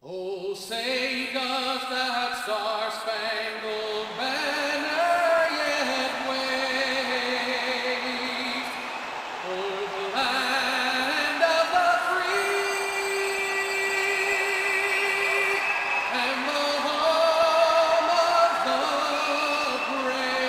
Oh, say does that star-spangled banner yet wave o'er the land of the free and the home of the brave?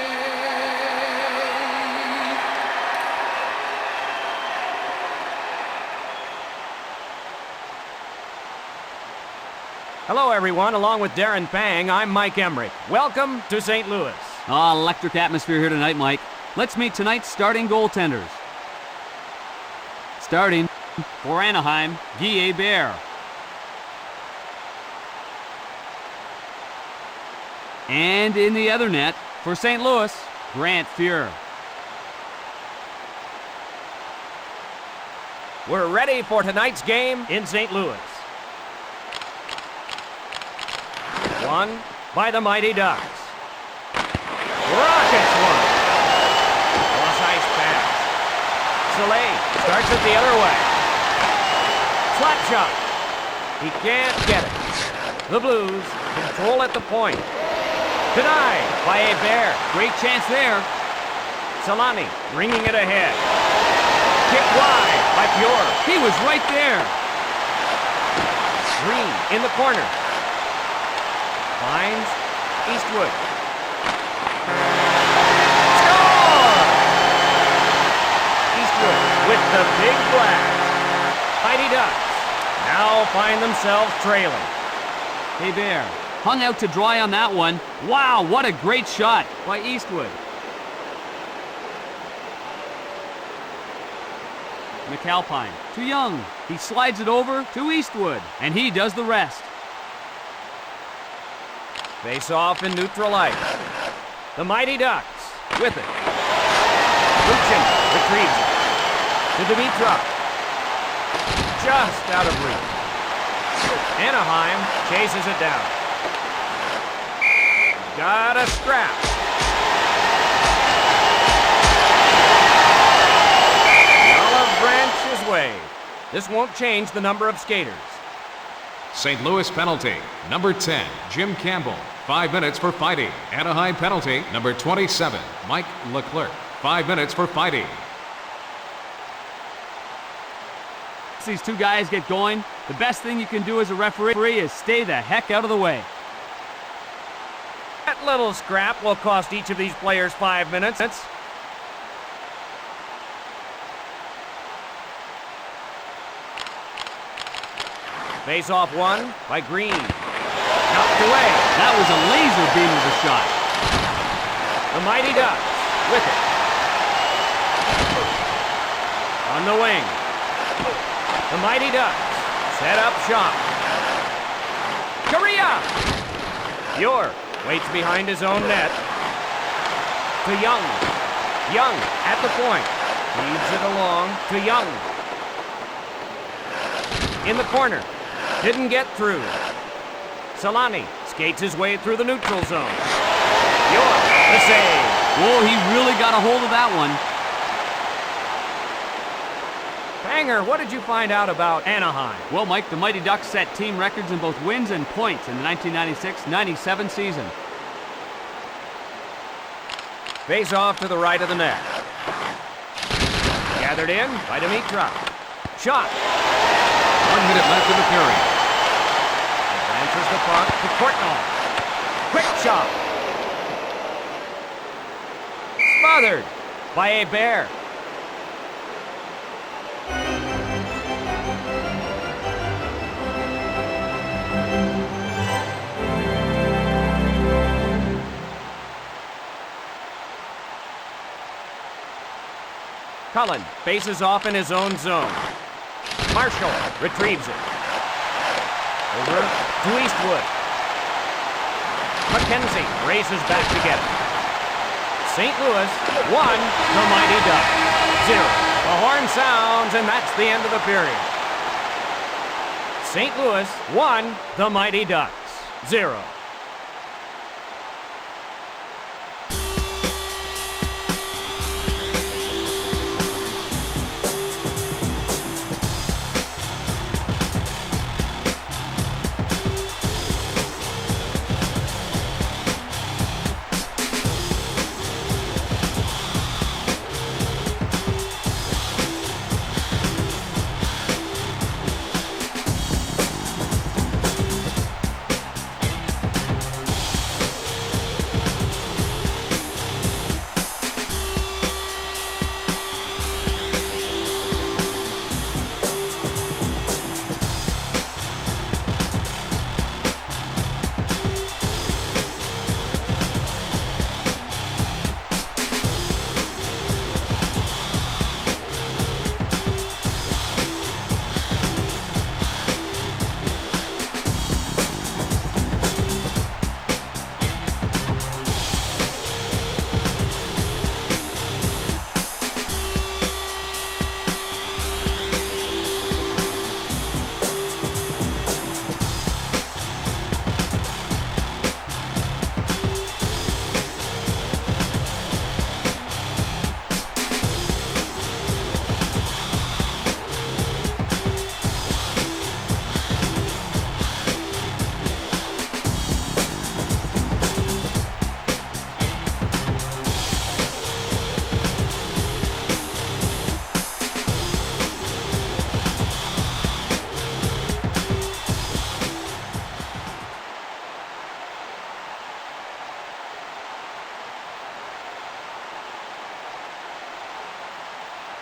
Hello, everyone. Along with Darren Pang, I'm Mike Emmerich. Welcome to St. Louis. Electric atmosphere here tonight, Mike. Let's meet tonight's starting goaltenders. Starting for Anaheim, Guy Hebert. And in the other net, for St. Louis, Grant Fuhr. We're ready for tonight's game in St. Louis. Won by the Mighty Ducks. Rockets one. Cross ice pass. Soleil starts it the other way. Slap shot. He can't get it. The Blues control at the point. Denied by Hebert. Great chance there. Solani bringing it ahead. Kick wide by Fuhr. He was right there. Green in the corner. Finds Eastwood. Score! Eastwood with the big blast. Mighty Ducks now find themselves trailing. Hebert hung out to dry on that one. Wow, what a great shot by Eastwood. McAlpine to Young. He slides it over to Eastwood, and he does the rest. Face off in neutral ice. The Mighty Ducks with it. Luchin retrieves it. To Dimitrov. Just out of reach. Anaheim chases it down. Got a scrap. The olive branch is waved. This won't change the number of skaters. St. Louis penalty, number 10, Jim Campbell, 5 minutes for fighting. Anaheim penalty, number 27, Mike Leclerc, 5 minutes for fighting. As these two guys get going, the best thing you can do as a referee is stay the heck out of the way. That little scrap will cost each of these players 5 minutes. Face off one by Green. Knocked away. That was a laser beam of a shot. The Mighty Ducks with it. On the wing. The Mighty Ducks set up shop. Korea! Fuhr waits behind his own net. To Young. Young at the point. Feeds it along to Young. In the corner. Didn't get through. Solani skates his way through the neutral zone. Fuhr, the save. Whoa, he really got a hold of that one. Banger, what did you find out about Anaheim? Well, Mike, the Mighty Ducks set team records in both wins and points in the 1996-97 season. Face off to the right of the net. Gathered in by Dimitrov. Shot. 1 minute left in the period. Advances the puck to Courtnall. Quick shot. Smothered by Hebert. Cullen faces off in his own zone. Marshall retrieves it. Over to Eastwood. McKenzie races back to get it. St. Louis won, the Mighty Ducks 0. The horn sounds, and that's the end of the period. St. Louis won, the Mighty Ducks 0.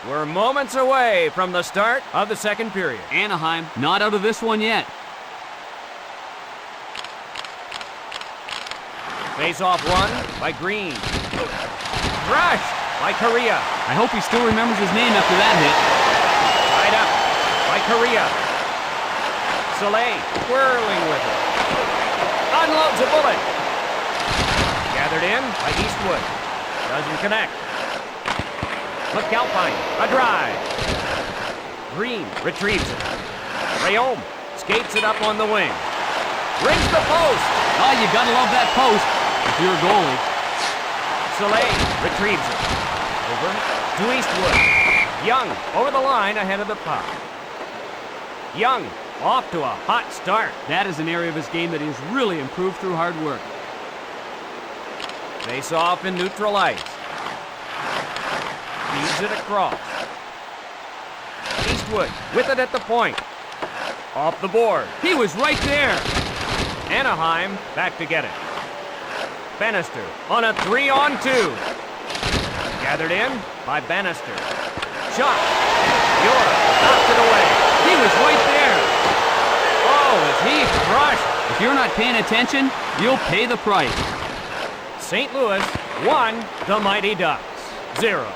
We're moments away from the start of the second period. Anaheim not out of this one yet. Face-off won by Green. Crushed by Correa. I hope he still remembers his name after that hit. Tied up by Correa. Soleil whirling with it. Unloads a bullet. Gathered in by Eastwood. Doesn't connect. McAlpine, a drive. Green retrieves it. Rayome skates it up on the wing. Rings the post. Oh, you gotta love that post if you're a goalie. Soleil retrieves it. Over to Eastwood. Young over the line ahead of the puck. Young off to a hot start. That is an area of his game that he's really improved through hard work. Face off in neutral ice. Feeds it across. Eastwood with it at the point. Off the board. He was right there. Anaheim back to get it. Bannister on a 3-on-2. Gathered in by Bannister. Shot. Yora knocked it away. He was right there. Oh, is he crushed? If you're not paying attention, you'll pay the price. St. Louis 1, the Mighty Ducks 0.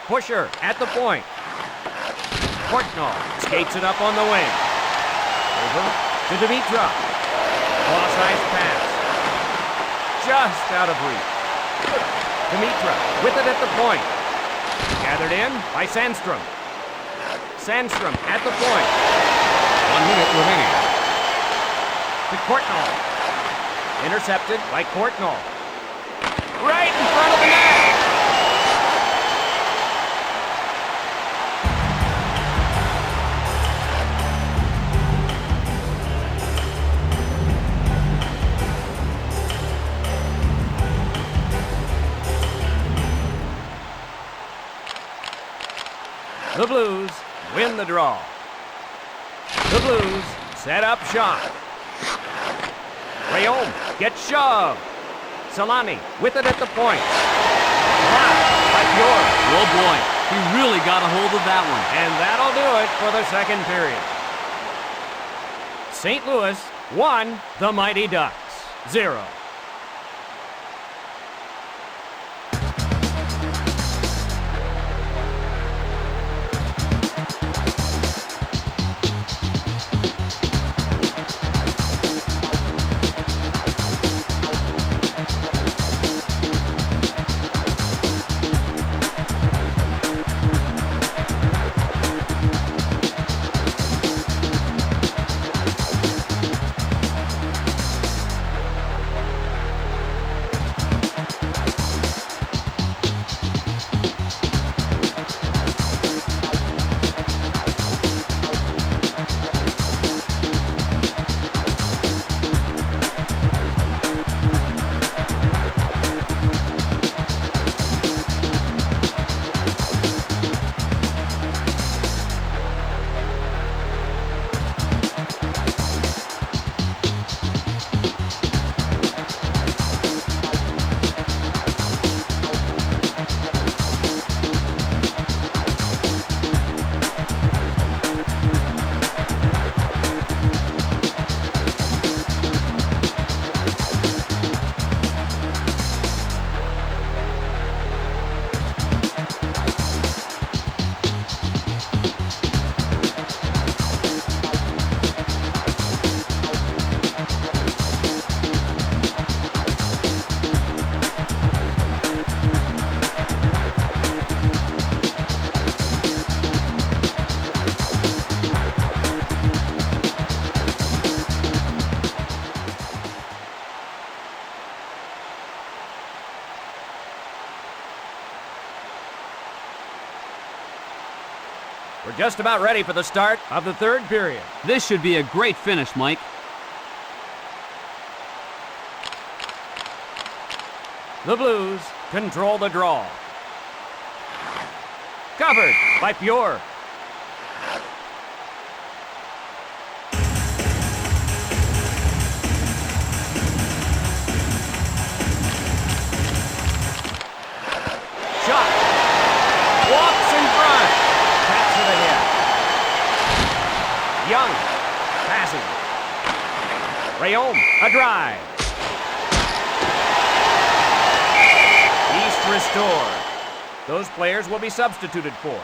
Pusher at the point. Portnoy skates it up on the wing. Over to Dimitrov. Cross-ice pass. Just out of reach. Dimitrov with it at the point. Gathered in by Sandstrom. Sandstrom at the point. 1 minute remaining. To Courtnall. Intercepted by Courtnall. Right in front of the net. The Blues win the draw. The Blues set up shot. Rayome gets shoved. Solani with it at the point. Blocked by Bjork. Oh boy, he really got a hold of that one. And that'll do it for the second period. St. Louis 1, the Mighty Ducks 0. We're just about ready for the start of the third period. This should be a great finish, Mike. The Blues control the draw. Covered by Pure. Rayom, a drive. East restored. Those players will be substituted for.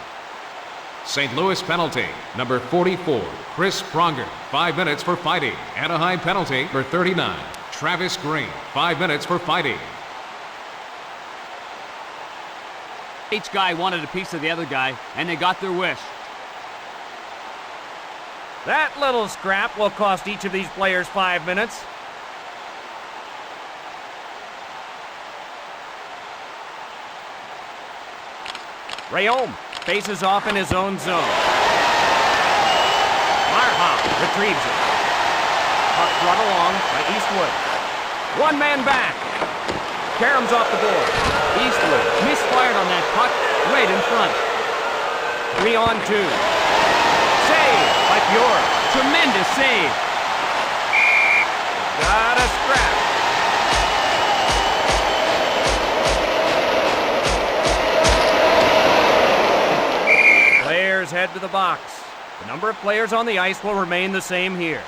St. Louis penalty, number 44, Chris Pronger, 5 minutes for fighting. Anaheim penalty, number 39, Travis Green, 5 minutes for fighting. Each guy wanted a piece of the other guy, and they got their wish. That little scrap will cost each of these players 5 minutes. Rayom faces off in his own zone. Marha retrieves it. Puck brought along by Eastwood. One man back. Karem's off the board. Eastwood misfired on that puck right in front. 3-on-2. Save by Pure. Tremendous save. Got a scrap. Players head to the box. The number of players on the ice will remain the same here.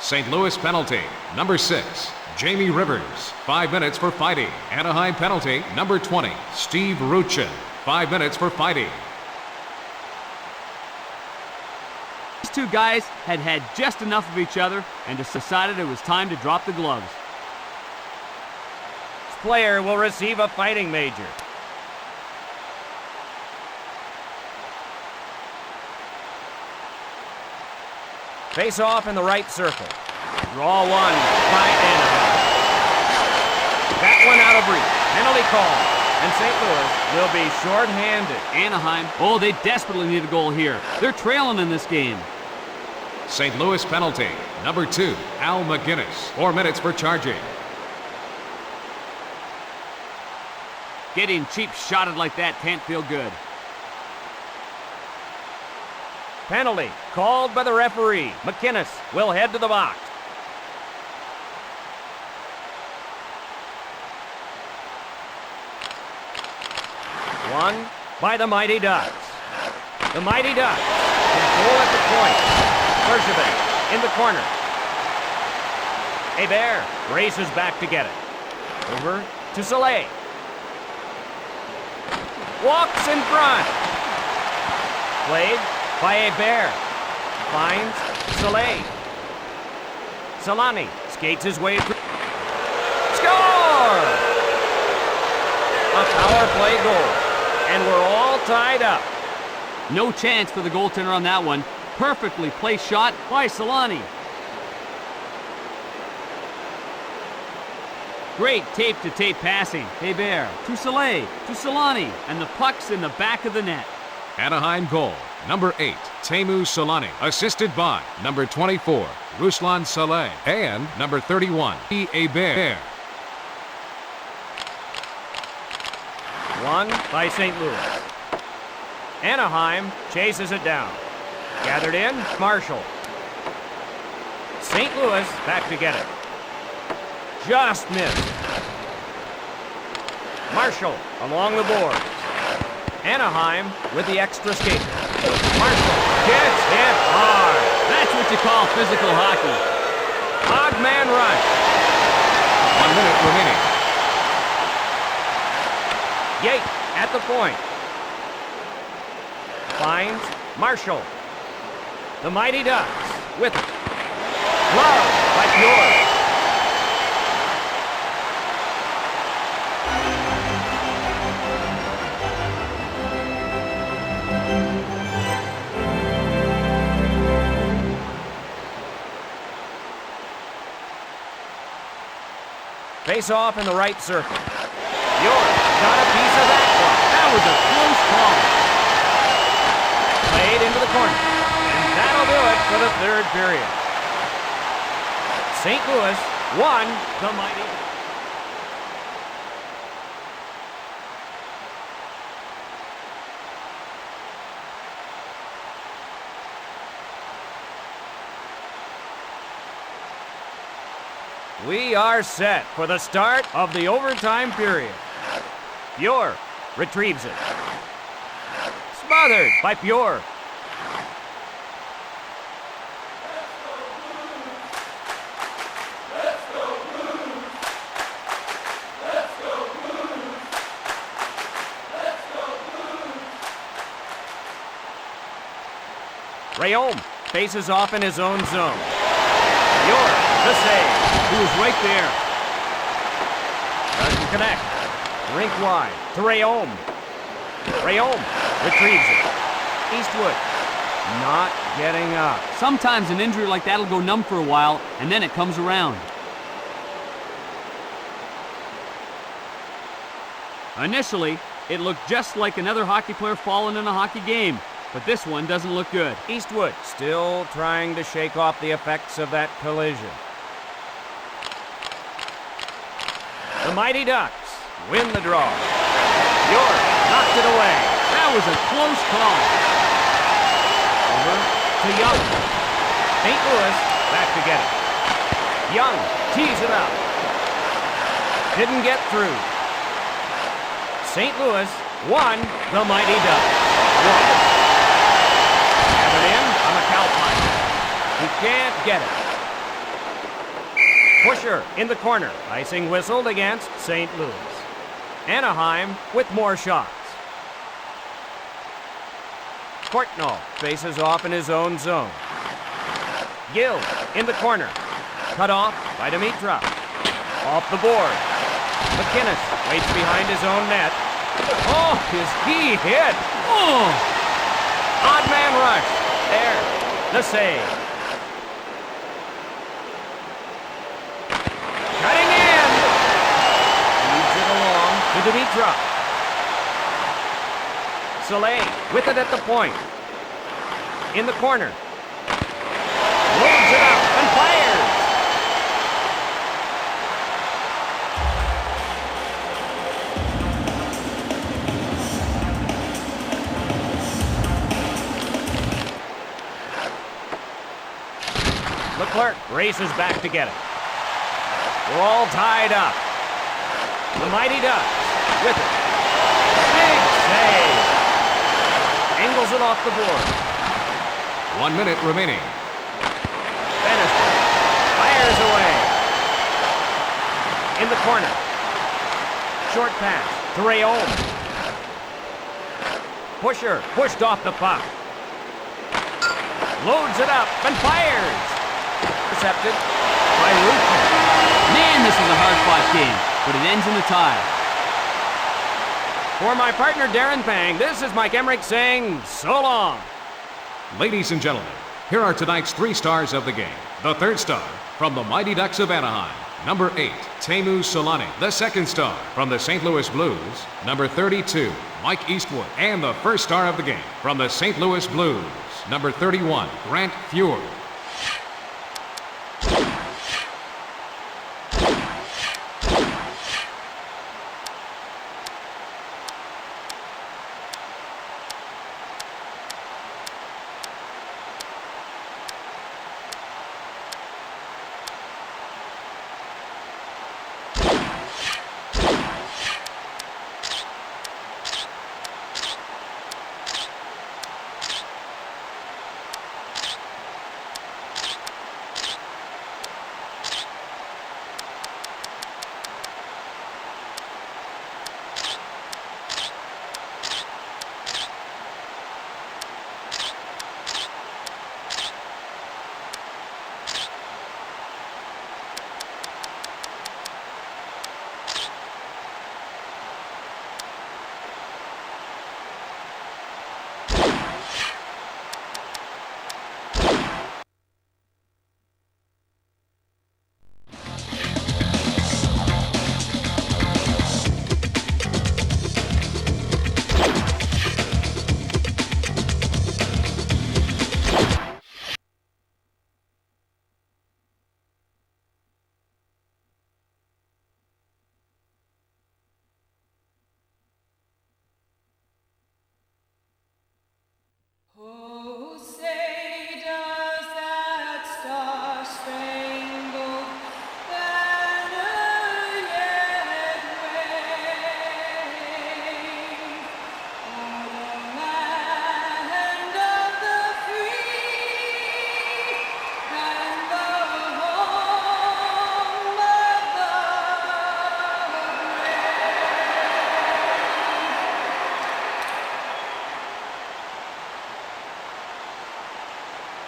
St. Louis penalty, number 6, Jamie Rivers, 5 minutes for fighting. Anaheim penalty, number 20, Steve Ruchin, 5 minutes for fighting. These two guys had had just enough of each other and decided it was time to drop the gloves. This player will receive a fighting major. Face off in the right circle. Draw one by Anaheim. That one out of reach. Penalty call. And St. Louis will be short-handed. Anaheim, oh, they desperately need a goal here. They're trailing in this game. St. Louis penalty, number 2, Al McGinnis, 4 minutes for charging. Getting cheap shotted like that can't feel good. Penalty called by the referee. McInnes will head to the box. One by the Mighty Ducks. The Mighty Ducks control at the point. Bergevin in the corner. Hebert races back to get it. Over to Soleil. Walks in front. Played by Hebert. Finds Soleil. Solani skates his way through. Score! A power play goal. And we're all tied up. No chance for the goaltender on that one. Perfectly placed shot by Solani. Great tape-to-tape passing. Hebert to Soleil to Solani. And the puck's in the back of the net. Anaheim goal, number 8, Teemu Solani, assisted by number 24, Ruslan Saleh, and number 31, Hebert. One by St. Louis. Anaheim chases it down. Gathered in, Marshall. St. Louis back to get it. Just missed. Marshall along the boards. Anaheim with the extra skate. Marshall gets hit hard. That's what you call physical hockey. Odd man rush. 1 minute remaining. Yates at the point. Finds Marshall. The Mighty Ducks with it. Glove by Pure. Face off in the right circle. York got a piece of that one. That was a close call. Played into the corner. And that'll do it for the third period. St. Louis won the Mighty. We are set for the start of the overtime period. Pure retrieves it. Smothered by Pure. Rayom faces off in his own zone. York, the save. He was right there. Doesn't connect. Rink wide to Rayom. Rayom retrieves it. Eastwood not getting up. Sometimes an injury like that will go numb for a while, and then it comes around. Initially, it looked just like another hockey player falling in a hockey game, but this one doesn't look good. Eastwood still trying to shake off the effects of that collision. The Mighty Ducks win the draw. York knocked it away. That was a close call. Over to Young. St. Louis back to get it. Young tees it up. Didn't get through. St. Louis won the Mighty Ducks. Have it in on the Calpine. He can't get it. Pusher in the corner. Icing whistled against St. Louis. Anaheim with more shots. Courtnall faces off in his own zone. Gill in the corner. Cut off by Dimitrov. Off the board. McInnes waits behind his own net. Oh, is he hit? Oh! Odd man rush. There. The save. Cutting in. Leads it along to Dimitrov. Soleil with it at the point. In the corner. Loads it up and fires. Leclerc races back to get it. We're all tied up. The Mighty Ducks with it. Big save. Angles it off the board. 1 minute remaining. Bannister fires away. In the corner. Short pass to Rayom. Pusher pushed off the puck. Loads it up and fires. Intercepted by Rutan. Man, this is a hard-fought game, but it ends in a tie. For my partner Darren Pang, this is Mike Emmerich saying so long. Ladies and gentlemen, here are tonight's 3 stars of the game. The third star from the Mighty Ducks of Anaheim, number 8, Teemu Solani. The second star from the St. Louis Blues, number 32, Mike Eastwood. And the first star of the game from the St. Louis Blues, number 31, Grant Fuhr.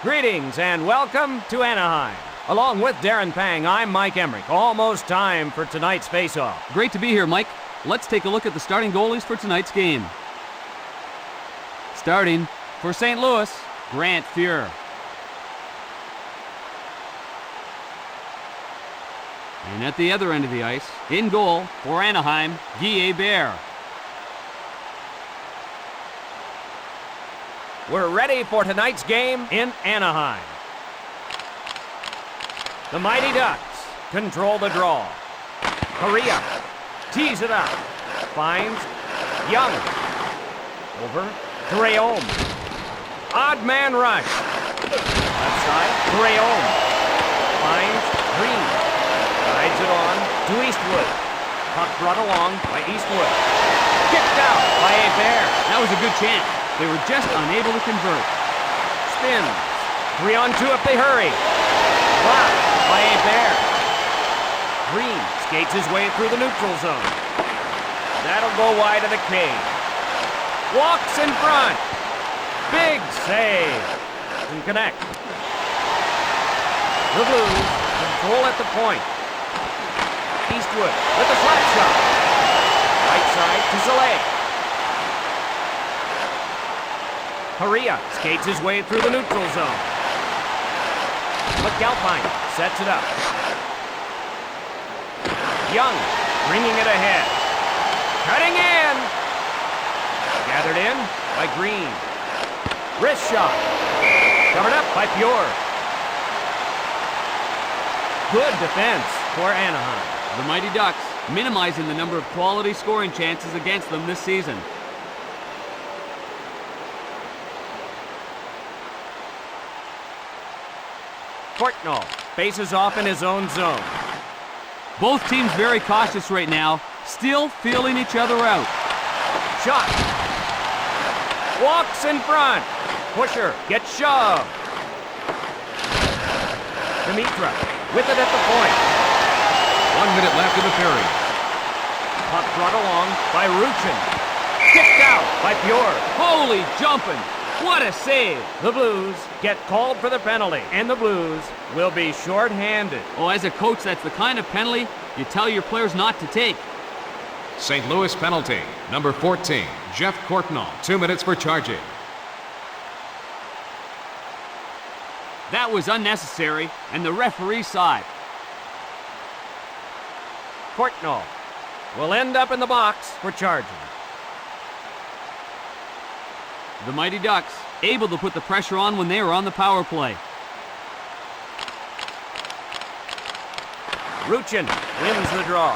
Greetings and welcome to Anaheim. Along with Darren Pang, I'm Mike Emmerich. Almost time for tonight's face-off. Great to be here, Mike. Let's take a look at the starting goalies for tonight's game. Starting for St. Louis, Grant Fuhr. And at the other end of the ice, in goal for Anaheim, Guy Hebert. We're ready for tonight's game in Anaheim. The Mighty Ducks control the draw. Correa tees it up. Finds Young. Over to Rayom. Odd man rush. Left side to Rayom. Finds Green. Guides it on to Eastwood. Puck brought along by Eastwood. Kicked out by Hebert. That was a good chance. They were just unable to convert. Spins. 3-on-2 if they hurry. Blocked by Hebert. Green skates his way through the neutral zone. That'll go wide of the cage. Walks in front. Big save. And connect. The Blues control at the point. Eastwood with the flat shot. Right side to Soleil. Correa skates his way through the neutral zone. McAlpine sets it up. Young bringing it ahead. Cutting in. Gathered in by Green. Wrist shot. Covered up by Fuhr. Good defense for Anaheim. The Mighty Ducks minimizing the number of quality scoring chances against them this season. Courtnall faces off in his own zone. Both teams very cautious right now, still feeling each other out. Shot. Walks in front. Pusher gets shoved. Dimitra with it at the point. 1 minute left in the period. Puck brought along by Ruchin. Kicked out by Fuhr. Holy jumping! What a save! The Blues get called for the penalty, and the Blues will be short-handed. Oh, as a coach, that's the kind of penalty you tell your players not to take. St. Louis penalty. Number 14, Jeff Courtnall. 2 minutes for charging. That was unnecessary, and the referee saw it. Courtnall will end up in the box for charging. The Mighty Ducks able to put the pressure on when they were on the power play. Ruchin wins the draw.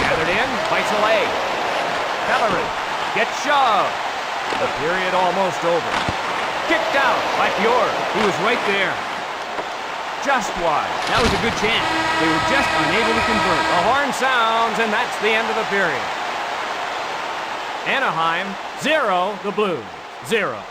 Gathered in by Soleil. Pellerin gets shoved. The period almost over. Kicked out by Fuhr. He was right there. Just wide. That was a good chance. They were just unable to convert. The horn sounds, and that's the end of the period. Anaheim 0, the Blues 0.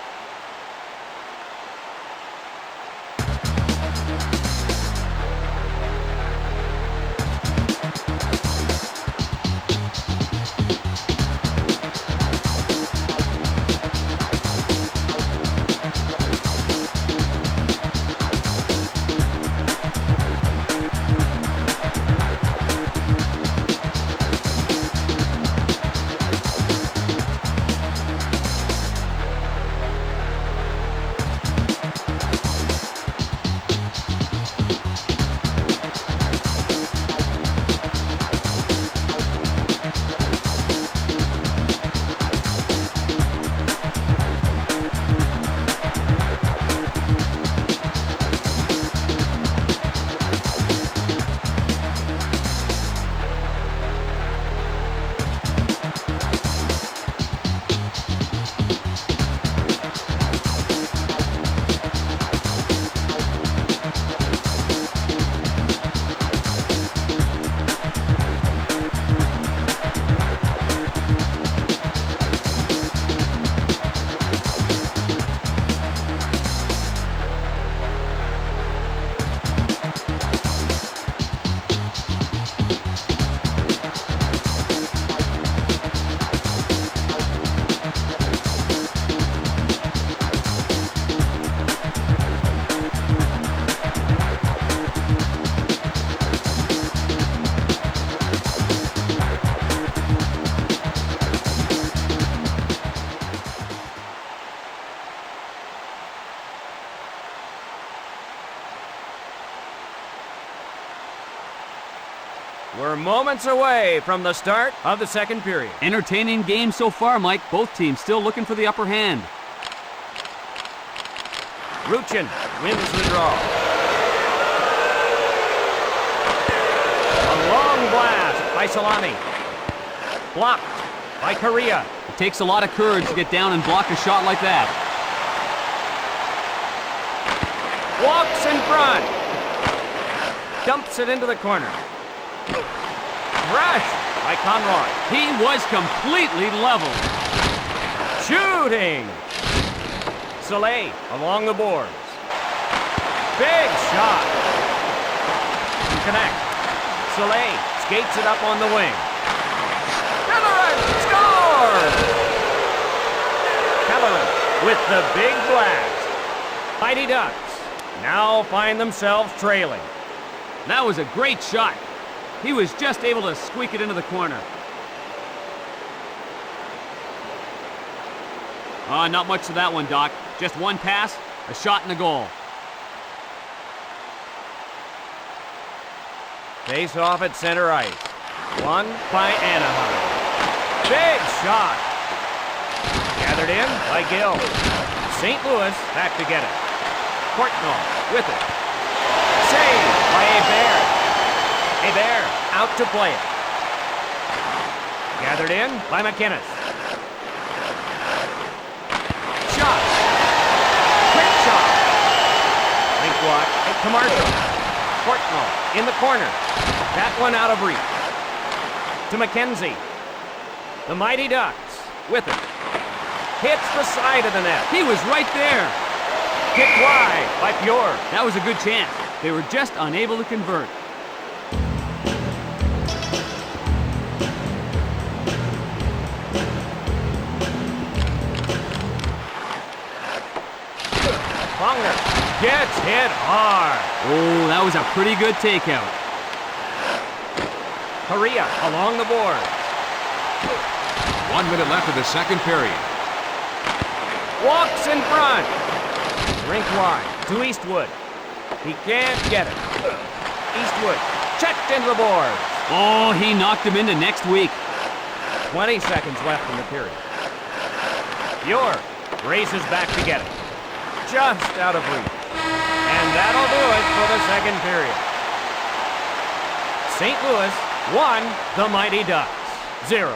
We're moments away from the start of the second period. Entertaining game so far, Mike. Both teams still looking for the upper hand. Ruchin wins the draw. A long blast by Solani. Blocked by Correa. It takes a lot of courage to get down and block a shot like that. Walks in front. Dumps it into the corner. Crushed by Conroy. He was completely leveled. Shooting. Soleil along the boards. Big shot. To connect. Soleil skates it up on the wing. Kelleran scores! Kelleran with the big blast. Mighty Ducks now find themselves trailing. That was a great shot. He was just able to squeak it into the corner. Not much to that one, Doc. Just one pass, a shot and a goal. Face off at center ice. Won by Anaheim. Big shot. Gathered in by Gill. St. Louis back to get it. Portnoy with it. Saved by Hebert. Hebert out to play it. Gathered in by McInnes. Shot. Quick shot. Link walk to Marshall. Portnoy in the corner. That one out of reach. To McKenzie. The Mighty Ducks with it. Hits the side of the net. He was right there. Kicked wide by Fjord. That was a good chance. They were just unable to convert. Pronger gets hit hard. Oh, that was a pretty good takeout. Correa along the board. 1 minute left of the second period. Walks in front. Rink wide to Eastwood. He can't get it. Eastwood checked into the boards. Oh, he knocked him into next week. 20 seconds left in the period. Fjord races back to get it. Just out of reach. And that'll do it for the second period. St. Louis 1, the Mighty Ducks 0.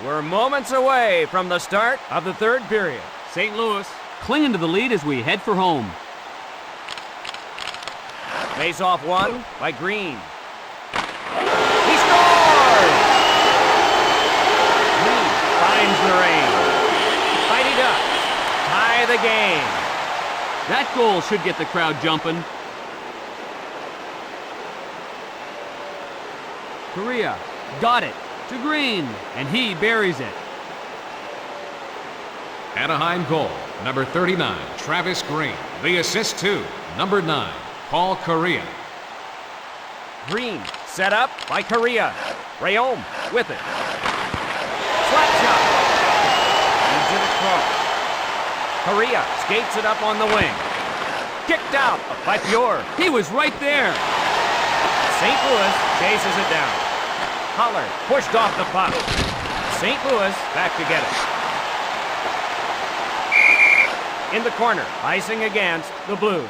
We're moments away from the start of the third period. St. Louis clinging to the lead as we head for home. Face-off won by Green. He scores! Green finds the range. By game. That goal should get the crowd jumping. Correa got it to Green, and he buries it. Anaheim goal, number 39, Travis Green. The assist to number 9, Paul Correa. Green set up by Correa. Rayom with it. Slap shot. Leads it across. Correa skates it up on the wing. Kicked out by Pure. He was right there. St. Louis chases it down. Holler pushed off the puck. St. Louis back to get it. In the corner, icing against the Blues.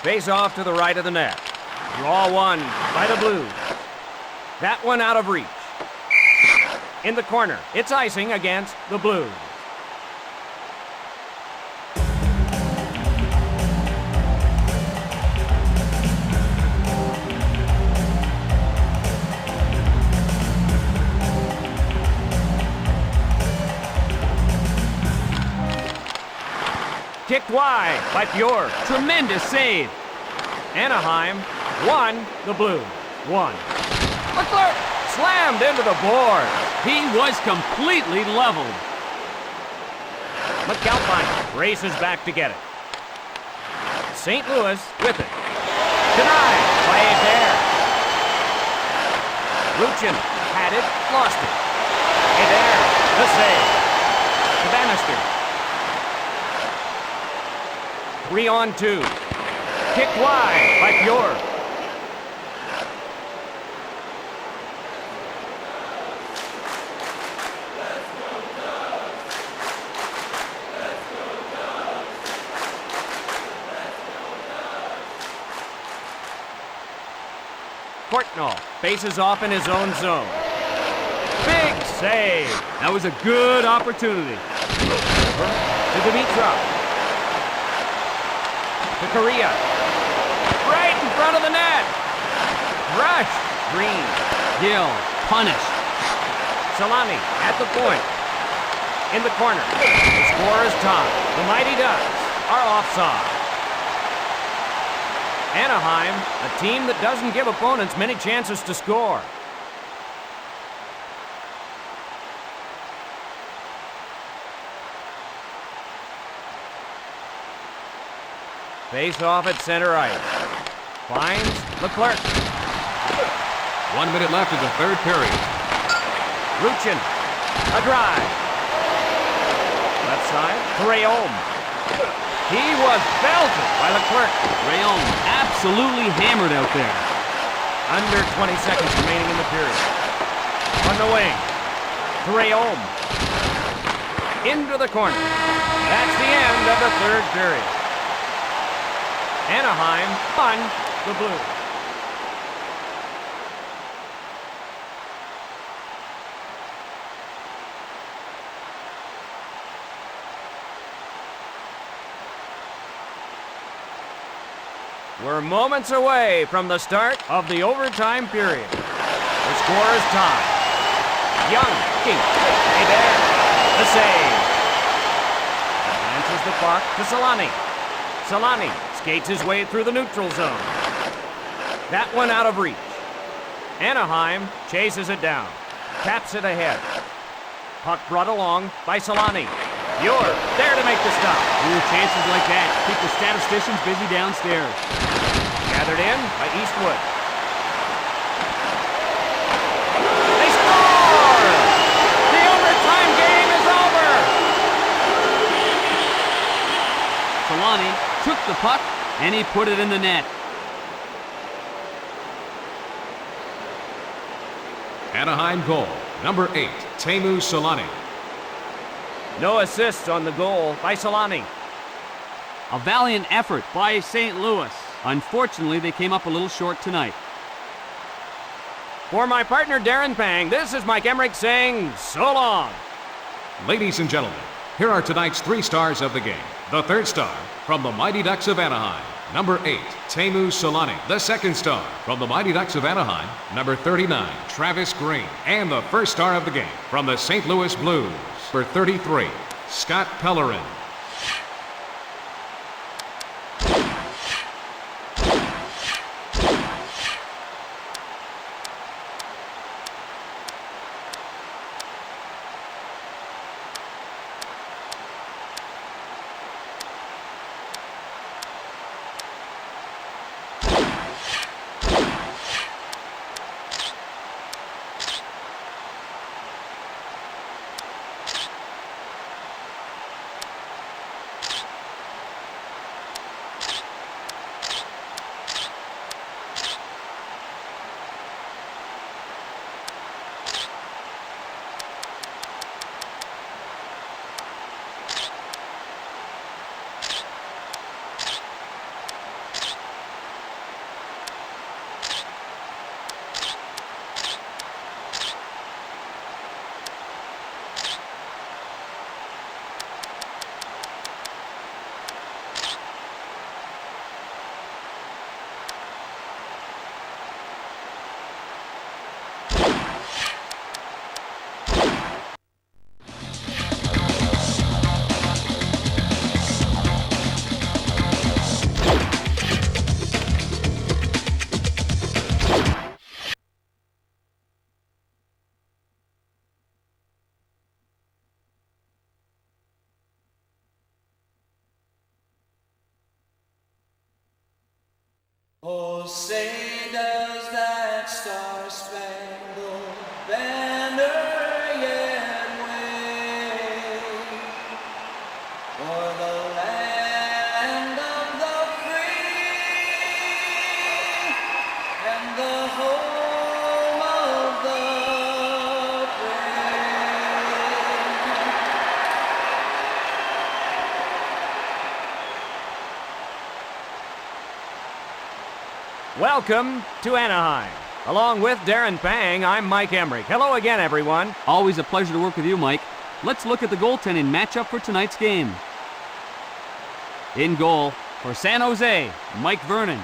Face off to the right of the net. Draw one by the Blues. That one out of reach. In the corner, it's icing against the Blues. Kicked wide by Pure. Tremendous save. Anaheim won, the Blues won. Leclerc slammed into the board. He was completely leveled. McAlpine races back to get it. St. Louis with it. Denied by Adair. Luchin had it, lost it. Adair, the save. To Bannister. 3-on-2. Kicked wide by Pure. Portnoy faces off in his own zone. Big save. That was a good opportunity. To Dimitrov. To Correa. Right in front of the net. Rush. Green. Gill punished. Solani at the point. In the corner. The score is tied. The Mighty Ducks are offside. Anaheim, a team that doesn't give opponents many chances to score. Face off at center ice. Finds Leclerc. 1 minute left in the third period. Luchin. A drive. Left side to Rayom. He was belted by Leclerc. Rayom absolutely hammered out there. Under 20 seconds remaining in the period. On the wing. To Rayom. Into the corner. That's the end of the third period. Anaheim won the Blues. We're moments away from the start of the overtime period. The score is tied. Young, King, there, the save. Advances the puck to Solani. Solani skates his way through the neutral zone. That one out of reach. Anaheim chases it down. Taps it ahead. Puck brought along by Solani. You're there to make the stop. Ooh, chances like that keep the statisticians busy downstairs. Gathered in by Eastwood. They score! The overtime game is over! Solani took the puck and he put it in the net. Anaheim goal, number 8, Teemu Solani. No assists on the goal by Solani. A valiant effort by St. Louis. Unfortunately, they came up a little short tonight. For my partner Darren Pang, this is Mike Emmerich saying so long. Ladies and gentlemen, here are tonight's 3 stars of the game. The third star from the Mighty Ducks of Anaheim, number 8, Teemu Selanne. The second star from the Mighty Ducks of Anaheim, number 39, Travis Green. And the first star of the game from the St. Louis Blues, number 33, Scott Pellerin. Oh, say does that star-spangled banner yet wave o'er the land of the free and the home of the brave. Welcome to Anaheim. Along with Darren Pang, I'm Mike Emmerich. Hello again, everyone. Always a pleasure to work with you, Mike. Let's look at the goaltending matchup for tonight's game. In goal for San Jose, Mike Vernon.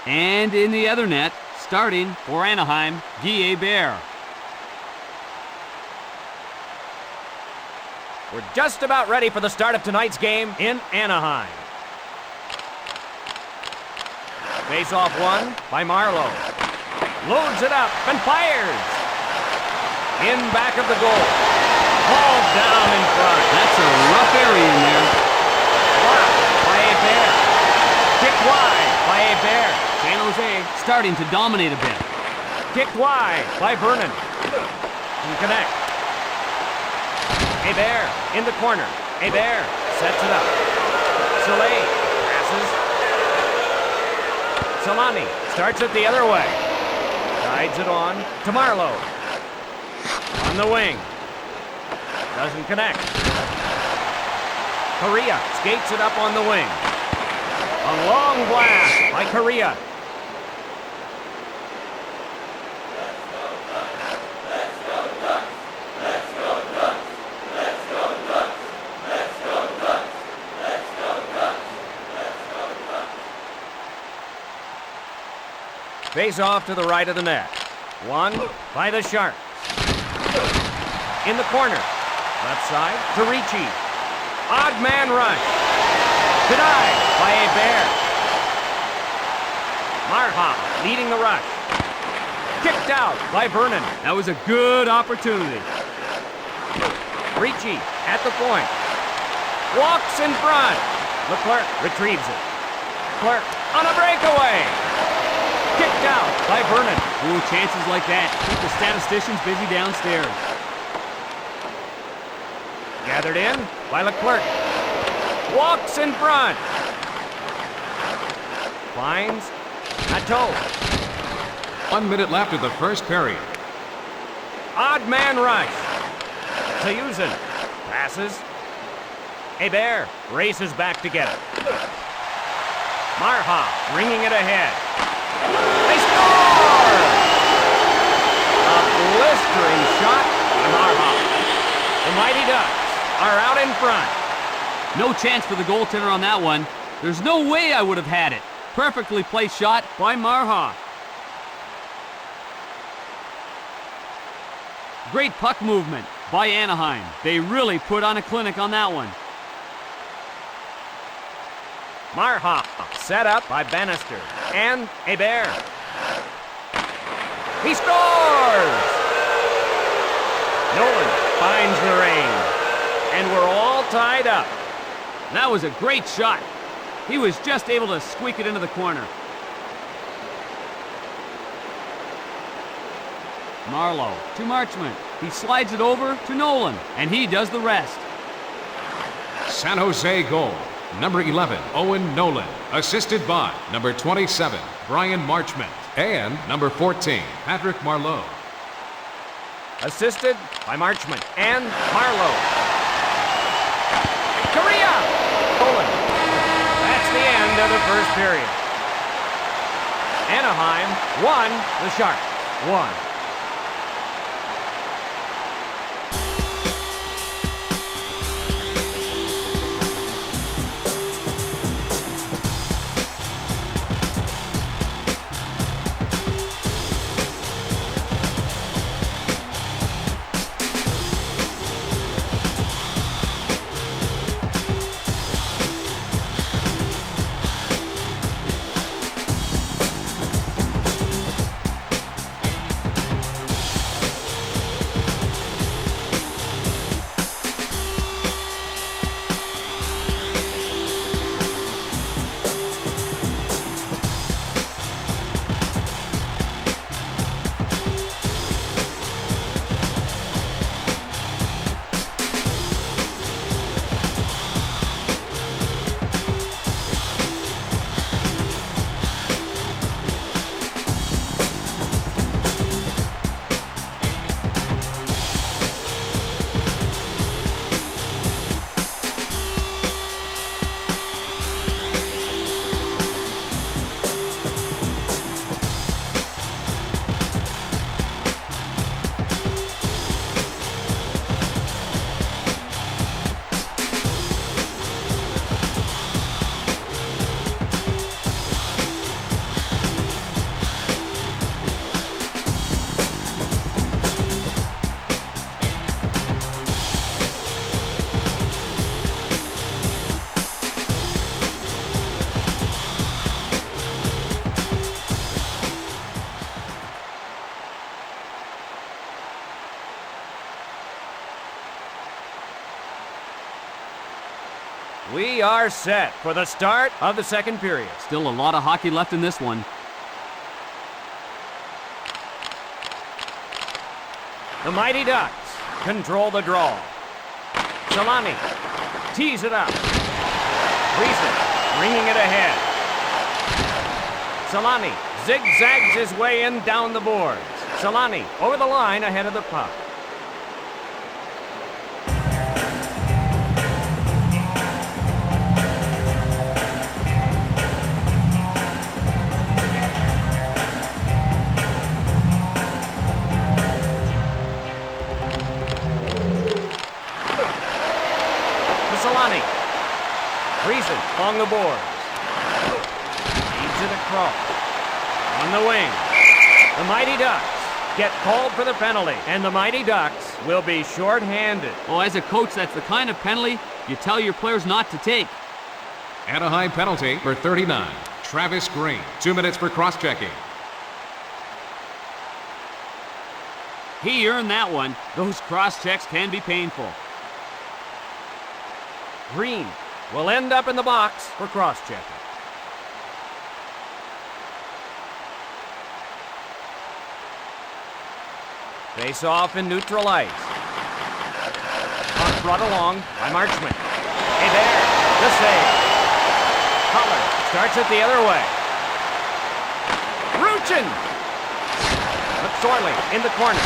And in the other net, starting for Anaheim, Guy Hebert. We're just about ready for the start of tonight's game in Anaheim. Face-off won by Marlowe. Loads it up and fires. In back of the goal. Hauled down in front. That's a rough area in there. Blocked by Hebert. Kicked wide by Hebert. San Jose starting to dominate a bit. Kicked wide by Vernon. Can connect. Hebert in the corner. Hebert sets it up. Soleil passes. Selanne starts it the other way. Guides it on to Marlowe. On the wing. Doesn't connect. Correa skates it up on the wing. A long blast by Correa. Face off to the right of the net. Won by the Sharks. In the corner. Left side to Ricci. Odd man rush. Denied by Hebert. Marha leading the rush. Kicked out by Vernon. That was a good opportunity. Ricci at the point. Walks in front. Leclerc retrieves it. Leclerc on a breakaway. Kicked out by Vernon. Ooh, chances like that keep the statisticians busy downstairs. Gathered in by Leclerc. Walks in front. Finds Nateau. 1 minute left of the first period. Odd man rush. Sayuzin passes. Hebert races back to get it. Marha bringing it ahead. They score! A blistering shot by Marha. are out in front. No chance for the goaltender on that one. There's no way I would have had it. Perfectly placed shot by Marha. Great puck movement by Anaheim. They really put on a clinic on that one. Marha set up by Bannister and Hebert. He scores! Nolan finds the range, and we're all tied up. That was a great shot. He was just able to squeak it into the corner. Marlowe to Marchment. He slides it over to Nolan, and he does the rest. San Jose goal. Number 11, Owen Nolan. Assisted by number 27, Brian Marchment. And number 14, Patrick Marleau. Assisted by Marchment and Marlowe. Korea! Nolan. That's the end of the first period. Anaheim won, the Sharks won. We are set for the start of the second period. Still a lot of hockey left in this one. The Mighty Ducks control the draw. Solani tees it up. Reason bringing it ahead. Solani zigzags his way in down the boards. Solani over the line ahead of the puck. Solani. Reason along the boards. Feeds it across. On the wing. The Mighty Ducks get called for the penalty, and the Mighty Ducks will be short-handed. Oh, as a coach, that's the kind of penalty you tell your players not to take. Anaheim penalty for 39. Travis Green. 2 minutes for cross-checking. He earned that one. Those cross-checks can be painful. Green will end up in the box for cross-checking. Face off in neutral ice. Puck brought along by Marchment. Hey there, the save. Collar starts it the other way. Ruchin! McSorley in the corner.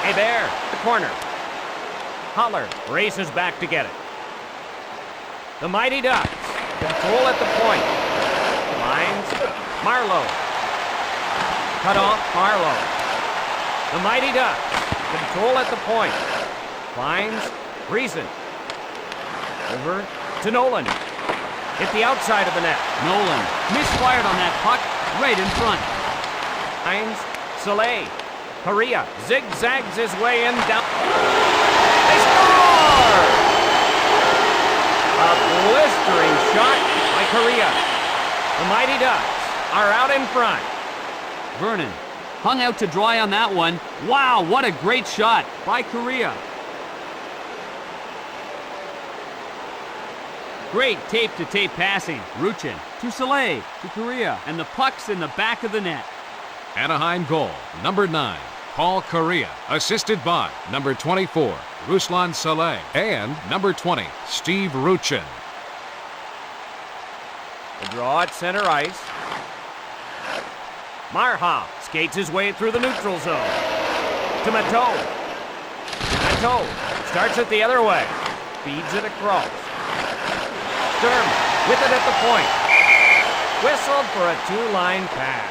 Hey there, the corner. Holler races back to get it. The Mighty Ducks control at the point. Lines Marlowe. Cut off Marlowe. The Mighty Ducks control at the point. Finds Reason. Over to Nolan. Hit the outside of the net. Nolan misfired on that puck right in front. Finds Soleil. Correa zigzags his way in down. They score! A blistering shot by Correa. The Mighty Ducks are out in front. Vernon hung out to dry on that one. Wow, what a great shot by Correa. Great tape-to-tape passing. Ruchin to Soleil to Correa, and the puck's in the back of the net. Anaheim goal, number 9, Paul Correa, assisted by number 24, Ruslan Saleh, and number 20, Steve Ruchin. The draw at center ice. Marha skates his way through the neutral zone. To Matteau. Matteau starts it the other way. Feeds it across. Sturm with it at the point. Whistled for a two-line pass.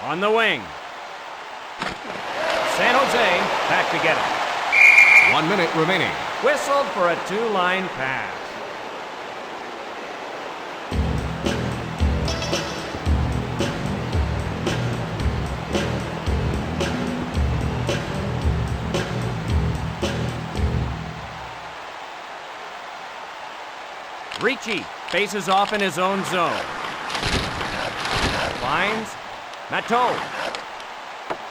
On the wing. San Jose back to get it. 1 minute remaining. Whistled for a two-line pass. Ricci faces off in his own zone. Finds Matteau.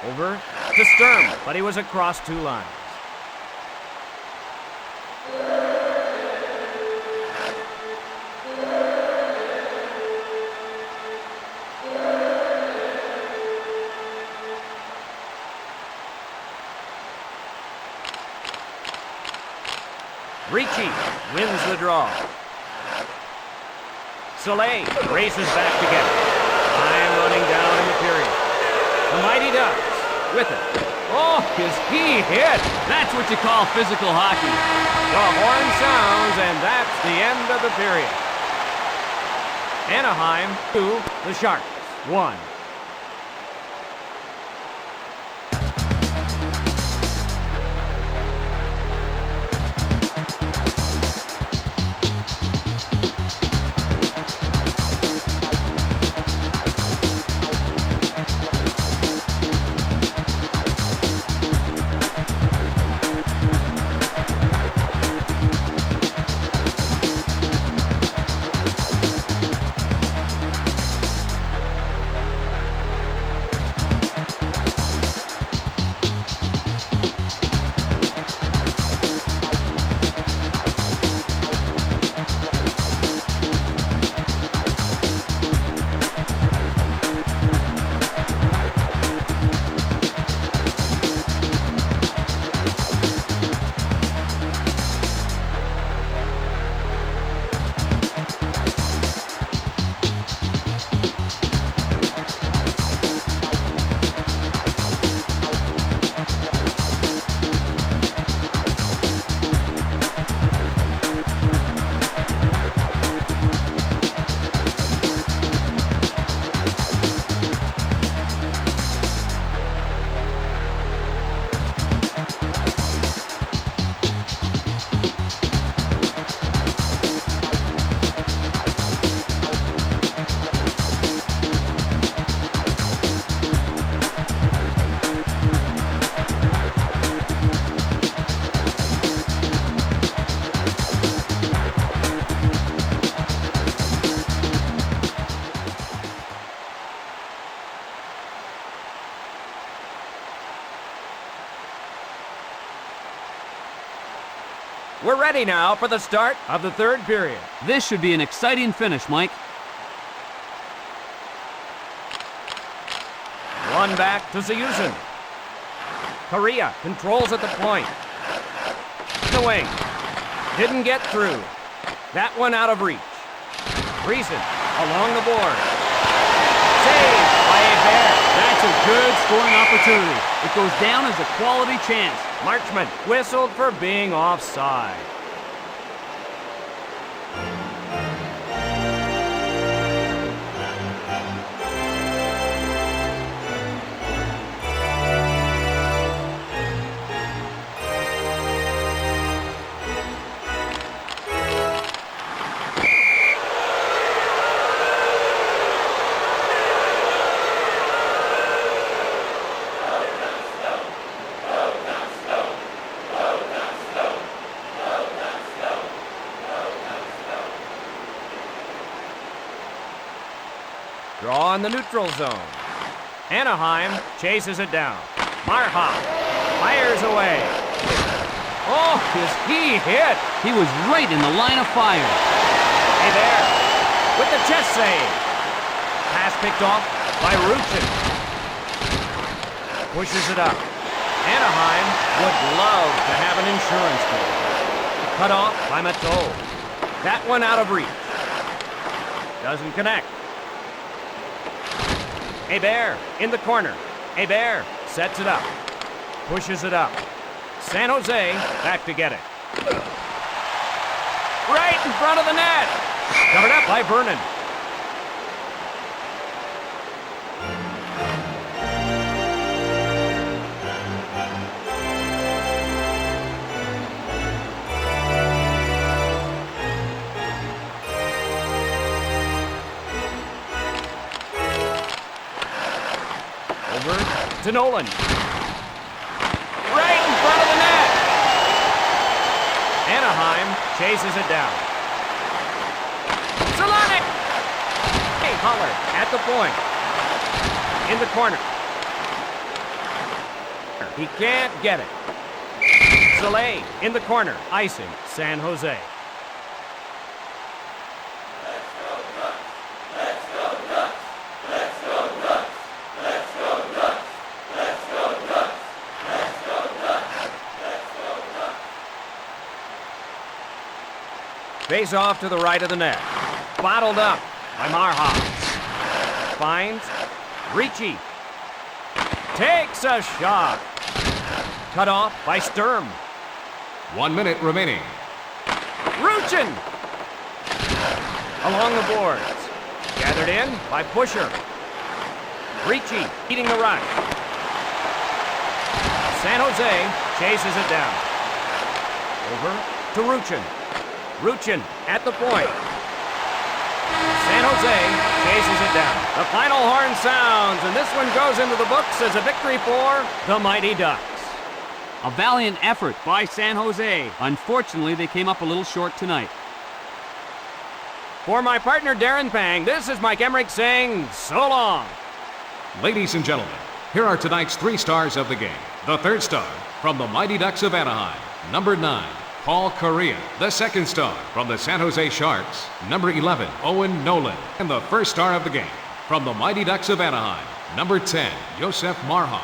Over to Sturm, but he was across two lines. Ricci wins the draw. Soleil races back to get it. Time running down in the period. The Mighty Ducks with it. Oh, is he hit? That's what you call physical hockey. The horn sounds, and that's the end of the period. Anaheim 2, the Sharks 1. We're ready now for the start of the third period. This should be an exciting finish, Mike. One back to Zayuzin. Correa controls at the point. The wing. Didn't get through. That one out of reach. Reason along the board. Saved by Hebert. That's a good scoring opportunity. It goes down as a quality chance. Marchment whistled for being offside. Draw in the neutral zone. Anaheim chases it down. Marha fires away. Oh, is he hit? He was right in the line of fire. Hey there, with the chest save. Pass picked off by Ruchin. Pushes it up. Anaheim would love to have an insurance goal. Cut off by Matteau. That one out of reach. Doesn't connect. Hebert in the corner. Hebert sets it up. Pushes it up. San Jose back to get it. Right in front of the net. Covered up by Vernon. Over to Nolan. Right in front of the net. Anaheim chases it down. Solani! Hey, Holler at the point. In the corner. He can't get it. Soleil in the corner. Icing San Jose. Face off to the right of the net. Bottled up by Marha. Finds Ricci. Takes a shot. Cut off by Sturm. 1 minute remaining. Ruchin! Along the boards. Gathered in by Pusher. Ricci eating the rush. San Jose chases it down. Over to Ruchin. Ruchin at the point. San Jose chases it down. The final horn sounds, and this one goes into the books as a victory for the Mighty Ducks. A valiant effort by San Jose. Unfortunately, they came up a little short tonight. For my partner Darren Pang, this is Mike Emmerich saying so long. Ladies and gentlemen, here are tonight's 3 stars of the game. The third star from the Mighty Ducks of Anaheim, number 9, Paul Correa. The second star from the San Jose Sharks, number 11, Owen Nolan. And the first star of the game from the Mighty Ducks of Anaheim, number 10, Josef Marha.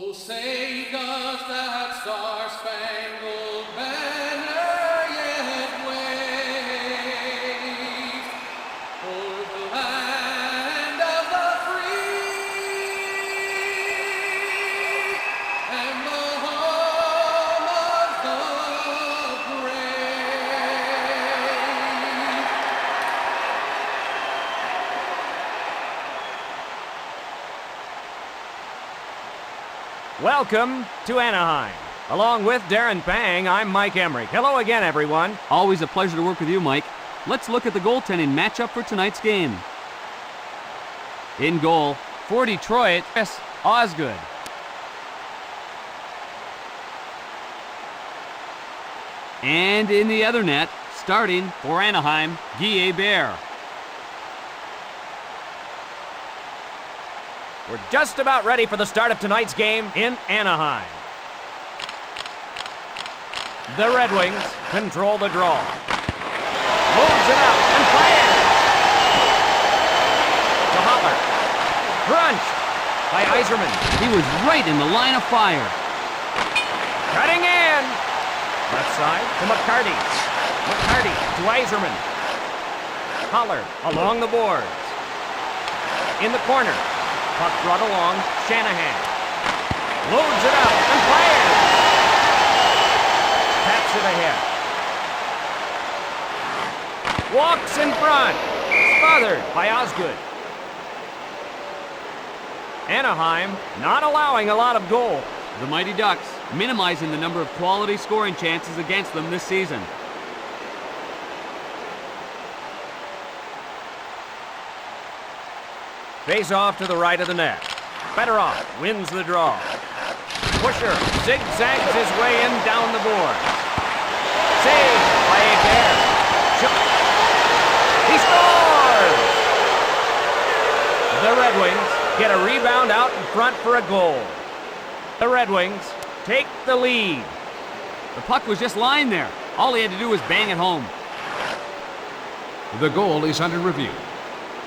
Oh, say does that star-spangled banner yet wave o'er the land of the free and the home of the brave. Welcome to Anaheim. Along with Darren Pang, I'm Mike Emmerich. Hello again, everyone. Always a pleasure to work with you, Mike. Let's look at the goaltending matchup for tonight's game. In goal, for Detroit, Osgood. And in the other net, starting for Anaheim, Guy Bear. We're just about ready for the start of tonight's game in Anaheim. The Red Wings control the draw. Moves it out and fires. To Holler. Crunched by Yzerman. He was right in the line of fire. Cutting in. Left side to McCarty. McCarty to Yzerman. Holler along the boards. In the corner. Puck brought along, Shanahan. Loads it up and fires. Taps it ahead. Walks in front. Smothered by Osgood. Anaheim not allowing a lot of goal. The Mighty Ducks minimizing the number of quality scoring chances against them this season. Face off to the right of the net. Fedorov wins the draw. Pusher zigzags his way in down the board. Saved by Bear. He scores! The Red Wings get a rebound out in front for a goal. The Red Wings take the lead. The puck was just lying there. All he had to do was bang it home. The goal is under review.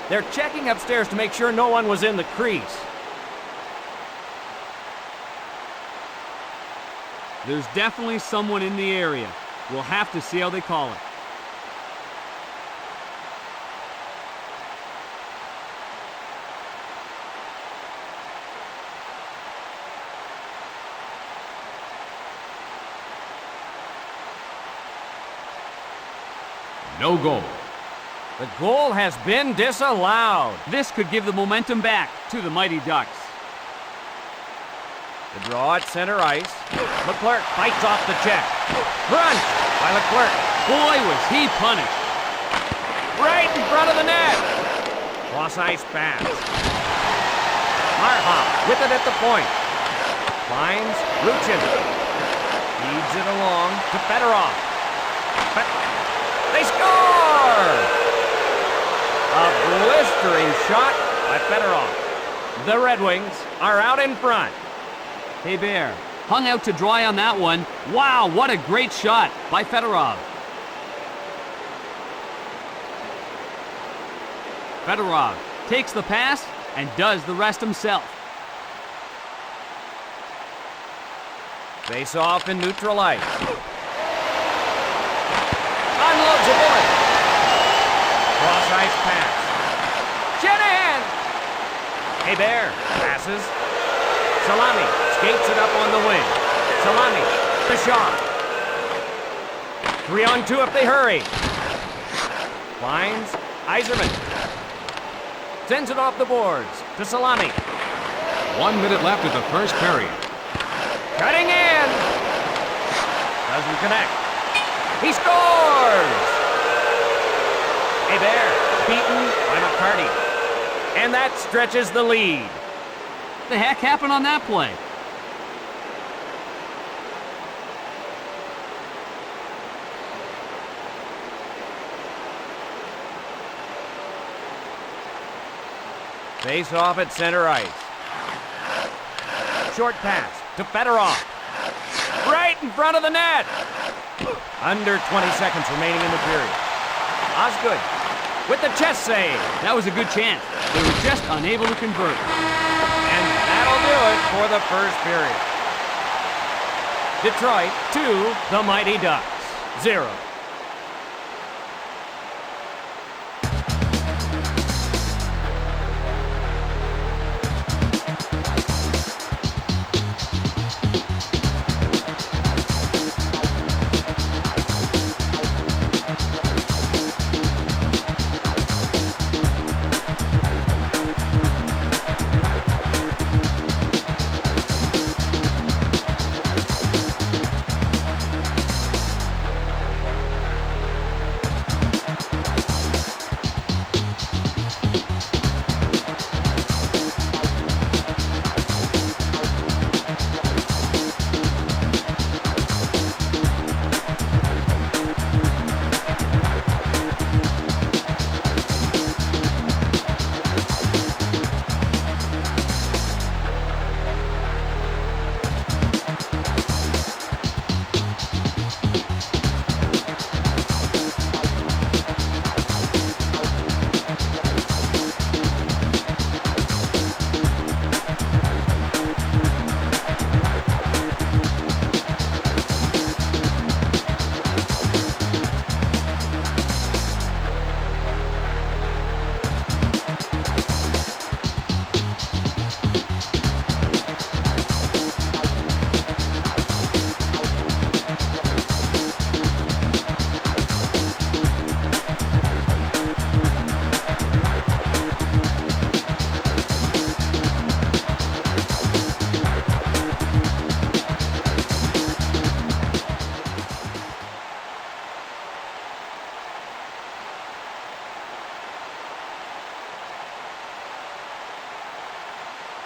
They're checking upstairs to make sure no one was in the crease. There's definitely someone in the area. We'll have to see how they call it. No goal. The goal has been disallowed. This could give the momentum back to the Mighty Ducks. The draw at center ice. Leclerc fights off the check. Crunch by Leclerc. Boy, was he punished. Right in front of the net. Cross ice pass. Marhoff with it at the point. Finds Ruchin. Feeds it along to Fedorov. They score! A blistering shot by Fedorov. The Red Wings are out in front. Hey, Bear, hung out to dry on that one. Wow, what a great shot by Fedorov. Fedorov takes the pass and does the rest himself. Face off in neutral ice. Unloads a bullet. Cross ice pass. Shanahan! Hey, Bear passes. Salami skates it up on the wing. Salami, the shot. 3-on-2 if they hurry. Finds Yzerman. Sends it off the boards to Salami. 1 minute left in the first period. Cutting in. Doesn't connect. He scores! Hey, Bear, beaten by McCarty. And that stretches the lead. What the heck happened on that play? Face off at center ice. Short pass to Fedorov. Right in front of the net. Under 20 seconds remaining in the period. Osgood with the chest save. That was a good chance. They were just unable to convert. And that that'll do it for the first period. Detroit 2, the Mighty Ducks 0.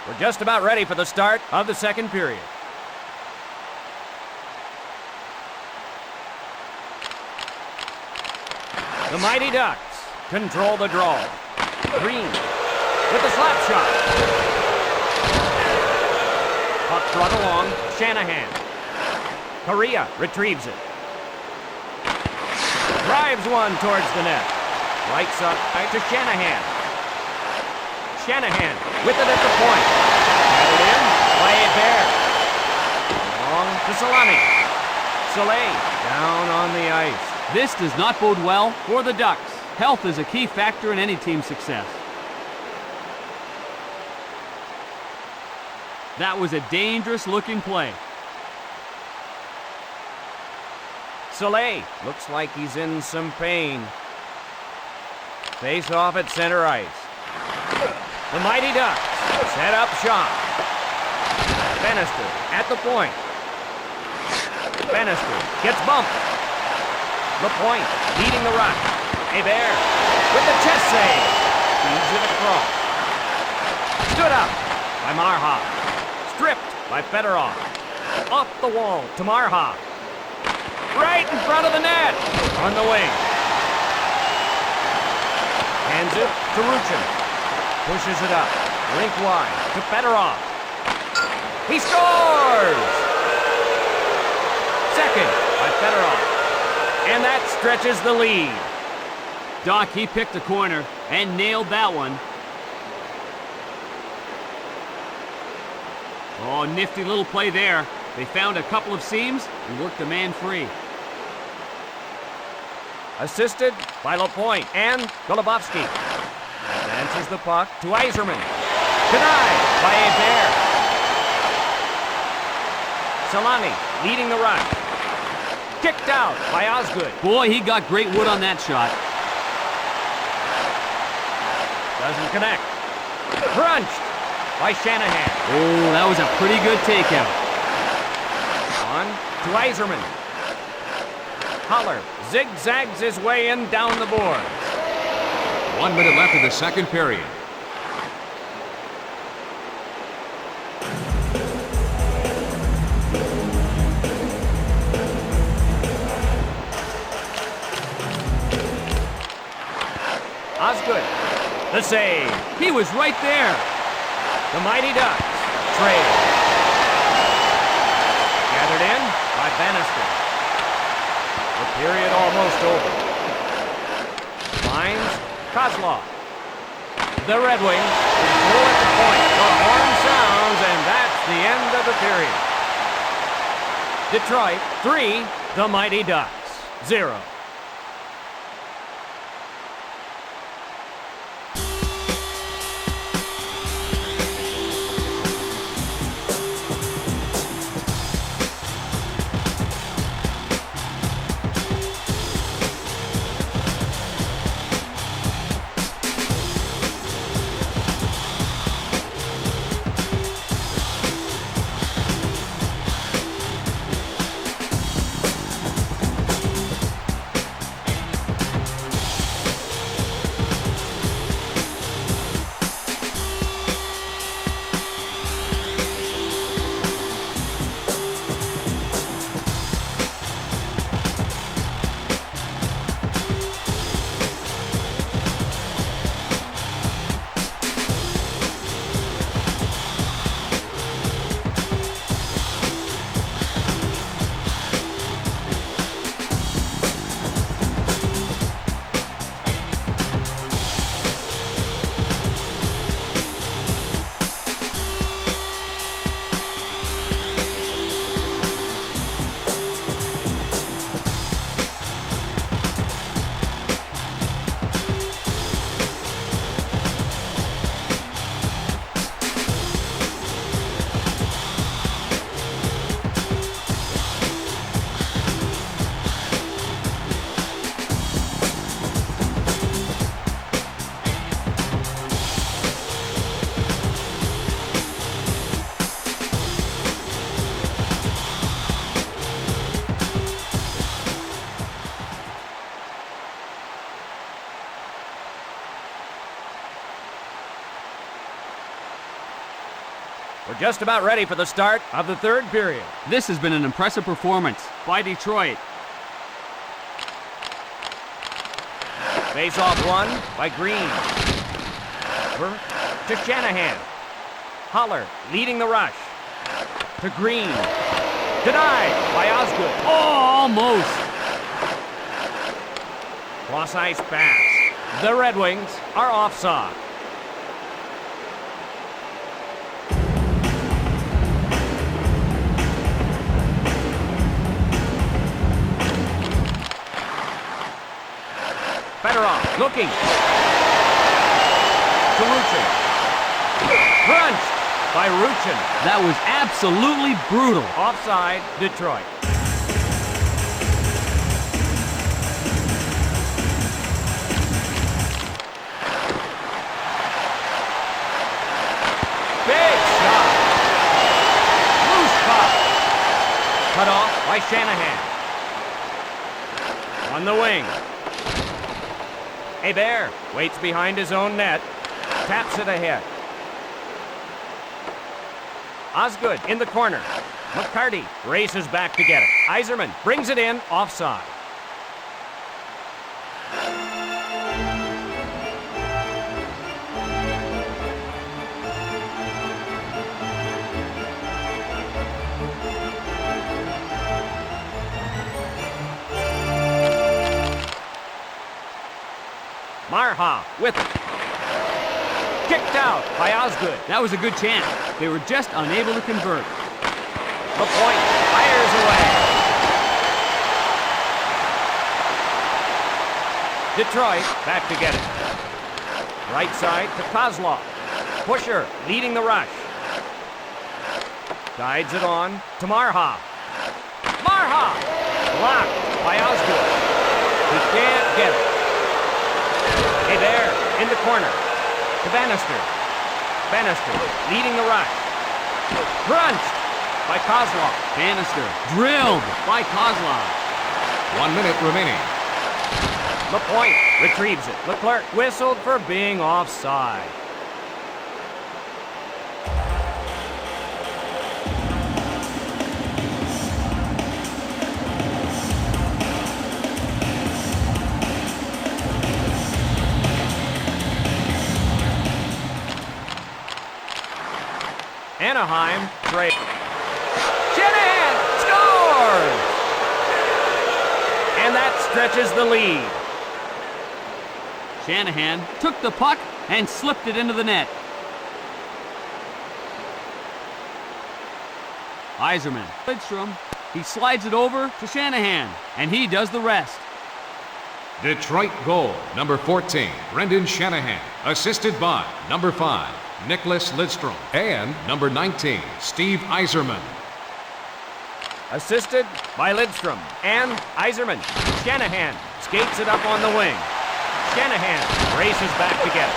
We're just about ready for the start of the second period. The Mighty Ducks control the draw. Green with the slap shot. Puck brought along, Shanahan. Correa retrieves it. Drives one towards the net. Right side to Shanahan. Shanahan with it at the point. Batted in by Hebert. Long to Solani. Soleil down on the ice. This does not bode well for the Ducks. Health is a key factor in any team's success. That was a dangerous-looking play. Soleil looks like he's in some pain. Face off at center ice. The Mighty Ducks set up shot. Bannister at the point. Bannister gets bumped. LaPointe leading the rush. Hebert with the chest save. Feeds it across. Stood up by Marha. Stripped by Fedorov. Off the wall to Marha. Right in front of the net. On the wing. Hands it to Ruchin. Pushes it up. Link wide to Fedorov. He scores! Second by Fedorov. And that stretches the lead. Doc, he picked a corner and nailed that one. Oh, nifty little play there. They found a couple of seams and worked the man free. Assisted by LaPointe and Golubovsky. Advances the puck to Yzerman. Denied by Hebert. Solani leading the run. Kicked out by Osgood. Boy, he got great wood on that shot. Doesn't connect. Crunched by Shanahan. Oh, that was a pretty good takeout. On to Yzerman. Holler zigzags his way in down the board. 1 minute left in the second period. Osgood, the save. He was right there. The Mighty Ducks trade. Gathered in by Bannister. The period almost over. Finds Kozlov. The Red Wings control at the point. The horn sounds and the end of the period. Detroit 3, the Mighty Ducks 0. We're just about ready for the start of the third period. This has been an impressive performance by Detroit. Face-off won by Green. Over to Shanahan. Holler leading the rush. To Green. Denied by Osgood. Oh, almost. Cross-ice pass. The Red Wings are offside. Fedorov looking. To Ruchin. Crunched by Ruchin. That was absolutely brutal. Offside, Detroit. Big shot. Loose puck. Cut off by Shanahan. On the wing. Hebert waits behind his own net. Taps it ahead. Osgood in the corner. McCarty races back to get it. Yzerman brings it in, offside. Marha with it. Kicked out by Osgood. That was a good chance. They were just unable to convert. The point fires away. Detroit back to get it. Right side to Kozlov. Pusher leading the rush. Guides it on to Marha. Marha! Blocked by Osgood. He can't get it. Hey there, in the corner. To Bannister. Bannister leading the rush. Crunched by Kozlov. Bannister drilled by Kozlov. 1 minute remaining. LaPointe retrieves it. Leclerc whistled for being offside. Anaheim trade. Shanahan scores! And that stretches the lead. Shanahan took the puck and slipped it into the net. Yzerman. Lidstrom. He slides it over to Shanahan, and he does the rest. Detroit goal, number 14, Brendan Shanahan. Assisted by number 5, Nicholas Lidstrom. And number 19, Steve Yzerman. Assisted by Lidstrom and Yzerman. Shanahan skates it up on the wing. Shanahan races back to get it.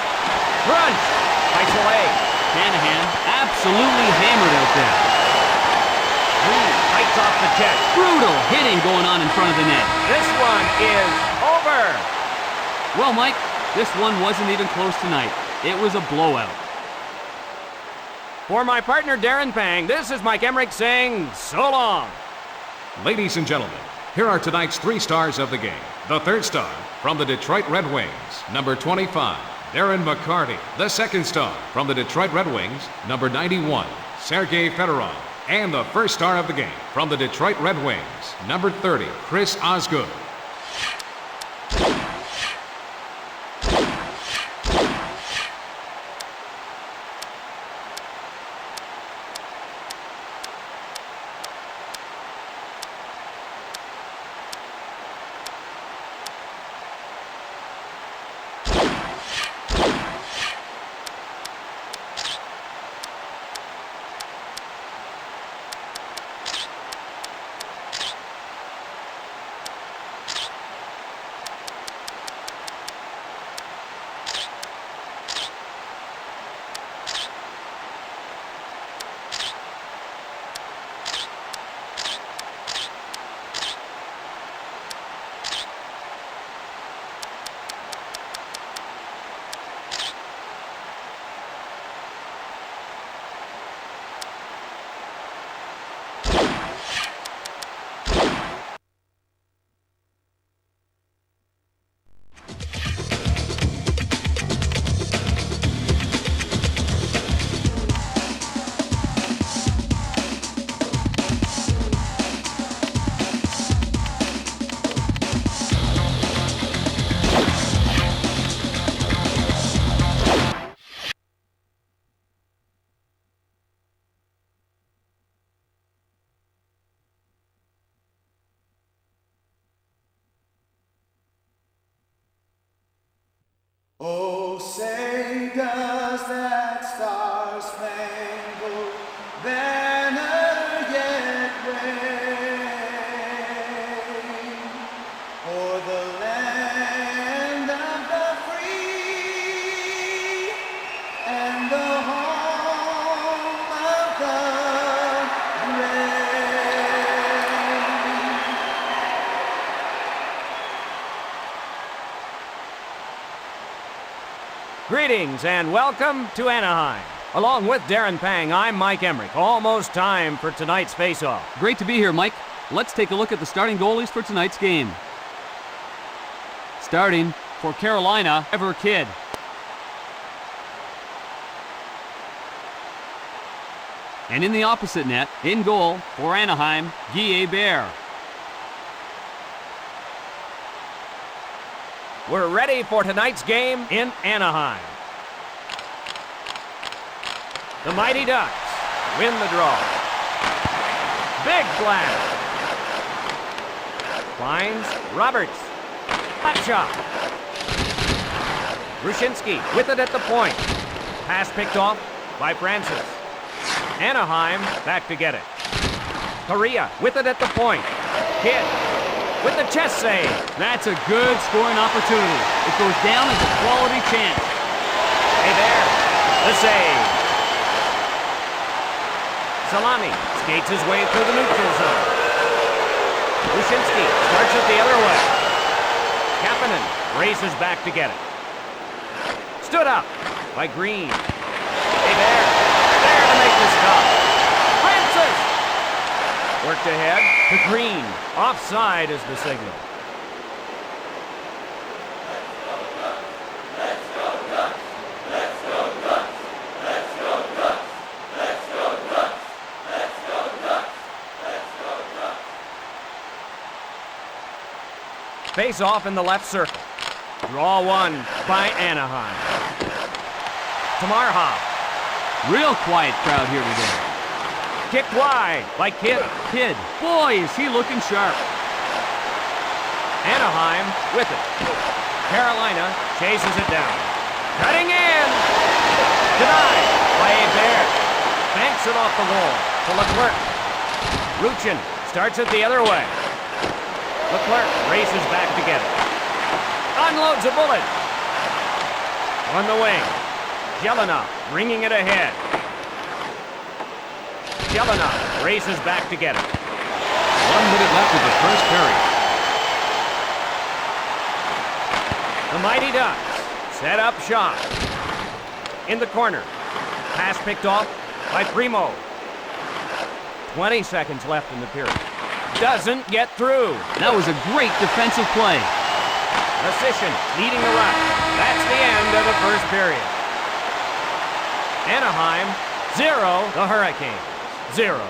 Crunch by Soleil. Shanahan absolutely hammered out there. Green fights off the check. Brutal hitting going on in front of the net. This one is over. Well, Mike, this one wasn't even close tonight. It was a blowout. For my partner Darren Pang, this is Mike Emmerich saying so long. Ladies and gentlemen, here are tonight's 3 stars of the game. The third star from the Detroit Red Wings, number 25, Darren McCarty. The second star from the Detroit Red Wings, number 91, Sergei Fedorov. And the first star of the game from the Detroit Red Wings, number 30, Chris Osgood. Oh, say does that star-spangled banner yet wave o'er the land of the free and the home of the Greetings and welcome to Anaheim. Along with Darren Pang, I'm Mike Emmerich. Almost time for tonight's face-off. Great to be here, Mike. Let's take a look at the starting goalies for tonight's game. Starting for Carolina, Ever Kidd. And in the opposite net, in goal for Anaheim, Guy Bear. We're ready for tonight's game in Anaheim. The Mighty Ducks win the draw. Big blast. Finds Roberts. Hot shot. Rushinsky with it at the point. Pass picked off by Francis. Anaheim back to get it. Correa with it at the point. Kidd with the chest save. That's a good scoring opportunity. It goes down as a quality chance. Hey there, the save. Salami skates his way through the neutral zone. Rushinsky starts it the other way. Kapanen races back to get it. Stood up by Green. Hey there to make the stop. Francis! Worked ahead to Green. Offside is the signal. Face off in the left circle. Draw one by Anaheim. Tamarha. Real quiet crowd here today. Kicked wide by Kidd. Kidd, boy, is he looking sharp. Anaheim with it. Carolina chases it down. Cutting in. Denied by Hebert. Banks it off the wall to Leclerc. Ruchin starts it the other way. Leclerc races back to get it. Unloads a bullet. On the wing. Jelena bringing it ahead. Jelena races back to get it. 1 minute left of the first period. The Mighty Ducks set up shot. In the corner. Pass picked off by Primo. 20 seconds left in the period. Doesn't get through. That was a great defensive play. Assission leading the rush. That's the end of the first period. Anaheim 0. The Hurricanes 0.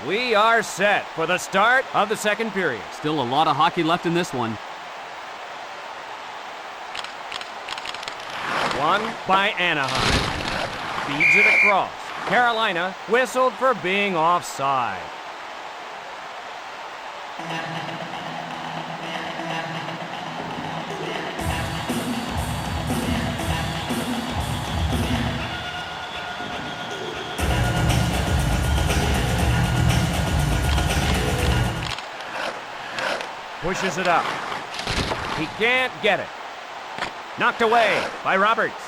We are set for the start of the second period. Still a lot of hockey left in this one. Won by Anaheim. Feeds it across. Carolina whistled for being offside. Pushes it up. He can't get it. Knocked away by Roberts.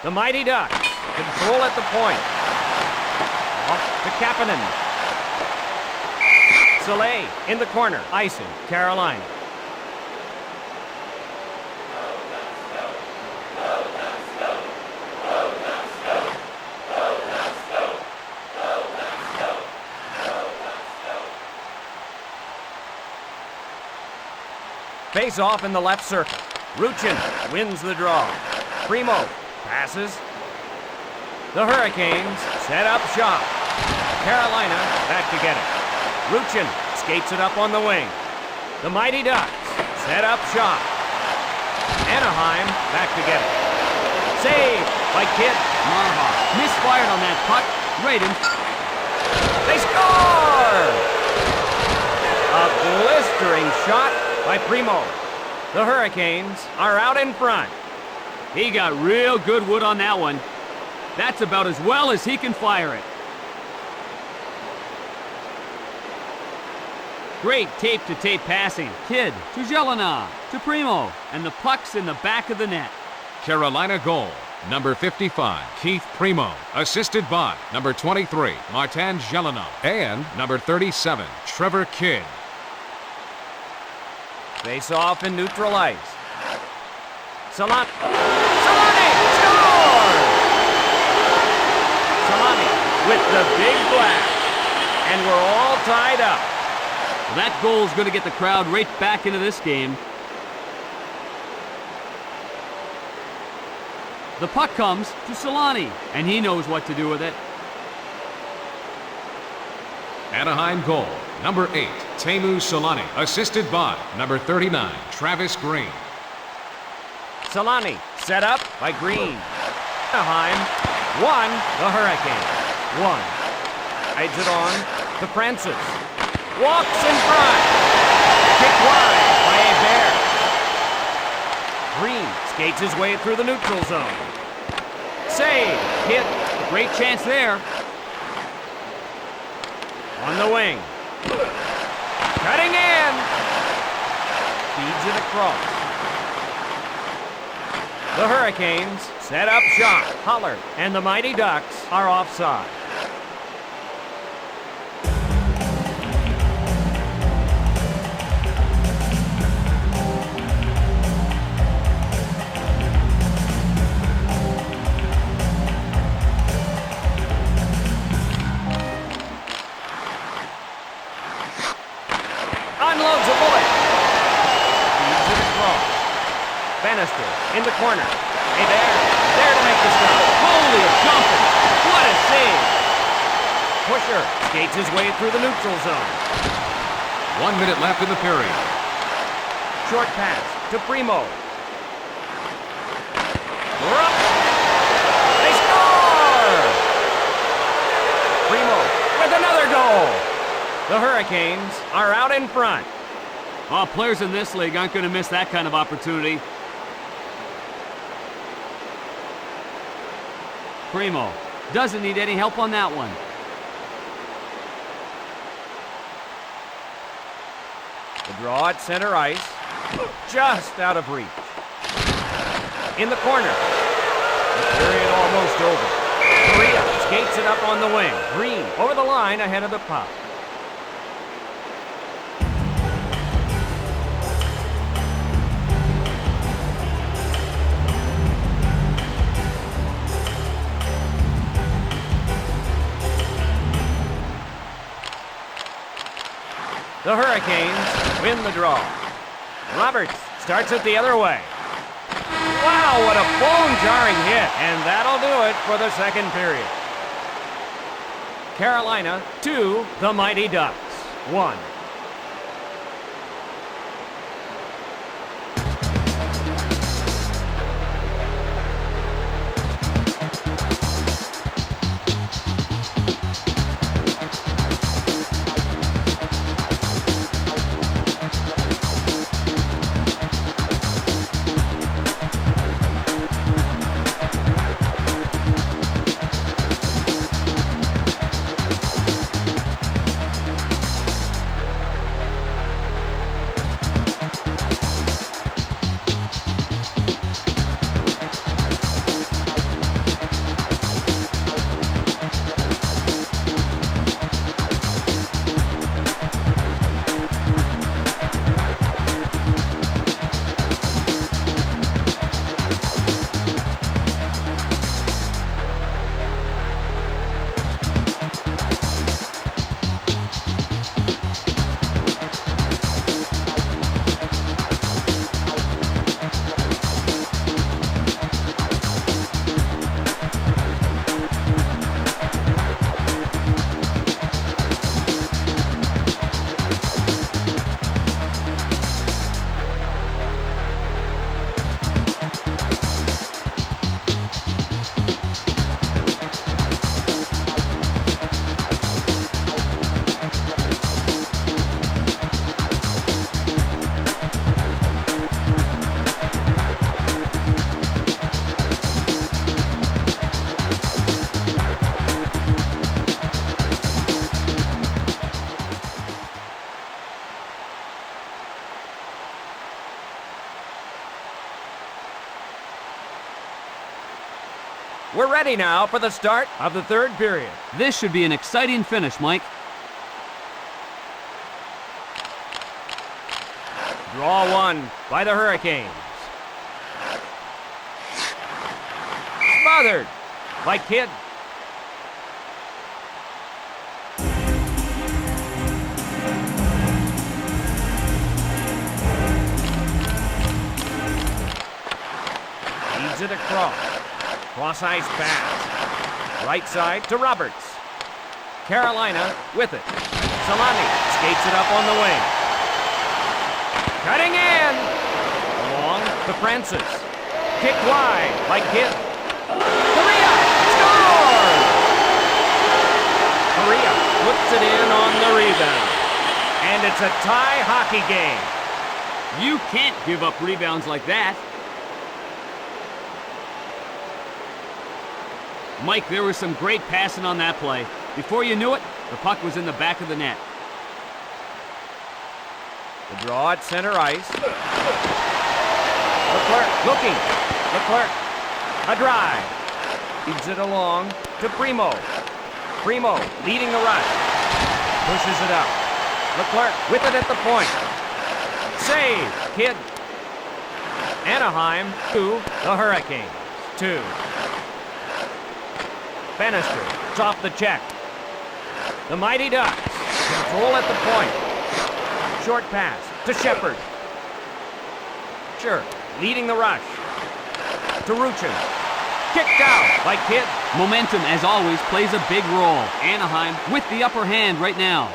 The Mighty Ducks control at the point. Off to Kapanen. Soleil in the corner, icing Carolina. Face off in the left circle. Ruchin wins the draw. Primo passes. The Hurricanes set up shop. Carolina back to get it. Ruchin skates it up on the wing. The Mighty Ducks set up shop. Anaheim back to get it. Save by Kidd. Marha misfired on that puck. Right in. They score! A blistering shot by Primo. The Hurricanes are out in front. He got real good wood on that one. That's about as well as he can fire it. Great tape-to-tape passing. Kidd to Jelena to Primo, and the puck's in the back of the net. Carolina goal, number 55, Keith Primo, assisted by number 23, Martin Jelena, and number 37, Trevor Kidd. Face off in neutral ice. Solani scores! Solani with the big blast. And we're all tied up. That goal is going to get the crowd right back into this game. The puck comes to Solani, and he knows what to do with it. Anaheim goal, number 8, Teemu Solani, assisted by number 39, Travis Green. Solani set up by Green. Anaheim won the Hurricane. 1. Hides it on to Francis. Walks in front. Kick wide by Hebert. Green skates his way through the neutral zone. Save. Hit. Great chance there. On the wing. Cutting in. Feeds it across. The Hurricanes set up shot. Holler and the Mighty Ducks are offside. Unloads a bullet. Feeds it across. Bannister in the corner. There to make the stop. Holy jumping! What a save! Pusher skates his way through the neutral zone. 1 minute left in the period. Short pass to Primo. Rupp. They score! Primo with another goal. The Hurricanes are out in front. Oh, players in this league aren't going to miss that kind of opportunity. Primo doesn't need any help on that one. The draw at center ice. Just out of reach. In the corner. The period almost over. Correa skates it up on the wing. Green over the line ahead of the puck. The Hurricanes win the draw. Roberts starts it the other way. Wow, what a bone-jarring hit. And that'll do it for the second period. Carolina 2, the Mighty Ducks 1. We're ready now for the start of the third period. This should be an exciting finish, Mike. Draw one by the Hurricanes. Smothered by Kidd. Feeds it across. Cross ice pass. Right side to Roberts. Carolina with it. Solani skates it up on the wing. Cutting in. Along to Francis. Kick wide by Kidd. Correa scores! Correa puts it in on the rebound. And it's a tie hockey game. You can't give up rebounds like that. Mike, there was some great passing on that play. Before you knew it, the puck was in the back of the net. The draw at center ice. Leclerc looking. Leclerc. A drive. Feeds it along to Primo. Primo leading the rush. Pushes it out. Leclerc with it at the point. Save. Kidd. Anaheim to the Hurricanes. 2. Bannister. It's off the check. The Mighty Ducks. Control at the point. Short pass to Shepard. Sure. Leading the rush. To Ruchin. Kicked out by Kidd. Momentum, as always, plays a big role. Anaheim with the upper hand right now.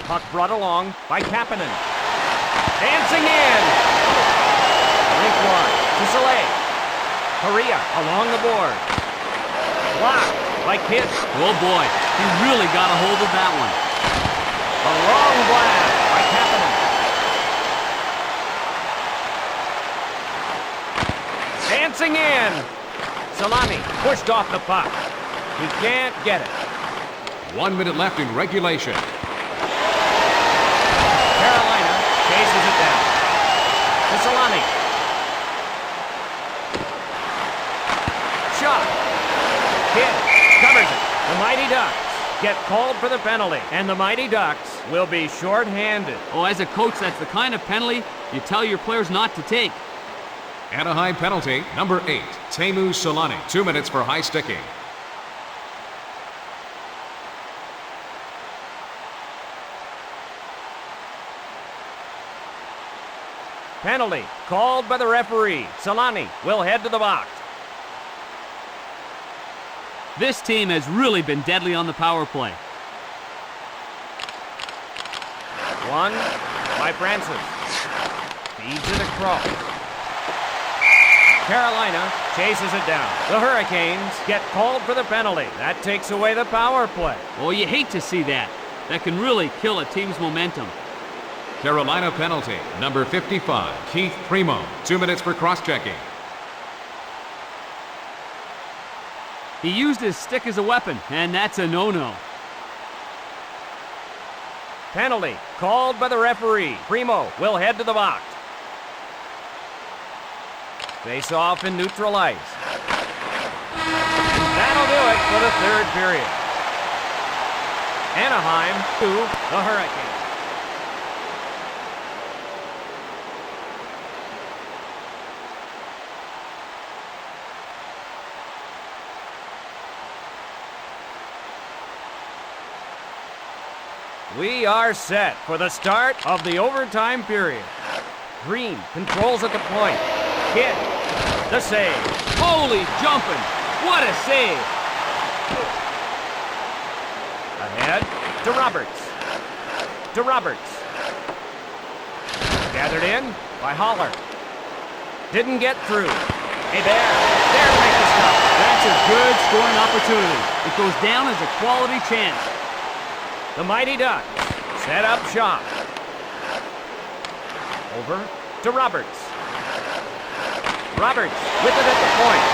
Puck brought along by Kapanen. Dancing in. Link one to Soleil. Correa along the board. Blocked by Kidd. Oh boy, he really got a hold of that one. A long blast by Kapanen. Dancing in. Solani pushed off the puck. He can't get it. 1 minute left in regulation. Carolina chases it down. To Solani. Shot. Kidd covers it. The Mighty Ducks get called for the penalty, and the Mighty Ducks will be short-handed. Oh, as a coach, that's the kind of penalty you tell your players not to take. Anaheim penalty, number 8, Teemu Solani. 2 minutes for high sticking. Penalty called by the referee. Solani will head to the box. This team has really been deadly on the power play. One by Francis. Feeds it across. Carolina chases it down. The Hurricanes get called for the penalty. That takes away the power play. Oh, you hate to see that. That can really kill a team's momentum. Carolina penalty, number 55, Keith Primo. 2 minutes for cross-checking. He used his stick as a weapon, and that's a no-no. Penalty called by the referee. Primo will head to the box. Face off in neutral ice. That'll do it for the third period. Anaheim to the Hurricanes. We are set for the start of the overtime period. Green controls at the point. Kidd, the save. Holy jumping! What a save! Ahead to Roberts. To Roberts. Gathered in by Holler. Didn't get through. Hey, there to make the stop. That's a good scoring opportunity. It goes down as a quality chance. The Mighty Ducks set up shop. Over to Roberts. Roberts with it at the point.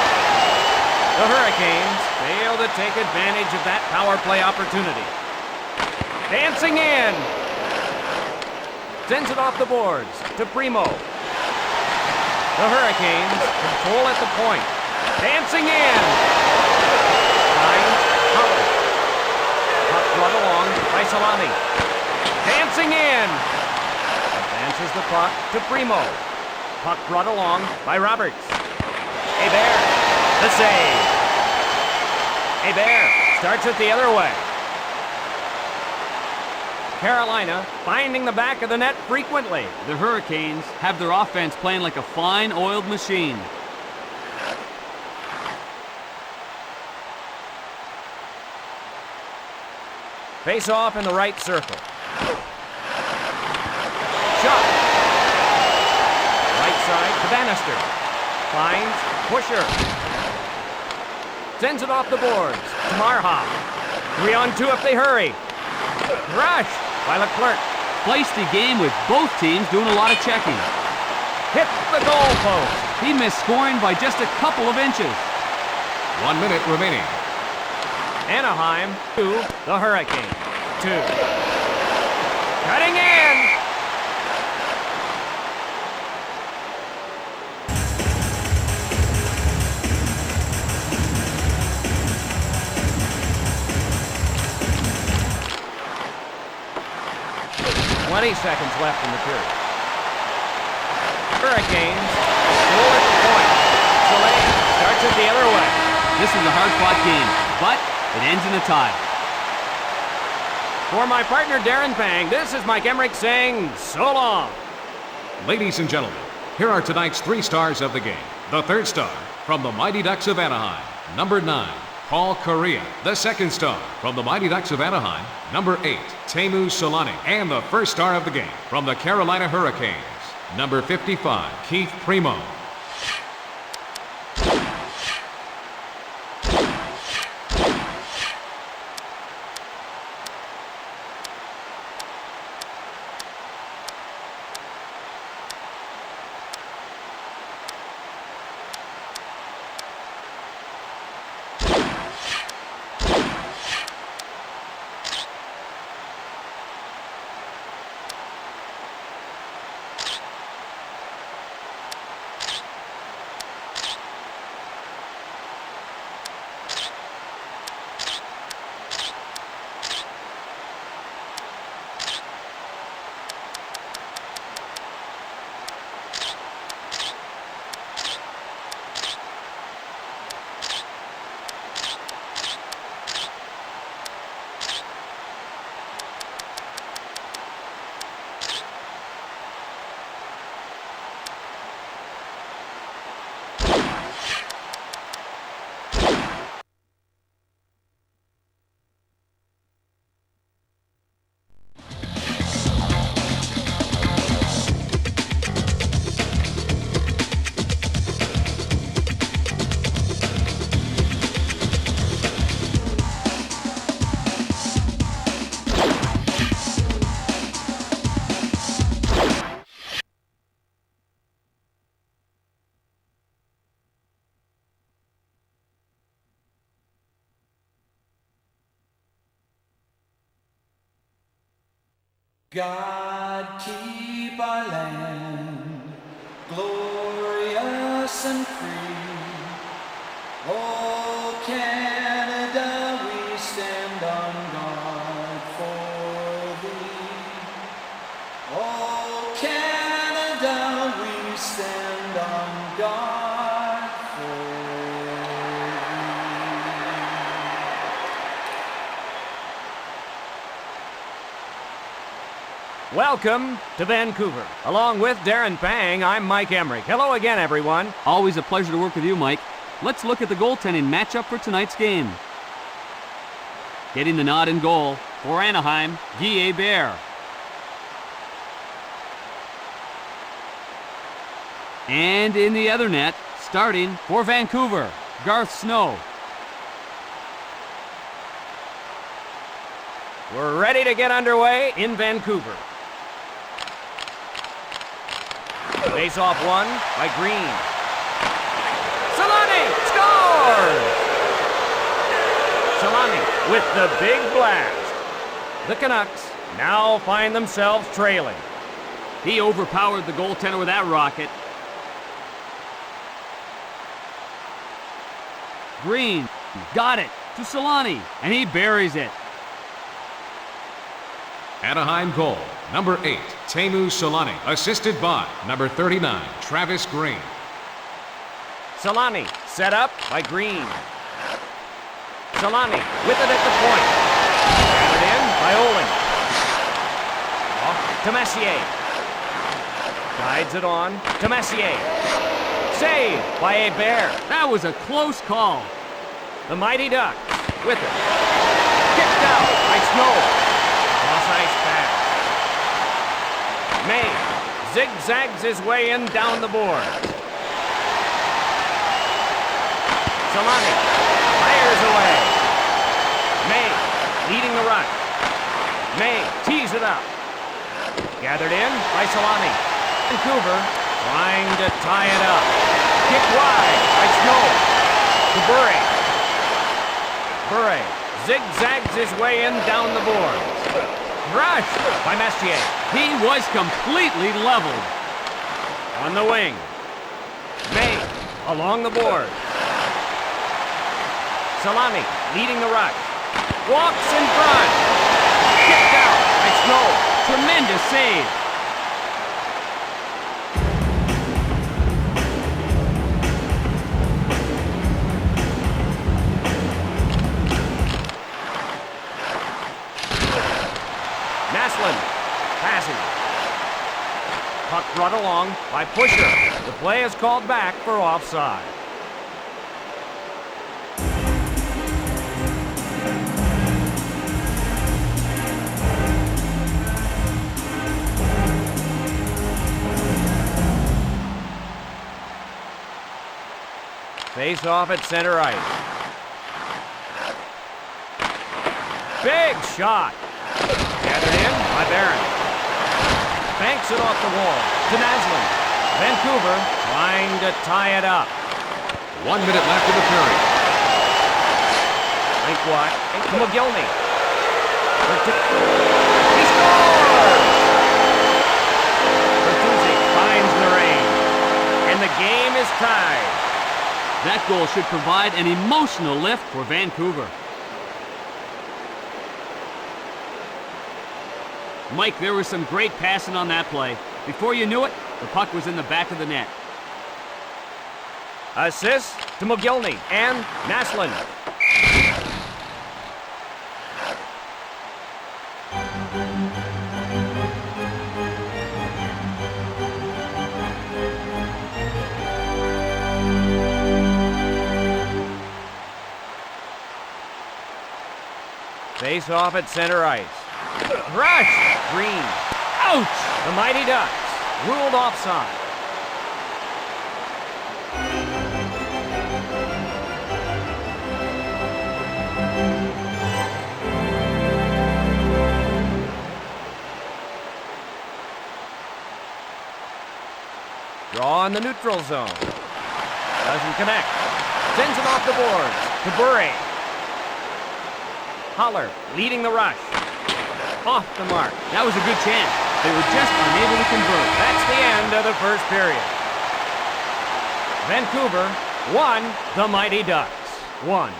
The Hurricanes fail to take advantage of that power play opportunity. Dancing in. Sends it off the boards to Primo. The Hurricanes control at the point. Dancing in. Finds Howard. Puck brought along by Solani. Dancing in. Advances the puck to Primo. Puck brought along by Roberts. Hebert. The save. Hebert starts it the other way. Carolina finding the back of the net frequently. The Hurricanes have their offense playing like a fine oiled machine. Face off in the right circle. Shot. Right side to Bannister. Finds Pusher. Sends it off the boards to Marha. 3-on-2 if they hurry. Rush by Leclerc. Feisty game with both teams doing a lot of checking. Hit the goal post. He missed scoring by just a couple of inches. 1 minute remaining. Anaheim to the Hurricane. 2. Cutting in. Seconds left in the period. Hurricanes score at the point. Soleil starts it the other way. This is a hard-fought game, but it ends in a tie. For my partner Darren Pang, this is Mike Emmerich saying so long. Ladies and gentlemen, here are tonight's 3 stars of the game. The third star from the Mighty Ducks of Anaheim, number 9, Paul Correa. The second star from the Mighty Ducks of Anaheim, number 8, Teemu Solani. And the first star of the game from the Carolina Hurricanes, number 55, Keith Primo. God keep our land glorious and free. Oh, Canada, we stand on guard for thee. Oh, Canada, we stand on guard for thee. Welcome to Vancouver. Along with Darren Pang, I'm Mike Emmerich. Hello again, everyone. Always a pleasure to work with you, Mike. Let's look at the goaltending matchup for tonight's game. Getting the nod in goal for Anaheim, Guy Hebert. And in the other net, starting for Vancouver, Garth Snow. We're ready to get underway in Vancouver. Face-off won by Green. Solani scores! Solani with the big blast. The Canucks now find themselves trailing. He overpowered the goaltender with that rocket. Green got it to Solani, and he buries it. Anaheim goal, number 8, Teemu Solani, assisted by number 39, Travis Green. Solani set up by Green. Solani with it at the point. Batted in by Olin. Off to Messier. Guides it on to Messier. Save by Hebert. That was a close call. The Mighty Ducks with it. Kicked out by Snow. Cross ice pass. May zigzags his way in down the board. Solani fires away. May leading the rush. May tees it up. Gathered in by Solani. Vancouver trying to tie it up. Kick wide by Snow. To Bure. Bure zigzags his way in down the board. Rushed by Messier. He was completely leveled. On the wing. May along the board. Solani leading the rush. Walks in front. Kicked out by Snow. Tremendous save. Naslund passing. Puck brought along by Pusher. The play is called back for offside. Face off at center ice. Big shot. Gathered in by Barron. Banks it off the wall to Naslund. Vancouver trying to tie it up. 1 minute left in the period. Linkwat to McGillney. He scores! Bertuzzi finds the range. And the game is tied. That goal should provide an emotional lift for Vancouver. Mike, there was some great passing on that play. Before you knew it, the puck was in the back of the net. Assist to McGillney and Naslund. Face off at center ice. Rush! Green. Ouch! The Mighty Ducks ruled offside. Draw in the neutral zone. Doesn't connect. Sends it off the boards to Bure. Holler leading the rush. Off the mark. That was a good chance. They were just unable to convert. That's the end of the first period. Vancouver 1, the Mighty Ducks 1.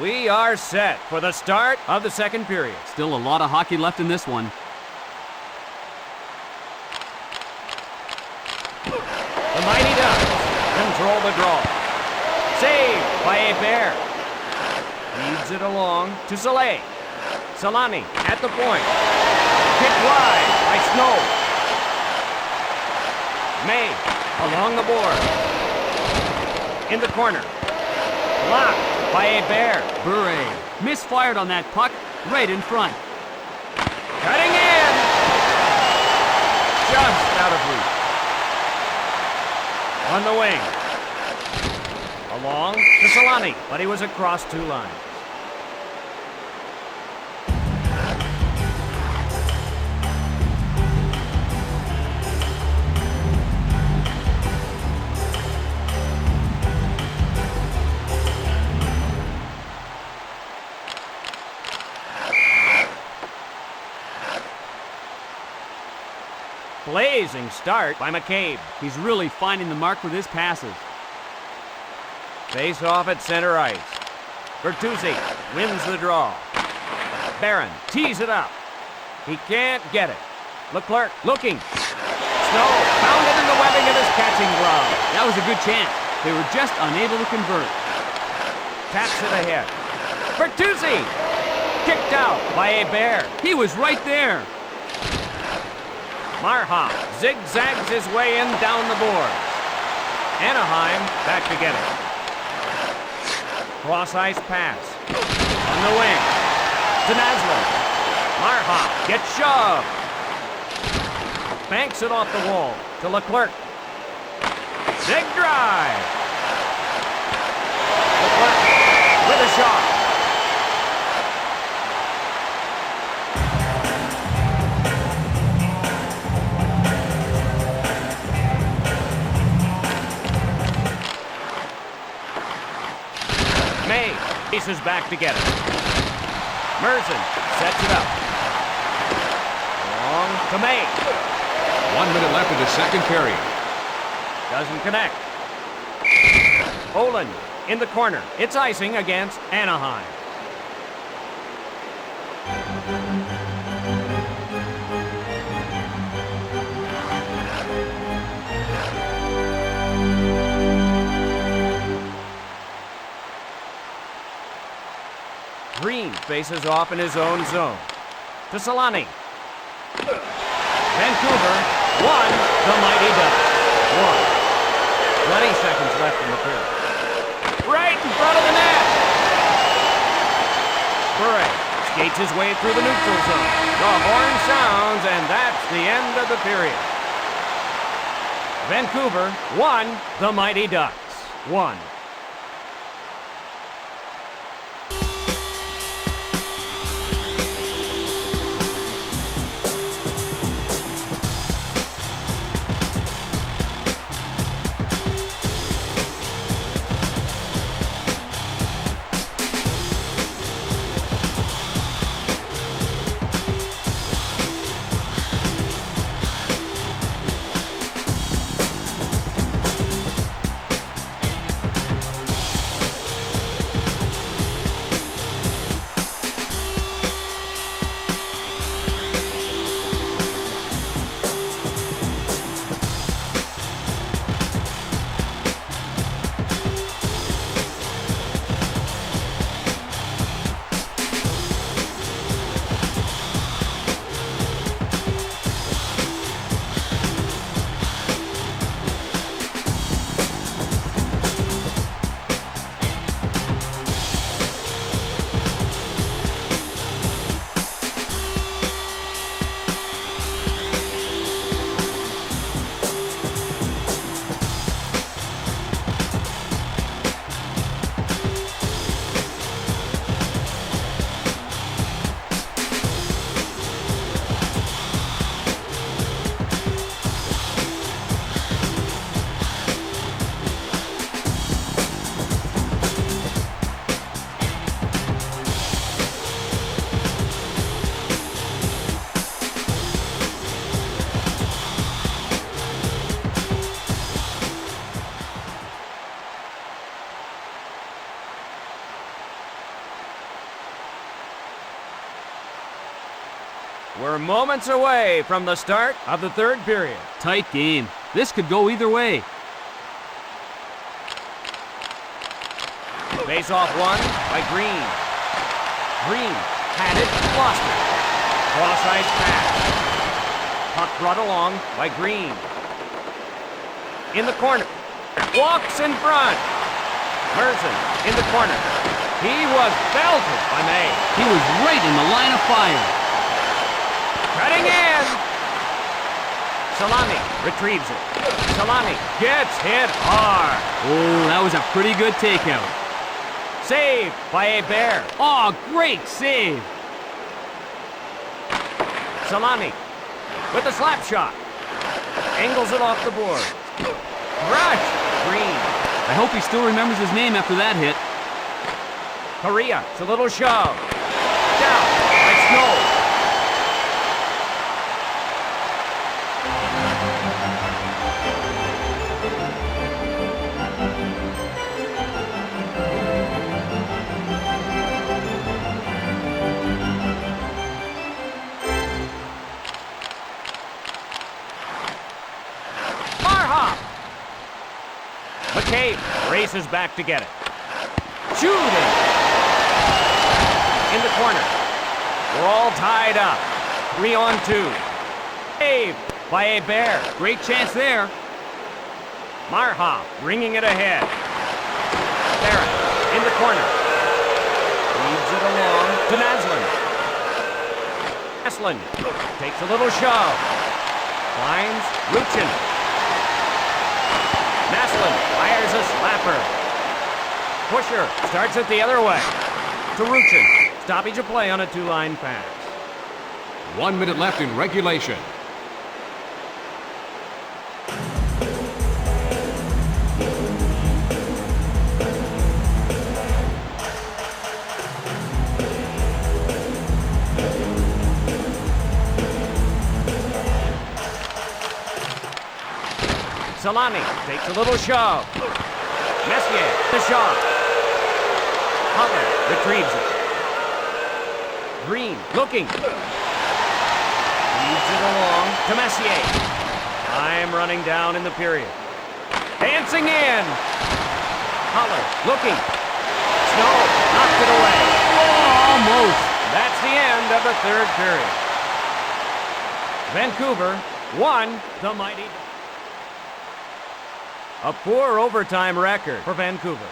We are set for the start of the second period. Still a lot of hockey left in this one. The mighty Ducks control the draw. Saved by Hebert. Feeds it along to Soleil. Solani at the point. Kick wide by Snow. May along the board. In the corner. Blocked by Hebert. Bure misfired on that puck right in front. Cutting in. Just out of reach. On the wing. Along to Solani, but he was across two lines. Blazing start by McCabe. He's really finding the mark with his passes. Face off at center ice. Bertuzzi wins the draw. Barron tees it up. He can't get it. Leclerc looking. Snow found it in the webbing of his catching glove. That was a good chance. They were just unable to convert. Taps it ahead. Bertuzzi kicked out by Hebert. He was right there. Marha zigzags his way in down the boards. Anaheim back to get it. Cross-ice pass. On the wing. To Naslund. Marha gets shoved. Banks it off the wall to Leclerc. Big drive. Leclerc with a shot. May paces back to get it. Merson sets it up. Long to May. 1 minute left in the second period. Doesn't connect. Olin in the corner. It's icing against Anaheim. Green faces off in his own zone. To Solani. Vancouver won. The mighty Ducks won. 20 seconds left in the period. Right in front of the net. Bure skates his way through the neutral zone. The horn sounds, and that's the end of the period. Vancouver won. The mighty Ducks won. We're moments away from the start of the third period. Tight game. This could go either way. Face-off won by Green. Green had it, lost it. Cross-ice pass. Puck brought along by Green. In the corner. Walks in front. Merson in the corner. He was belted by May. He was right in the line of fire. Cutting in. Solani retrieves it. Solani gets hit hard. Oh, that was a pretty good takeout. Saved by Hebert. Oh, great save. Solani with a slap shot. Angles it off the board. Rush. Green. I hope he still remembers his name after that hit. Correa, it's a little shove. Down by Snow. McCabe races back to get it. Shooting! In the corner. We're all tied up. 3-on-2. Saved by Hebert. Great chance there. Marha bringing it ahead. Barrett in the corner. Leads it along to Naslund. Naslund takes a little shove. Finds Ruchin. Naslund fires a slapper. Pusher starts it the other way. To Ruchin. Stoppage of play on a two-line pass. 1 minute left in regulation. Solani takes a little shove. Messier, the shot. Huller retrieves it. Green looking. Leads it along to Messier. Time running down in the period. Dancing in. Huller looking. Snow knocked it away. Oh, almost. That's the end of the third period. Vancouver won the mighty. A poor overtime record for Vancouver.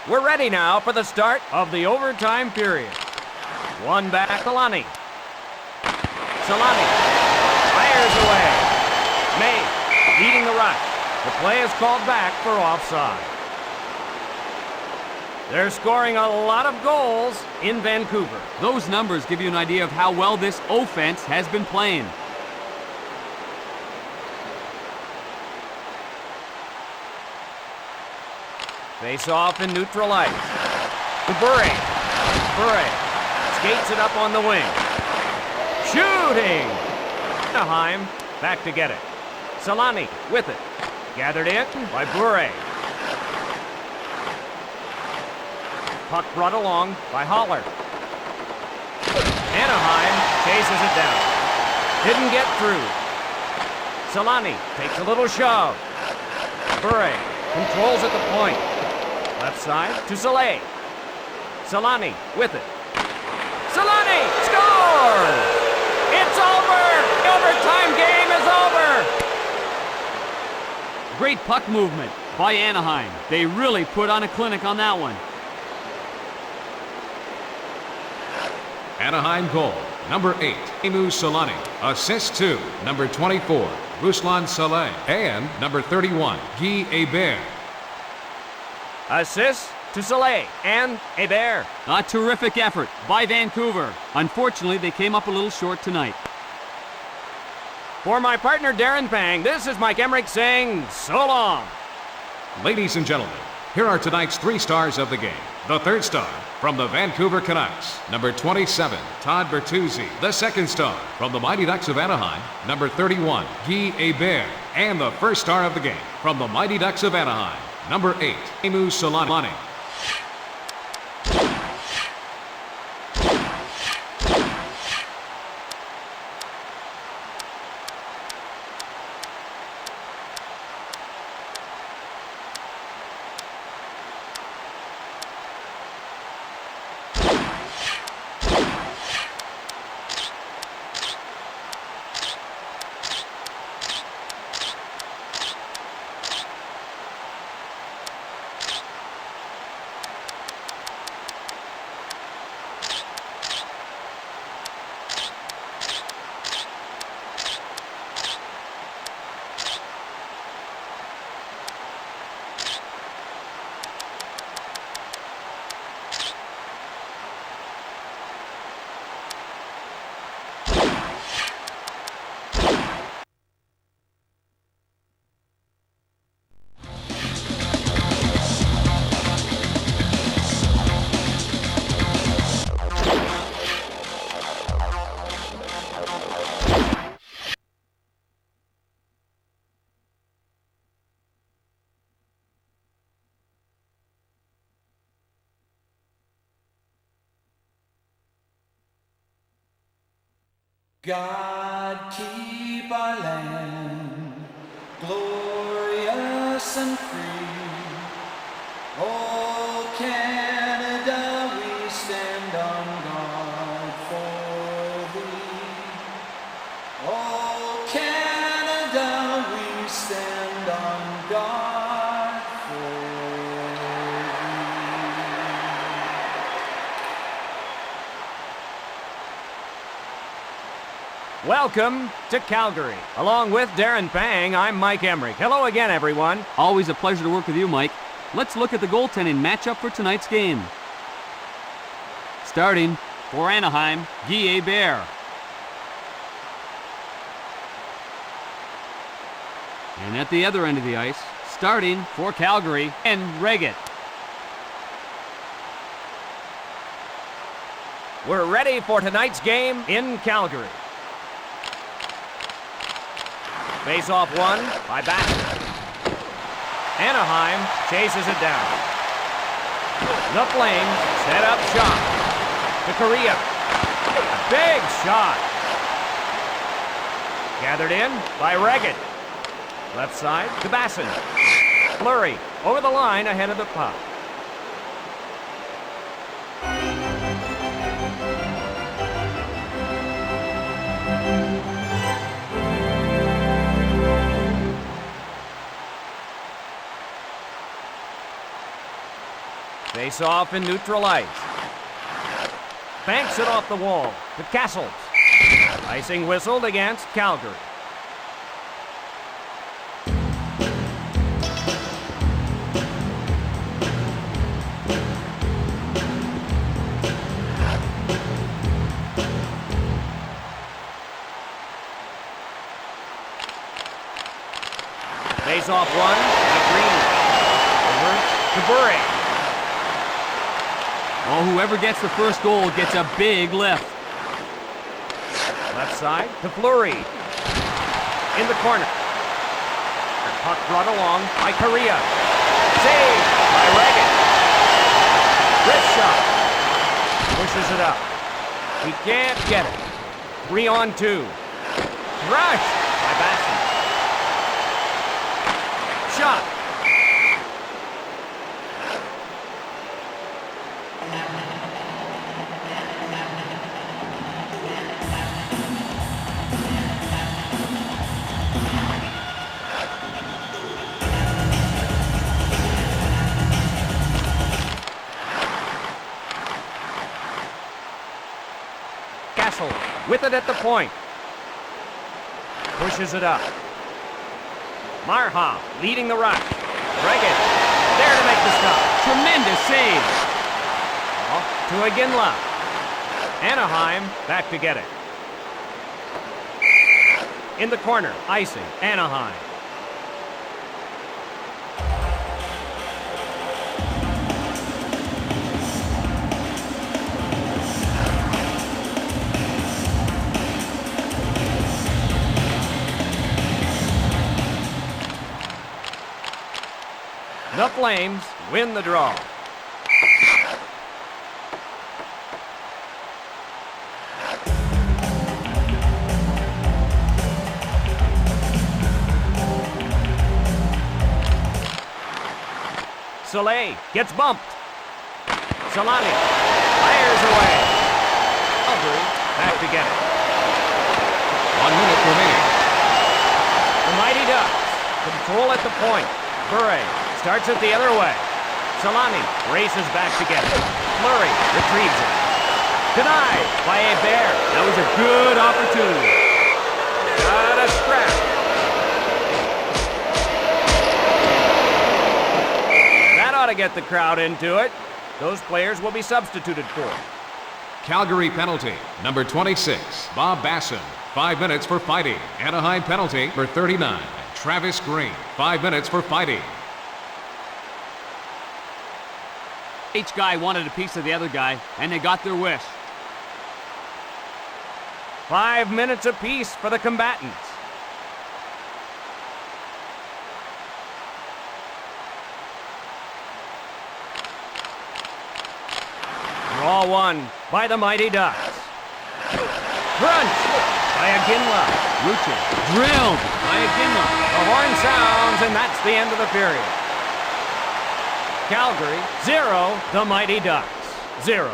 We're ready now for the start of the overtime period. One back, Solani. Solani fires away. May leading the rush. The play is called back for offside. They're scoring a lot of goals in Vancouver. Those numbers give you an idea of how well this offense has been playing. Face off in neutral ice. To Bure. Bure skates it up on the wing. Shooting! Anaheim back to get it. Solani with it. Gathered in by Bure. Puck brought along by Haller. Anaheim chases it down. Didn't get through. Solani takes a little shove. Bure controls at the point. Left side to Soleil. Solani with it. Solani scores! It's over! The overtime game is over! Great puck movement by Anaheim. They really put on a clinic on that one. Anaheim goal, number 8, Teemu Solani. Assist to number 24, Ruslan Saleh. And number 31, Guy Hebert. Assist to Soleil and Hebert. A terrific effort by Vancouver. Unfortunately, they came up a little short tonight. For my partner Darren Pang, this is Mike Emmerich saying so long. Ladies and gentlemen, here are tonight's 3 stars of the game. The third star from the Vancouver Canucks, number 27, Todd Bertuzzi. The second star from the Mighty Ducks of Anaheim, number 31, Guy Hebert. And the first star of the game from the Mighty Ducks of Anaheim, number 8, Teemu Selanne. God keep our land glorious and free. Oh, Canada, we stand on guard for thee. Oh, Canada, we stand on guard for thee. Welcome to Calgary. Along with Darren Pang, I'm Mike Emmerich. Hello again, everyone. Always a pleasure to work with you, Mike. Let's look at the goaltending matchup for tonight's game. Starting for Anaheim, Guy Bear. And at the other end of the ice, starting for Calgary, and Reggett. We're ready for tonight's game in Calgary. Face-off won by Bassett. Anaheim chases it down. The Flames set up shot. To Correa. Big shot. Gathered in by Reggett. Left side to Bassett. Fleury over the line ahead of the puck. Face off in neutral ice. Banks it off the wall to Castles. Icing whistled against Calgary. Face off one by Green. Over to Bure. Oh, whoever gets the first goal gets a big lift. Left side to Fleury. In the corner. Puck brought along by Correa. Saved by Reggett. Wrist shot. Pushes it up. He can't get it. 3-on-2. Rushed by Bassett. Shot. With it at the point. Pushes it up. Marha leading the rush. Reggett there to make the stop. Tremendous save. To Iginla. Anaheim back to get it. In the corner, icing, Anaheim. The Flames win the draw. Soleil gets bumped. Solani fires away. Calgary back to get it. 1 minute remaining. The Mighty Ducks control at the point. Bure starts it the other way. Solani races back to get it. Fleury retrieves it. Denied by a Bear. That was a good opportunity. Got a scrap. That ought to get the crowd into it. Those players will be substituted for. Calgary penalty, number 26, Bob Basson. 5 minutes for fighting. Anaheim penalty, number 39, Travis Green. 5 minutes for fighting. Each guy wanted a piece of the other guy, and they got their wish. 5 minutes apiece for the combatants. Draw one by the Mighty Ducks. Crunch by Aginla. Ruche drilled by Aginla. The horn sounds, and that's the end of the period. Calgary 0, the Mighty Ducks 0.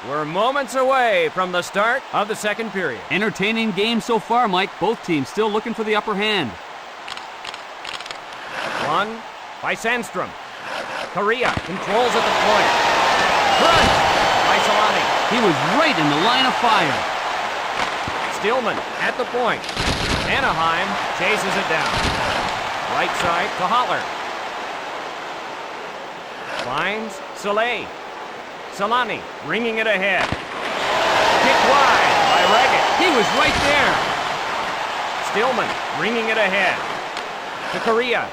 We're moments away from the start of the second period. Entertaining game so far, Mike. Both teams still looking for the upper hand. One by Sandstrom. Correa controls at the point. Crunch by Solani. He was right in the line of fire. Stillman at the point. Anaheim chases it down. Right side to Holler. Finds Soleil. Solani ringing it ahead. Kick wide by Regan. He was right there. Stillman ringing it ahead. To Correa.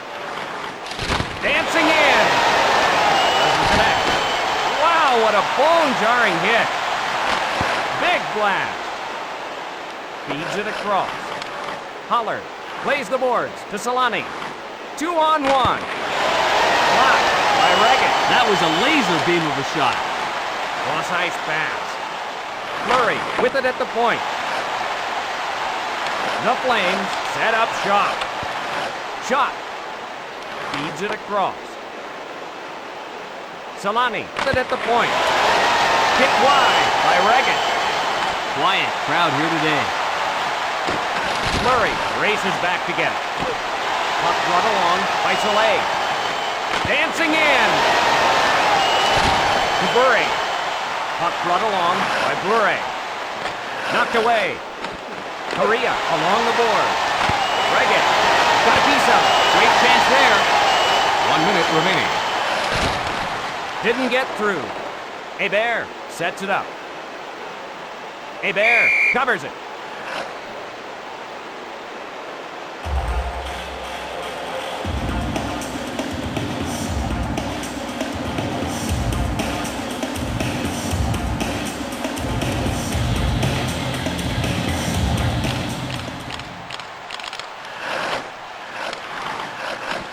Dancing in. Doesn't connect. Wow, what a bone-jarring hit. Big blast. Feeds it across. Holler plays the boards to Solani. 2-on-1. Blocked by Regan. That was a laser beam of a shot. Cross ice pass. Fleury with it at the point. The Flames set up shot. Shot. Feeds it across. Solani with it at the point. Kick wide by Regan. Quiet crowd here today. Fleury races back to get it. Puck brought along by Soleil. Dancing in. To Bure. Puck brought along by Bure. Knocked away Korea along the board. Reagan got a piece of it. Great chance there. 1 minute remaining. Didn't get through. Hebert sets it up. Hebert covers it.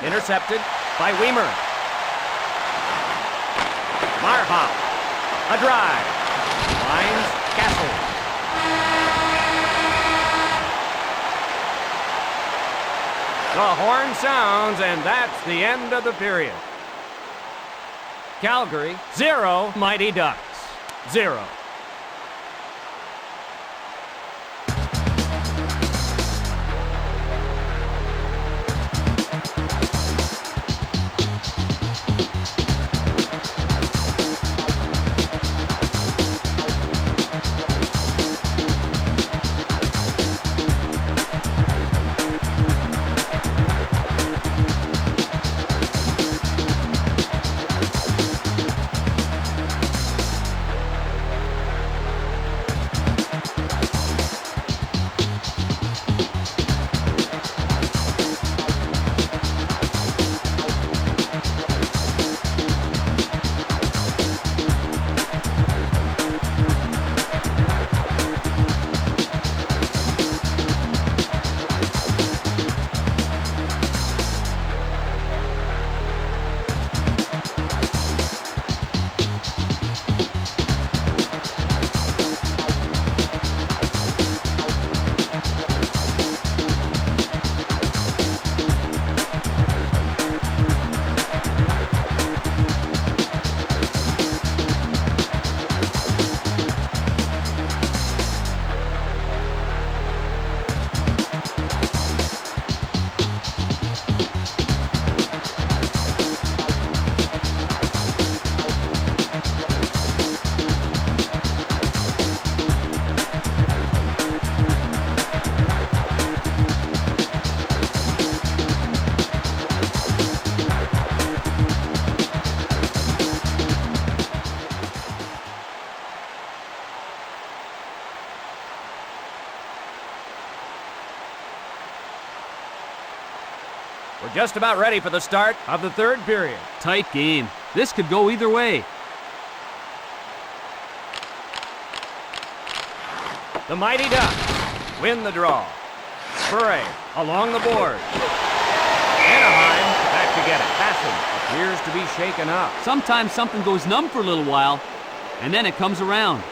Intercepted by Weimer. Marhoff. A drive. Finds Castle. The horn sounds, and that's the end of the period. Calgary, 0. Mighty Ducks, 0. We're just about ready for the start of the third period. Tight game. This could go either way. The Mighty Ducks win the draw. Bure along the board. Anaheim back to get it. Passing appears to be shaken up. Sometimes something goes numb for a little while, and then it comes around.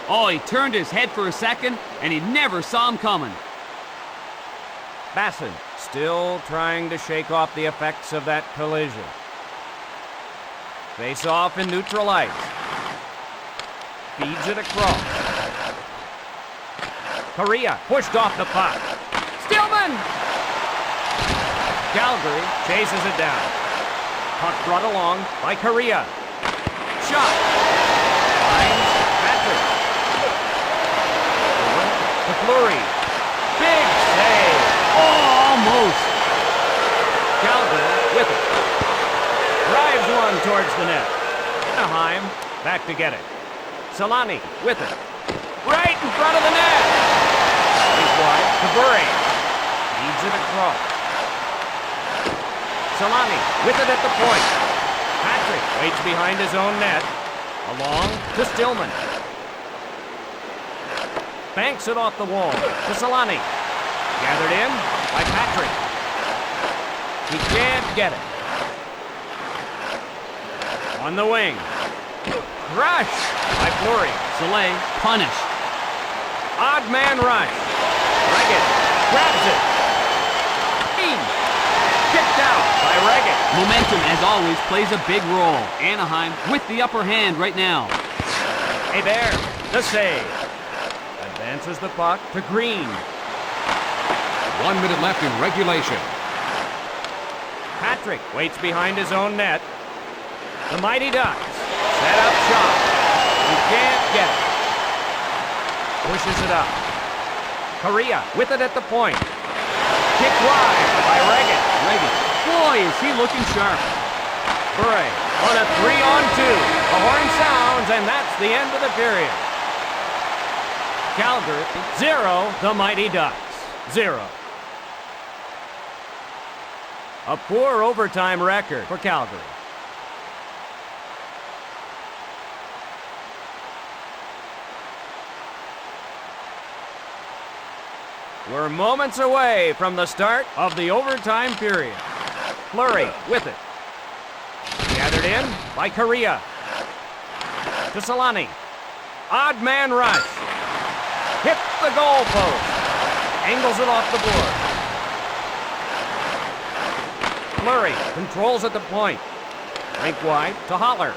Oh, he turned his head for a second, and he never saw him coming. Basson still trying to shake off the effects of that collision. Face off in neutral ice. Feeds it across. Korea pushed off the puck. Stillman! Calgary chases it down. Puck brought along by Korea. Shot. Finds Patrick. To Fleury. Big save. Oh, almost. Calgary with it. Drives one towards the net. Anaheim back to get it. Solani with it. Right in front of the net. He's wide to Bure. Feeds it across. Solani with it at the point. Patrick waits behind his own net. Along to Stillman. Banks it off the wall to Solani. Gathered in by Patrick. He can't get it. On the wing. Rush by Fleury. Soleil punished. Odd man rush. Reagan grabs it. Kicked out by Reagan. Momentum, as always, plays a big role. Anaheim with the upper hand right now. Hebert, the save. Advances the puck to Green. 1 minute left in regulation. Patrick waits behind his own net. The Mighty Ducks set up shop. He can't get it. Pushes it up. Correa with it at the point. Kick wide by Reagan. Boy, is he looking sharp. Bure on a 3-on-2. The horn sounds, and that's the end of the period. Calgary 0, the Mighty Ducks 0. A poor overtime record for Calgary. We're moments away from the start of the overtime period. Fleury with it. Gathered in by Correa. To Solani. Odd man rush. Hit the goal post. Angles it off the board. Fleury controls at the point. Rink wide to Holler.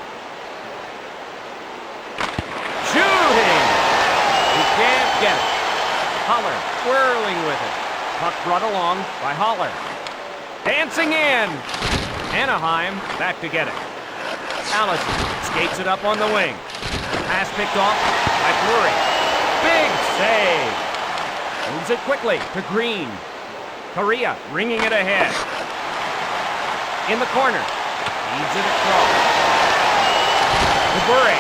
Shooting! He can't get it. Holler whirling with it. Puck brought along by Holler. Dancing in! Anaheim back to get it. Allison skates it up on the wing. Pass picked off by Fleury. Big save! Moves it quickly to Green. Correa ringing it ahead. In the corner. Feeds it across. To Bure.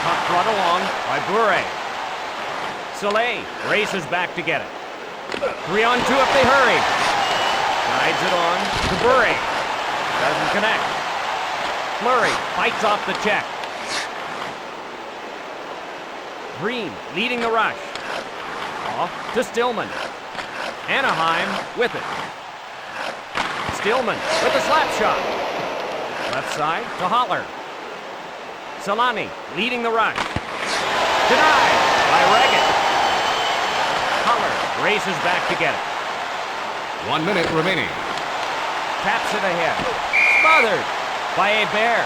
Puck brought along by Bure. Soleil races back to get it. 3-on-2 if they hurry. Guides it on to Bure. Doesn't connect. Fleury fights off the check. Green leading the rush. Off to Stillman. Anaheim with it. Stillman with a slap shot. Left side to Holler. Solani leading the rush. Denied by Reagan. Holler races back to get it. 1 minute remaining. Taps it ahead. Smothered by a bear.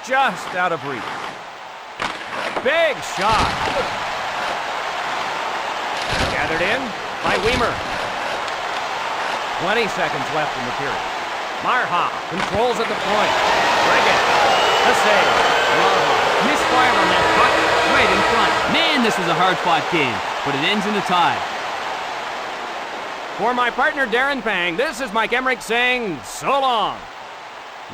Just out of reach. Big shot. Gathered in by Weimer. 20 seconds left in the period. Marha controls at the point. Reagan, a save. Marha Misfire on that puck right in front. Man, this is a hard-fought game, but it ends in a tie. For my partner Darren Pang, this is Mike Emmerich saying so long.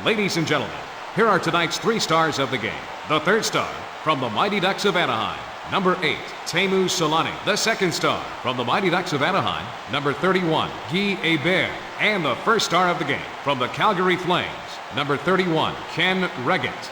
Ladies and gentlemen, here are tonight's 3 stars of the game. The third star from the Mighty Ducks of Anaheim, number 8, Teemu Solani. The second star from the Mighty Ducks of Anaheim, number 31, Guy Hebert. And the first star of the game from the Calgary Flames, number 31, Ken Regent.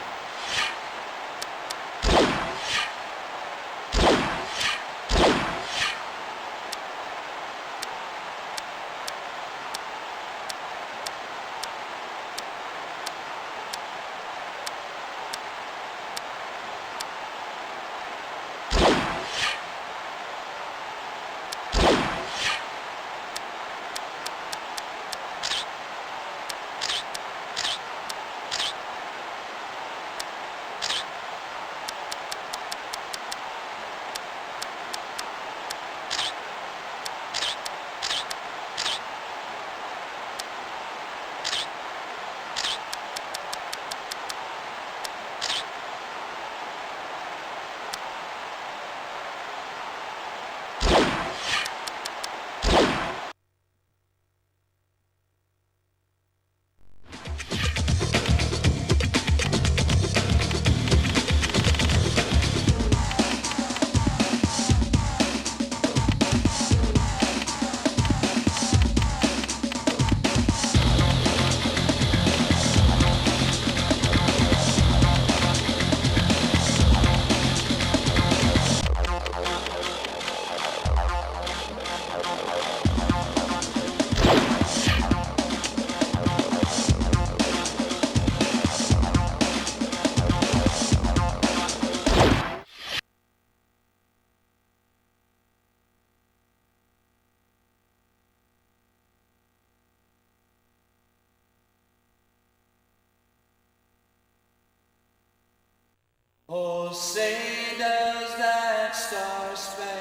Oh, say does that star-spangled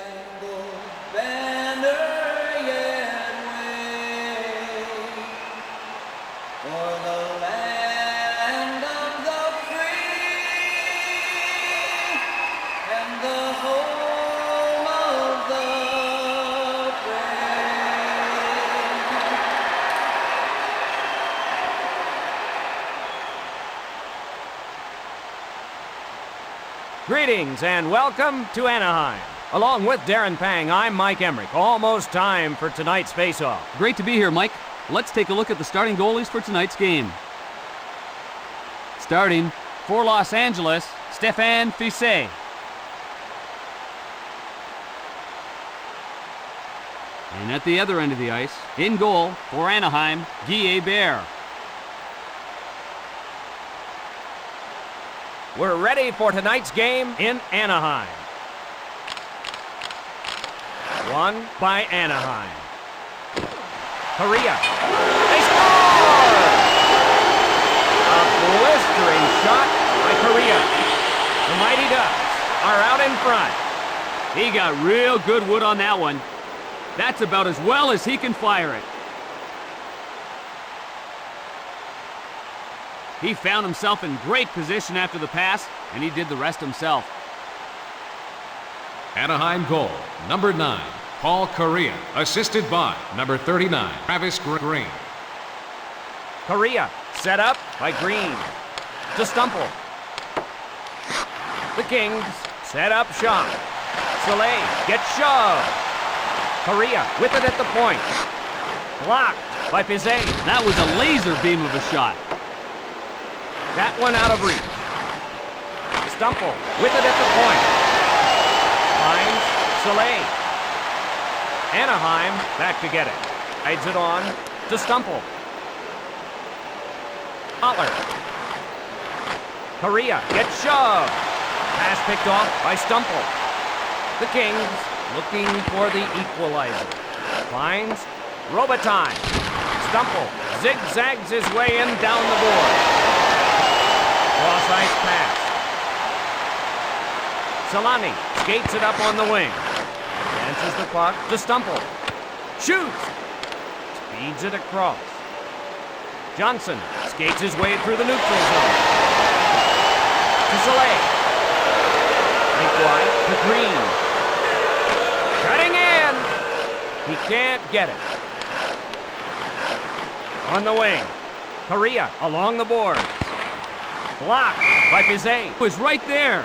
Greetings and welcome to Anaheim. Along with Darren Pang, I'm Mike Emmerich. Almost time for tonight's face-off. Great to be here, Mike. Let's take a look at the starting goalies for tonight's game. Starting for Los Angeles, Stéphane Fiset. And at the other end of the ice, in goal for Anaheim, Guy Hebert. We're ready for tonight's game in Anaheim. Won by Anaheim. Korea. They score! A blistering shot by Korea. The Mighty Ducks are out in front. He got real good wood on that one. That's about as well as he can fire it. He found himself in great position after the pass, and he did the rest himself. Anaheim goal, number 9, Paul Kariya, assisted by number 39, Travis Green. Korea set up by Green to Stumple. The Kings set up shot. Soleil gets shoved. Korea with it at the point. Blocked by Fiset. That was a laser beam of a shot. That one out of reach. Stumple with it at the point. Finds Soleil. Anaheim back to get it. Hides it on to Stumple. Butler. Korea gets shoved. Pass picked off by Stumple. The Kings looking for the equalizer. Finds Robitaille. Stumple zigzags his way in down the board. Cross-ice pass. Solani skates it up on the wing. Advances the puck to Stumple. Shoots. Speeds it across. Johnson skates his way through the neutral zone. To Soleil. Link wide to Green. Cutting in. He can't get it. On the wing. Korea along the boards. Blocked by Fiset. It was right there.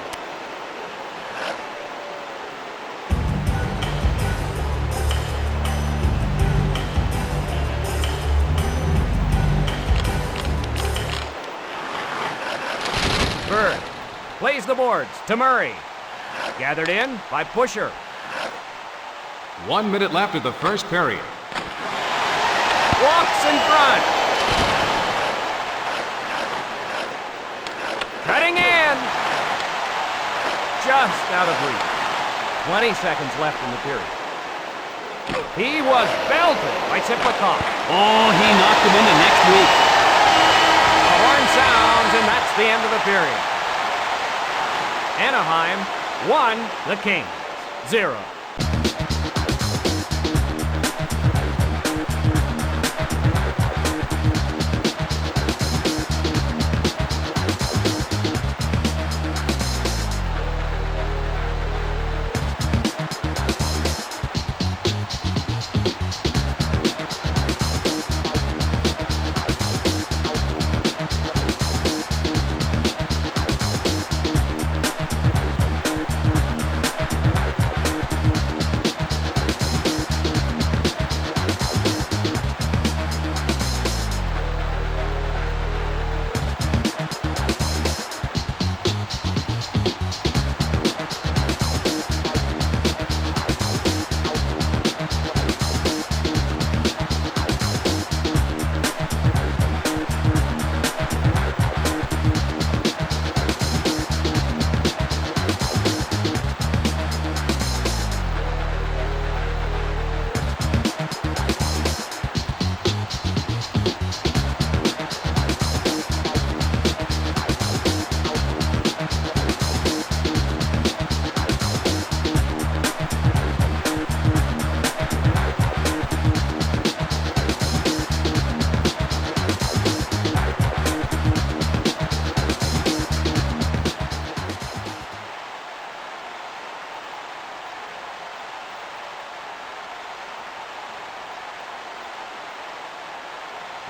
Bird plays the boards to Murray. Gathered in by Pusher. 1 minute left of the first period. Walks in front. Cutting in. Just out of reach. 20 seconds left in the period. He was belted by Tiplikov. Oh, he knocked him into next week. The horn sounds, and that's the end of the period. Anaheim won, the Kings 0.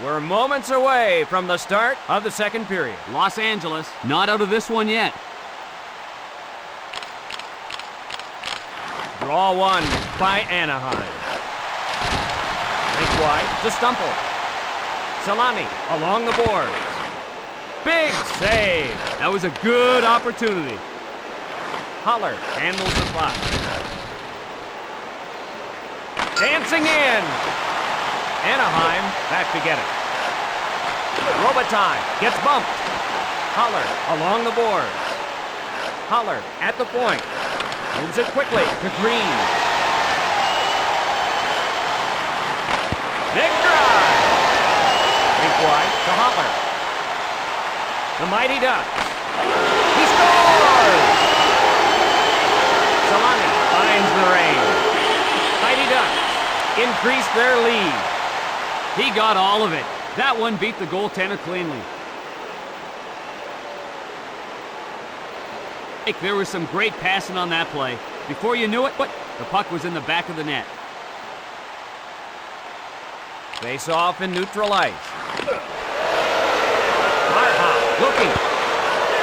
We're moments away from the start of the second period. Los Angeles, not out of this one yet. Draw one by Anaheim. Think wide to Stumple. Solani along the boards. Big save. That was a good opportunity. Holler handles the puck. Dancing in. Anaheim back to get it. Robitaille gets bumped. Holler along the boards. Holler at the point. Moves it quickly to Green. Big drive. Think wide to Holler. The Mighty Ducks. He scores! Solani finds the range. Mighty Ducks increase their lead. He got all of it. That one beat the goaltender cleanly. There was some great passing on that play. Before you knew it, the puck was in the back of the net. Face off in neutral ice. Marha looking.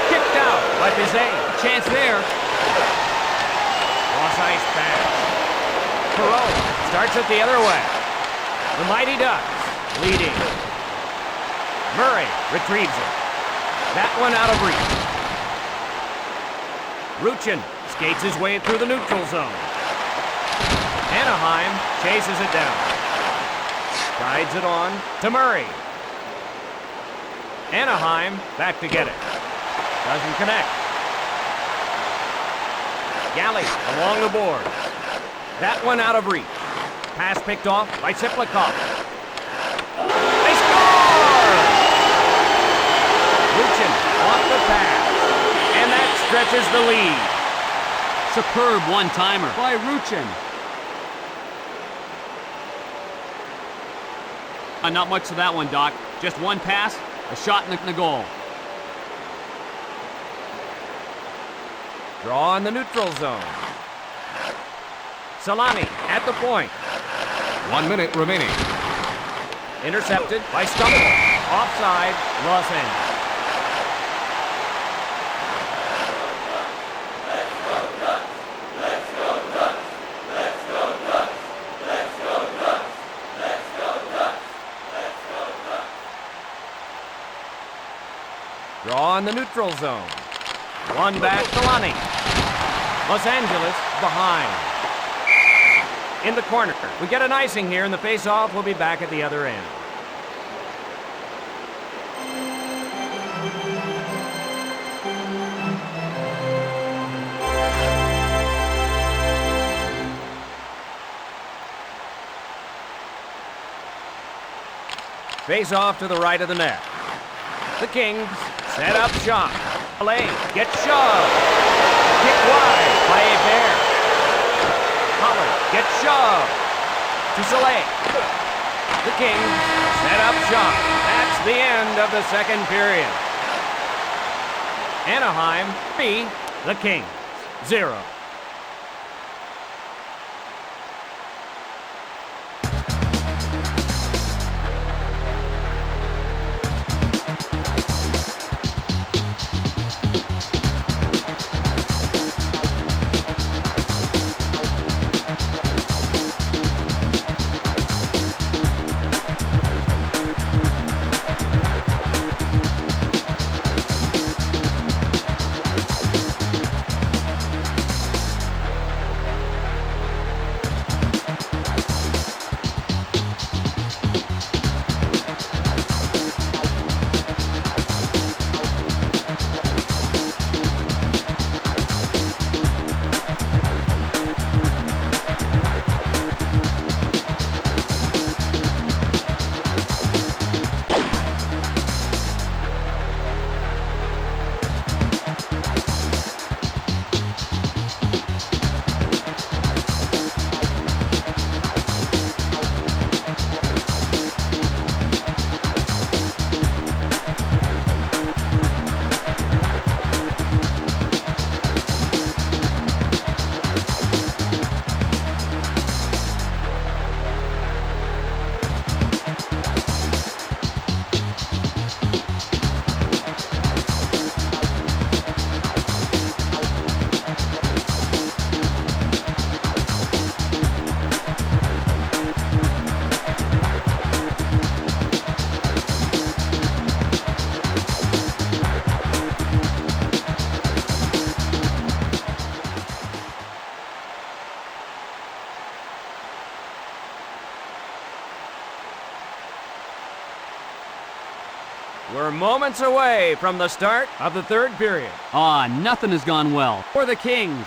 Kicked out by Bizet. Chance there. Cross ice pass. Perot starts it the other way. The Mighty Ducks leading. Murray retrieves it. That one out of reach. Ruchin skates his way through the neutral zone. Anaheim chases it down. Guides it on to Murray. Anaheim back to get it. Doesn't connect. Galley along the board. That one out of reach. Pass picked off by Siplikov. They score! Ruchin off the pass. And that stretches the lead. Superb one-timer by Ruchin. Not much to that one, Doc. Just one pass, a shot in the goal. Draw in the neutral zone. Solani at the point. 1 minute remaining. Intercepted by Stumble. Offside, Los Angeles. Draw in the neutral zone. One back to Lonnie. Los Angeles behind. In the corner. We get an icing here, and the face-off will be back at the other end. Face-off to the right of the net. The Kings set up shot. Lane gets shoved. Kick wide by Hebert. Holler gets shoved to Soleil. The Kings set up shot. That's the end of the second period. Anaheim 3, the Kings 0. We're moments away from the start of the third period. Nothing has gone well for the Kings.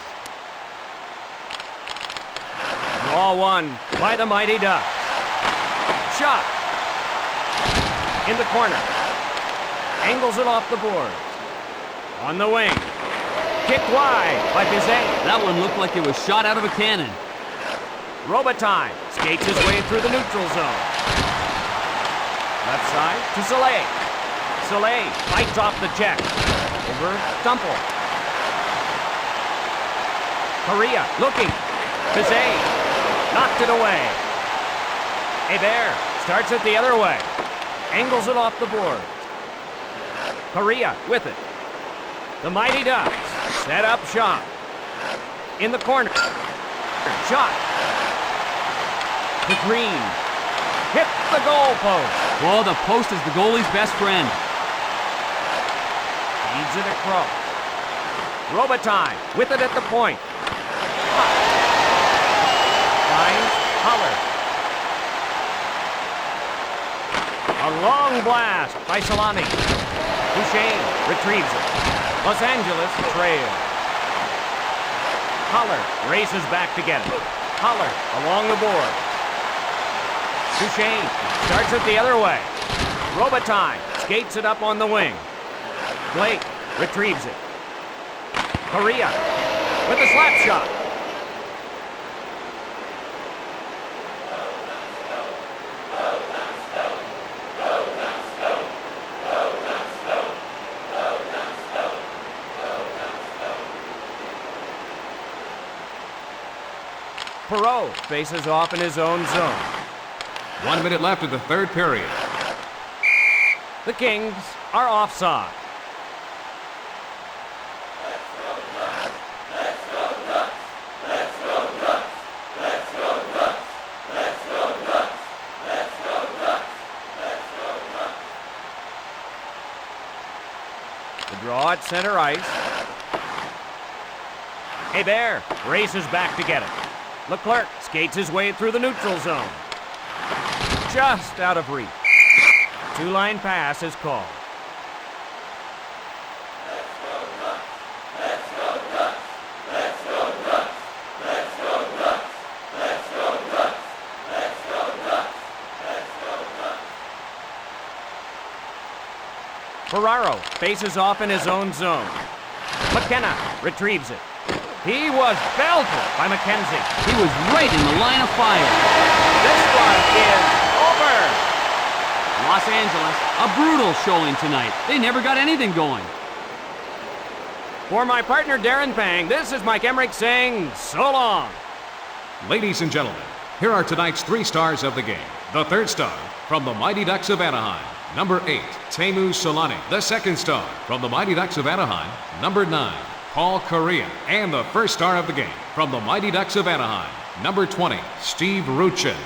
Draw one by the Mighty Ducks. Shot. In the corner. Angles it off the board. On the wing. Kicked wide by Bizet. That one looked like it was shot out of a cannon. Robitaille skates his way through the neutral zone. Left side to Soleil. Soleil fights off the check. Over Stumple. Correa looking. Bizet knocked it away. Hebert starts it the other way. Angles it off the board. Correa with it. The Mighty Ducks set up shot. In the corner. Shot. To Green. Hit the goal post. Well, the post is the goalie's best friend. Feeds it across. Robitaille with it at the point. Finds Haller. A long blast by Solani. Duchesne retrieves it. Los Angeles trails. Haller races back to get it. Haller along the board. Duchesne starts it the other way. Robitaille skates it up on the wing. Blake retrieves it. Correa with a slap shot. Perreault faces off in his own zone. 1 minute left of the third period. The Kings are offside. The draw at center ice. Hebert races back to get it. Leclerc skates his way through the neutral zone. Just out of reach. Two-line pass is called. Ferraro faces off in his own zone. McKenna retrieves it. He was belted by McKenzie. He was right in the line of fire. This one is over. Los Angeles, a brutal showing tonight. They never got anything going. For my partner Darren Pang, this is Mike Emmerich saying so long. Ladies and gentlemen, here are tonight's 3 stars of the game. The third star from the Mighty Ducks of Anaheim, number 8, Teemu Solani. The second star from the Mighty Ducks of Anaheim, number 9, Paul Correa. And the first star of the game from the Mighty Ducks of Anaheim, number 20, Steve Ruchin.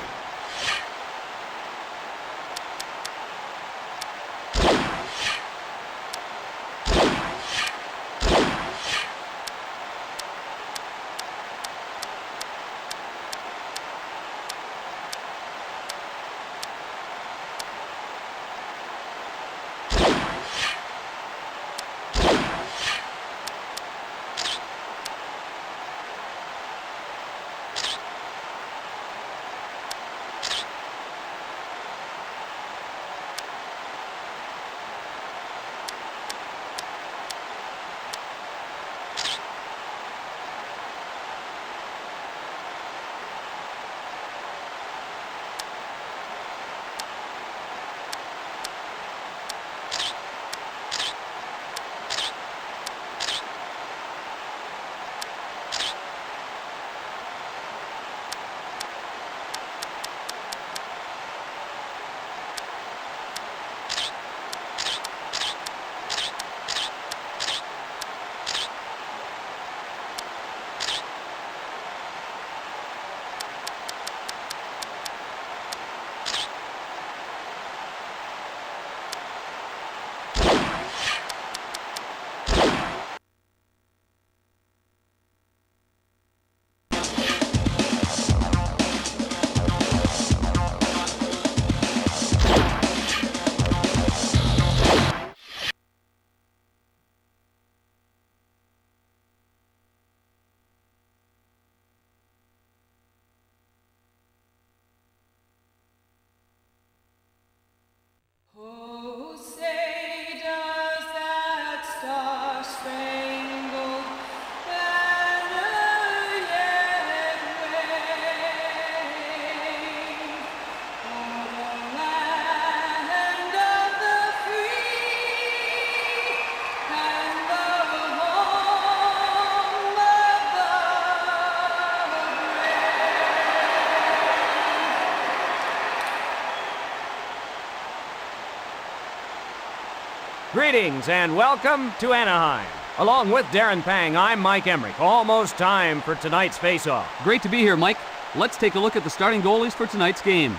Greetings and welcome to Anaheim. Along with Darren Pang, I'm Mike Emmerich. Almost time for tonight's face-off. Great to be here, Mike. Let's take a look at the starting goalies for tonight's game.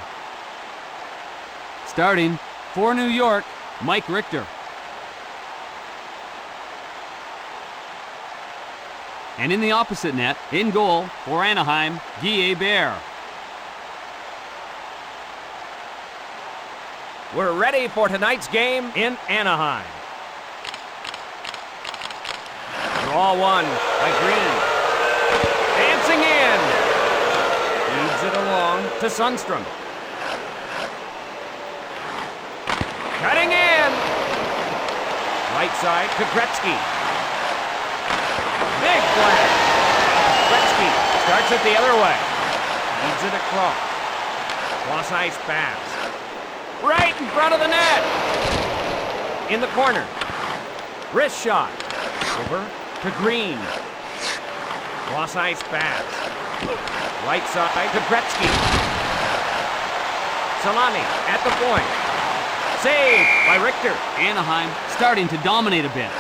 Starting for New York, Mike Richter. And in the opposite net, in goal for Anaheim, Guy Bear. We're ready for tonight's game in Anaheim. Draw one by Green. Dancing in. Feeds it along to Sundstrom. Cutting in. Right side to Gretzky. Big play. Gretzky starts it the other way. Feeds it across. Cross ice pass. Right in front of the net. In the corner. Wrist shot. Over to Green. Cross ice pass. Right side to Gretzky. Solani at the point. Saved by Richter. Anaheim starting to dominate a bit.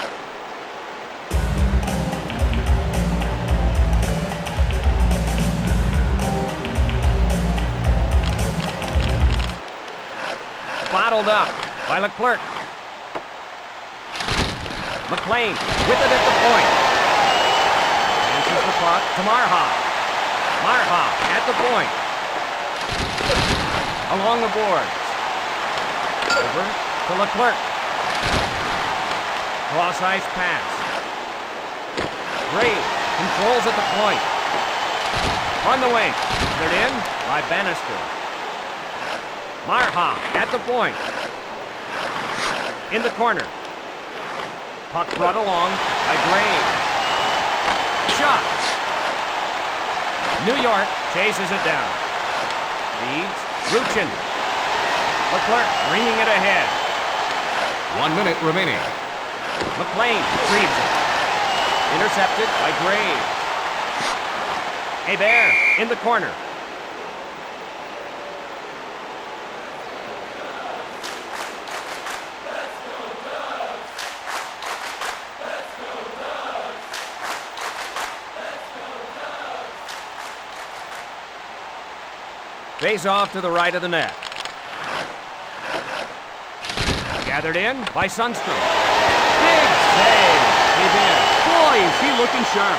Bottled up by Leclerc. McLean with it at the point. Answers the puck to Marha. Marha at the point. Along the boards. Over to Leclerc. Cross ice pass. Gray controls at the point. On the wing. Cleared in by Bannister. Marha at the point. In the corner. Puck brought along by Gray. Shot. New York chases it down. Leads Ruchin. Leclerc bringing it ahead. 1 minute remaining. McLean retrieves it. Intercepted by Graves. Hebert in the corner. Face off to the right of the net. Gathered in by Sundstrom. Big save. He's in. Boy, is he looking sharp.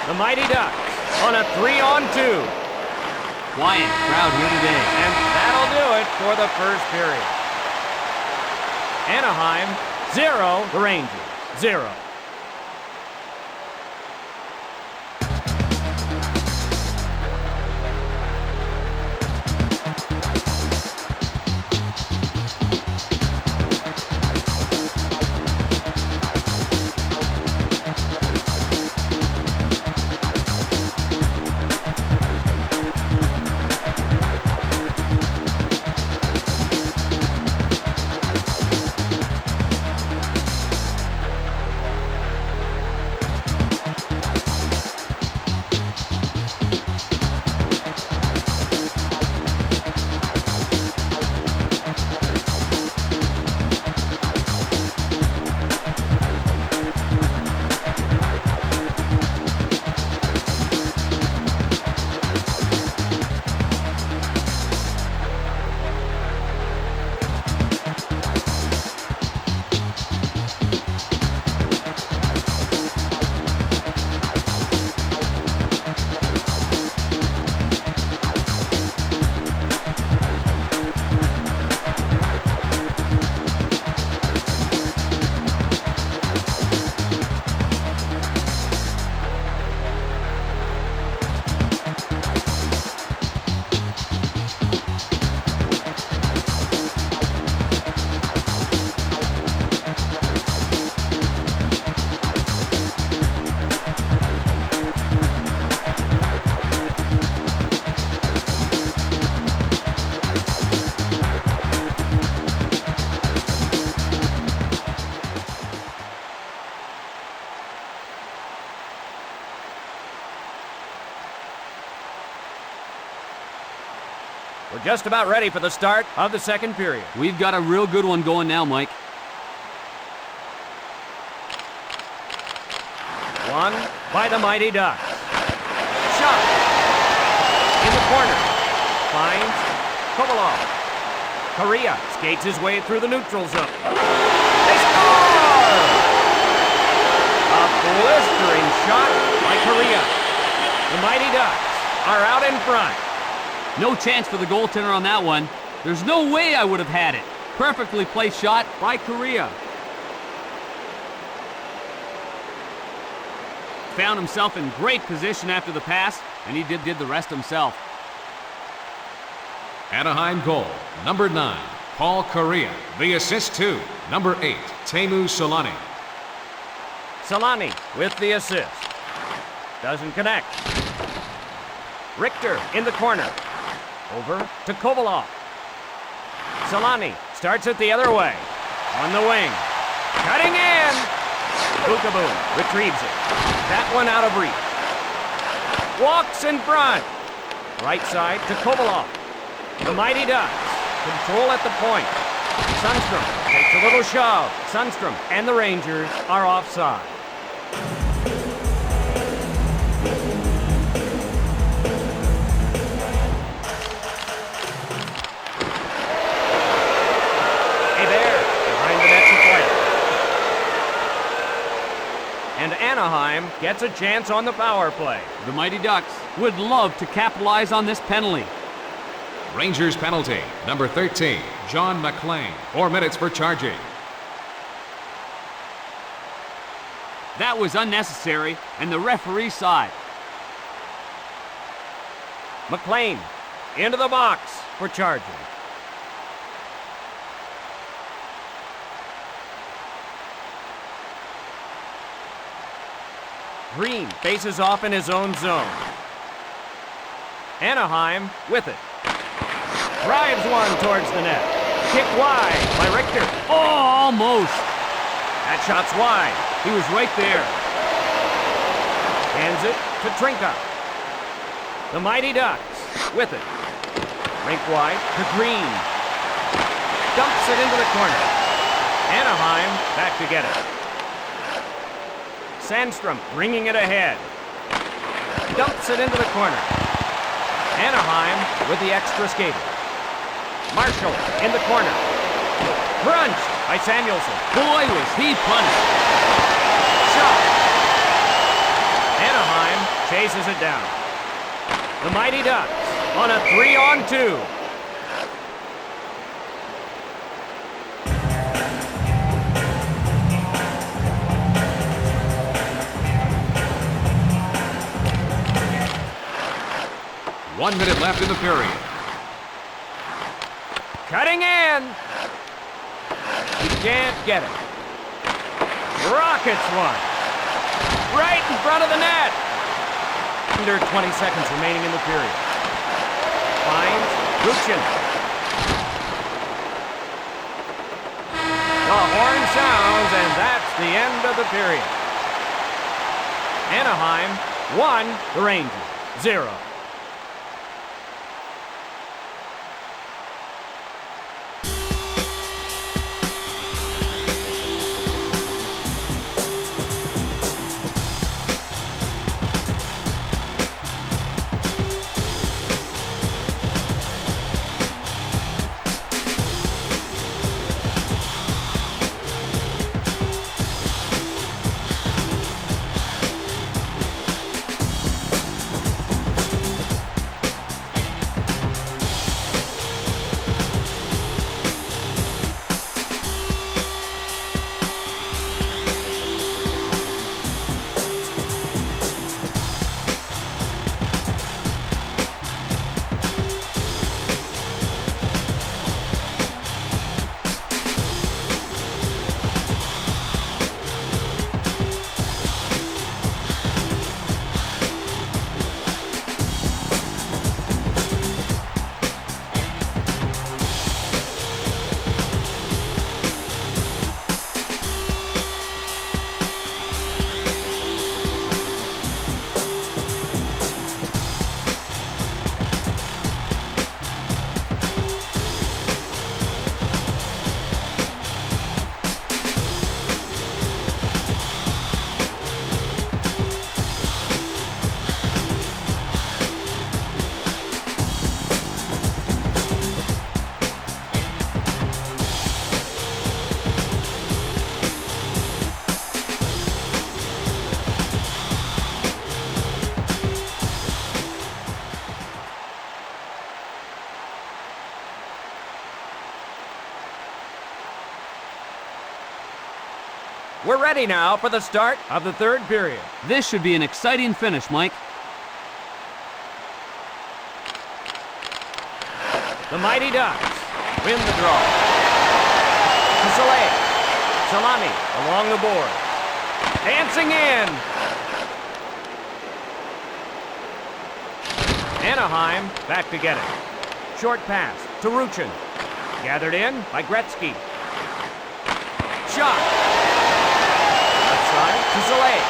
The Mighty Ducks on a 3-on-2. Quiet crowd here today. And that'll do it for the first period. Anaheim 0, the Rangers 0. just about ready for the start of the second period. We've got a real good one going now, Mike. Won by the Mighty Ducks. Shot. In the corner. Finds Kovalov. Korea skates his way through the neutral zone. They score! A blistering shot by Korea. The Mighty Ducks are out in front. No chance for the goaltender on that one. There's no way I would have had it. Perfectly placed shot by Korea. Found himself in great position after the pass, and he did the rest himself. Anaheim goal, number 9, Paul Kariya. The assist to number 8, Teemu Selanne. Selanne with the assist. Doesn't connect. Richter in the corner. Over to Kovalov. Selanne starts it the other way. On the wing. Cutting in. Bukaboom retrieves it. That one out of reach. Walks in front. Right side to Kovalov. The Mighty Ducks control at the point. Sundstrom takes a little shove. Sundstrom and the Rangers are offside. And Anaheim gets a chance on the power play. The Mighty Ducks would love to capitalize on this penalty. Rangers penalty, number 13, John McLean. 4 minutes for charging. That was unnecessary, and the referee saw it. McLean into the box for charging. Green faces off in his own zone. Anaheim with it. Drives one towards the net. Kicked wide by Richter. Oh, almost. That shot's wide. He was right there. Hands it to Trinka. The Mighty Ducks with it. Rink wide to Green. Dumps it into the corner. Anaheim back to get it. Sandstrom bringing it ahead. Dumps it into the corner. Anaheim with the extra skater. Marshall in the corner. Crunched by Samuelson. Boy, was he punished. Shot. Anaheim chases it down. The Mighty Ducks on a 3-on-2. One minute left in the period. Cutting in. He can't get it. Rockets one. Right in front of the net. Under 20 seconds remaining in the period. Finds Lucian. The horn sounds, and that's the end of the period. Anaheim 1, the Rangers 0. We're ready now for the start of the third period. This should be an exciting finish, Mike. The Mighty Ducks win the draw. To Soleil. Salami along the board. Dancing in. Anaheim back to get it. Short pass to Ruchin. Gathered in by Gretzky. Shot. Left side to Soleil.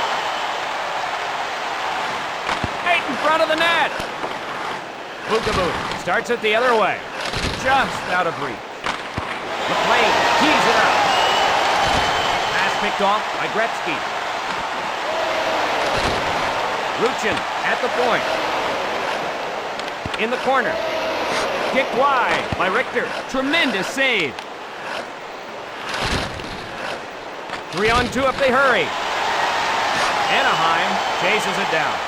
Right in front of the net. Bookaboo starts it the other way. Just out of reach. McLean tees it up. Pass picked off by Gretzky. Ruchin at the point. In the corner. Kicked wide by Richter. Tremendous save. 3-on-2 if they hurry. Anaheim chases it down.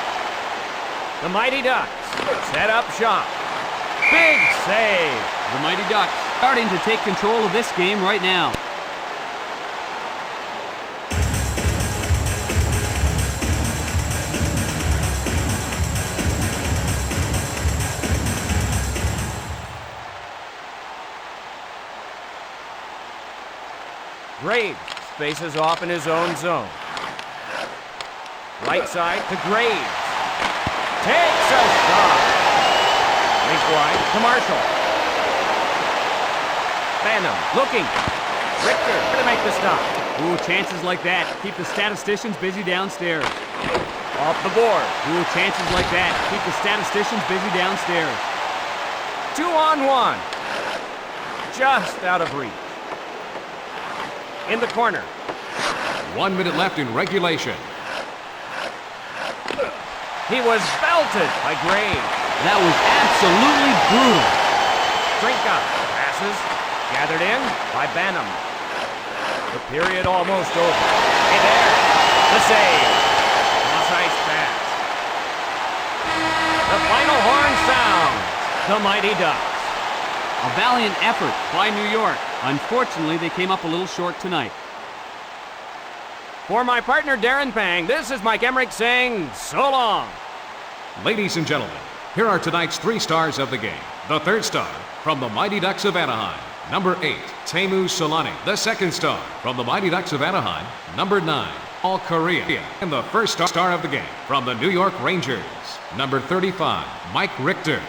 The Mighty Ducks set up shop. Big save. The Mighty Ducks starting to take control of this game right now. Graves faces off in his own zone. Right side to Graves. Takes a shot. Link wide to Marshall. Phantom looking. Richter to make the stop. Ooh, chances like that keep the statisticians busy downstairs. Off the board. Ooh, chances like that keep the statisticians busy downstairs. 2-on-1. Just out of reach. In the corner. 1 minute left in regulation. He was belted by Graves. That was absolutely brutal. Trinka passes. Gathered in by Banham. The period almost over. Hey there. The save. Cross ice pass. The final horn sounds. The Mighty Ducks. A valiant effort by New York. Unfortunately, they came up a little short tonight. For my partner Darren Pang, this is Mike Emmerich saying so long. Ladies and gentlemen, here are tonight's 3 stars of the game. The third star from the Mighty Ducks of Anaheim, number 8, Teemu Solani. The second star from the Mighty Ducks of Anaheim, number 9, Paul Correa. And the first star of the game from the New York Rangers, number 35, Mike Richter.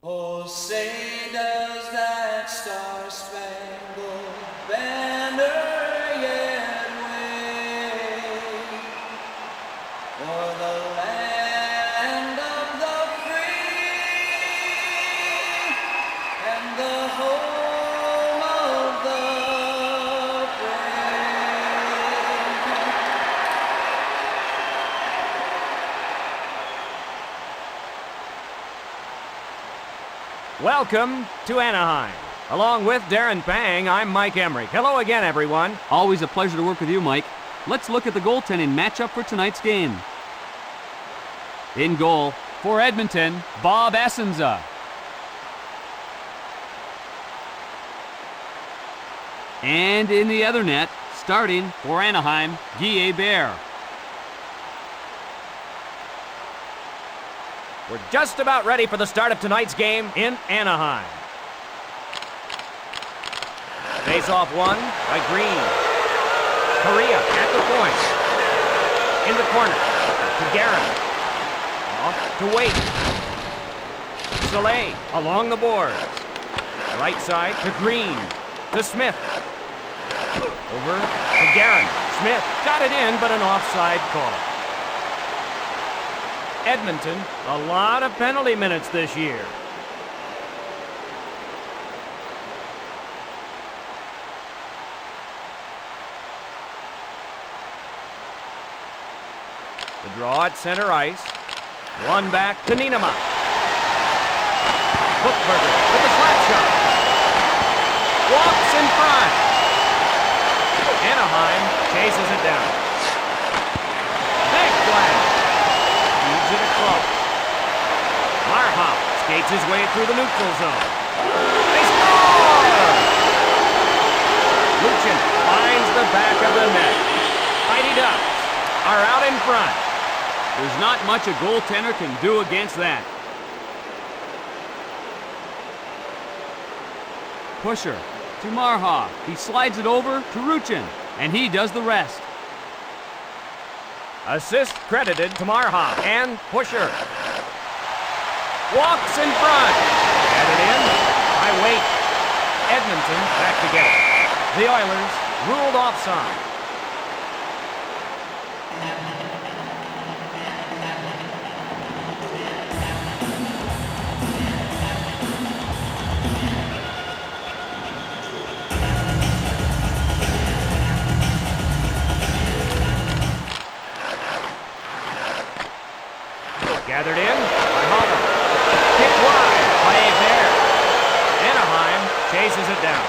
Oh, say does that star-spangled banner yet wave o'er the land of the free and the home of the brave. Welcome to Anaheim. Along with Darren Pang, I'm Mike Emmerich. Hello again, everyone. Always a pleasure to work with you, Mike. Let's look at the goaltending matchup for tonight's game. In goal for Edmonton, Bob Essenza. And in the other net, starting for Anaheim, Guy Bear. We're just about ready for the start of tonight's game in Anaheim. Face-off won by Green. Correa at the point. In the corner to Guerin. Off to Waite. Soleil along the boards. Right side to Green. To Smith. Over to Guerin. Smith got it in, but an offside call. Edmonton, a lot of penalty minutes this year. The draw at center ice. One back to Nienema. Hookberger with the slap shot. Walks in front. Anaheim chases it down. Big blast. Feeds it across. Marha skates his way through the neutral zone. They score! Luchin finds the back of the net. Mighty Ducks are out in front. There's not much a goaltender can do against that. Pusher to Marha. He slides it over to Ruchin, and he does the rest. Assist credited to Marha and Pusher. Walks in front. Added in by Waite. Edmonton back to get it. The Oilers ruled offside. Gathered in by Holler. Kick wide by Hebert. Anaheim chases it down.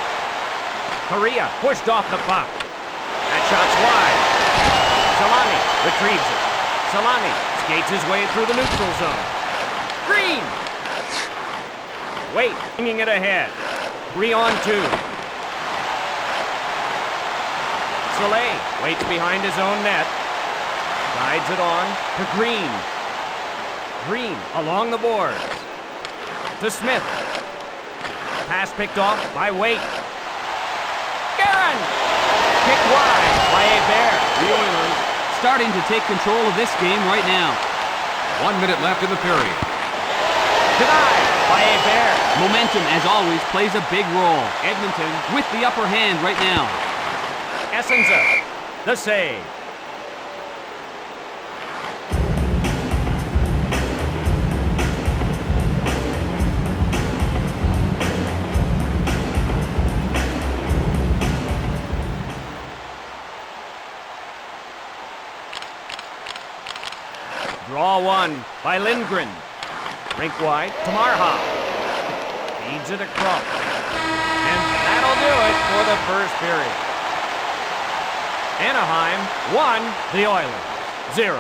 Correa pushed off the puck. That shot's wide. Solani retrieves it. Solani skates his way through the neutral zone. Green! Waite bringing it ahead. 3 on 2. Soleil waits behind his own net. Guides it on to Green. Green along the boards. To Smith. Pass picked off by Waite. Guerin! Kick wide by Hebert. The Oilers starting to take control of this game right now. 1 minute left in the period. Denied by Hebert. Momentum, as always, plays a big role. Edmonton with the upper hand right now. Essenza, the save. Draw one by Lindgren. Rink wide to Marha. Feeds it across. And that'll do it for the first period. Anaheim 1, the Oilers 0.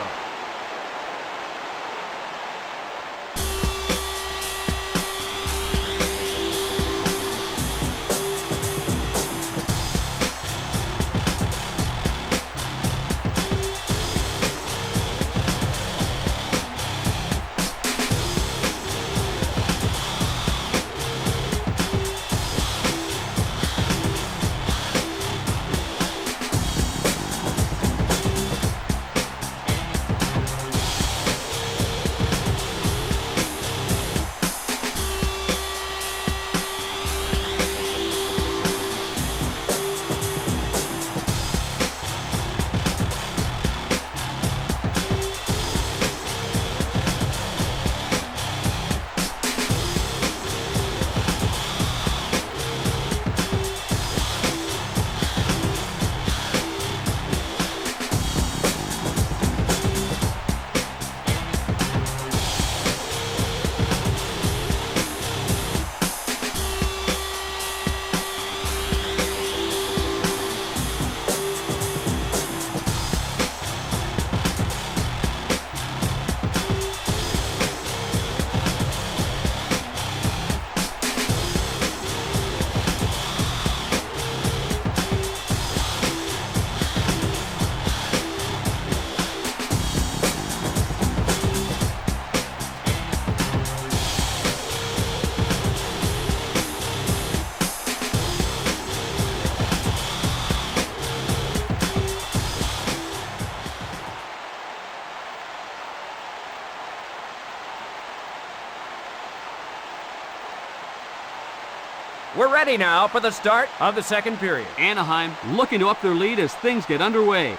We're ready now for the start of the second period. Anaheim looking to up their lead as things get underway.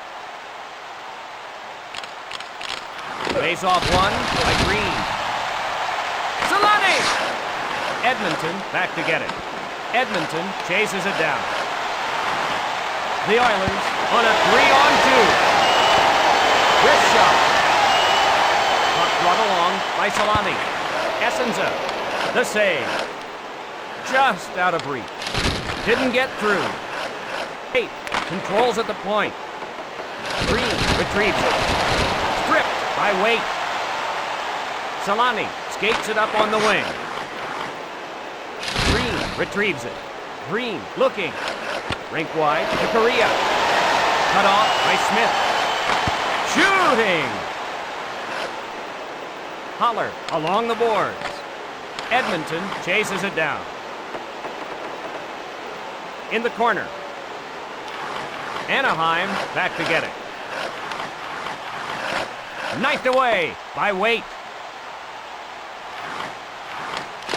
Face off one by Green. Solani! Edmonton back to get it. Edmonton chases it down. The Oilers on a 3-on-2. Wrist shot. Puck brought along by Solani. Essenza, the save. Just out of reach. Didn't get through. 8 controls at the point. Green retrieves it. Stripped by Waite. Solani skates it up on the wing. Green retrieves it. Green looking. Rink wide to Correa. Cut off by Smith. Shooting! Holler along the boards. Edmonton chases it down. In the corner. Anaheim back to get it. Knifed away by Waite.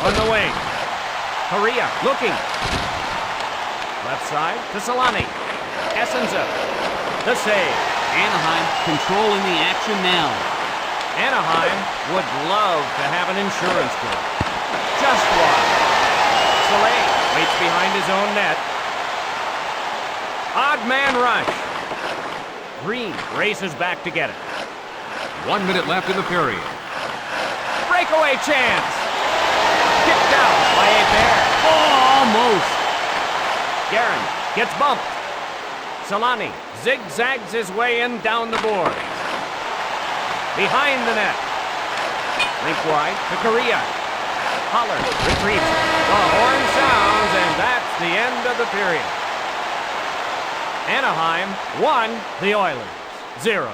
On the wing. Correa looking. Left side to Solani. Essenza. The save. Anaheim controlling the action now. Anaheim would love to have an insurance claim. Just one. Soleil waits behind his own net. Odd man rush. Green races back to get it. 1 minute left in the period. Breakaway chance. Kicked out by Hebert. Oh, almost. Guerin gets bumped. Solani zigzags his way in down the boards. Behind the net. Link wide to Correa. Holler retrieves it. The horn sounds, and that's the end of the period. Anaheim 1, the Oilers 0.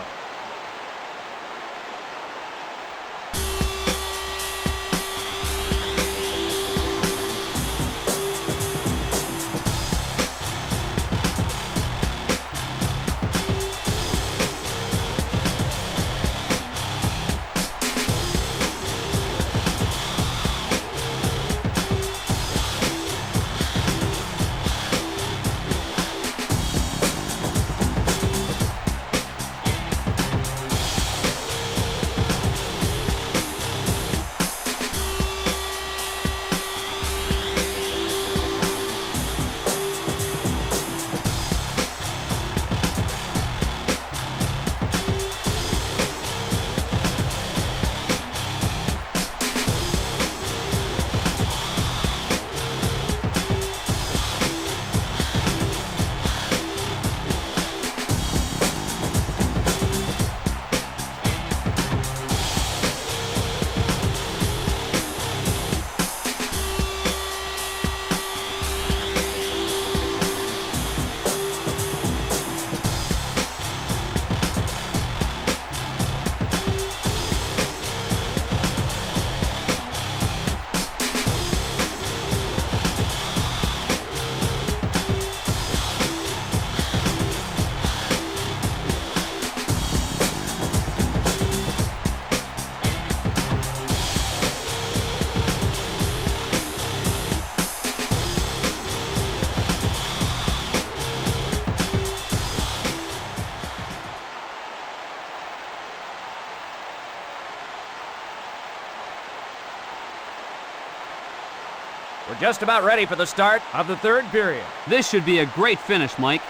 We're just about ready for the start of the third period. This should be a great finish, Mike.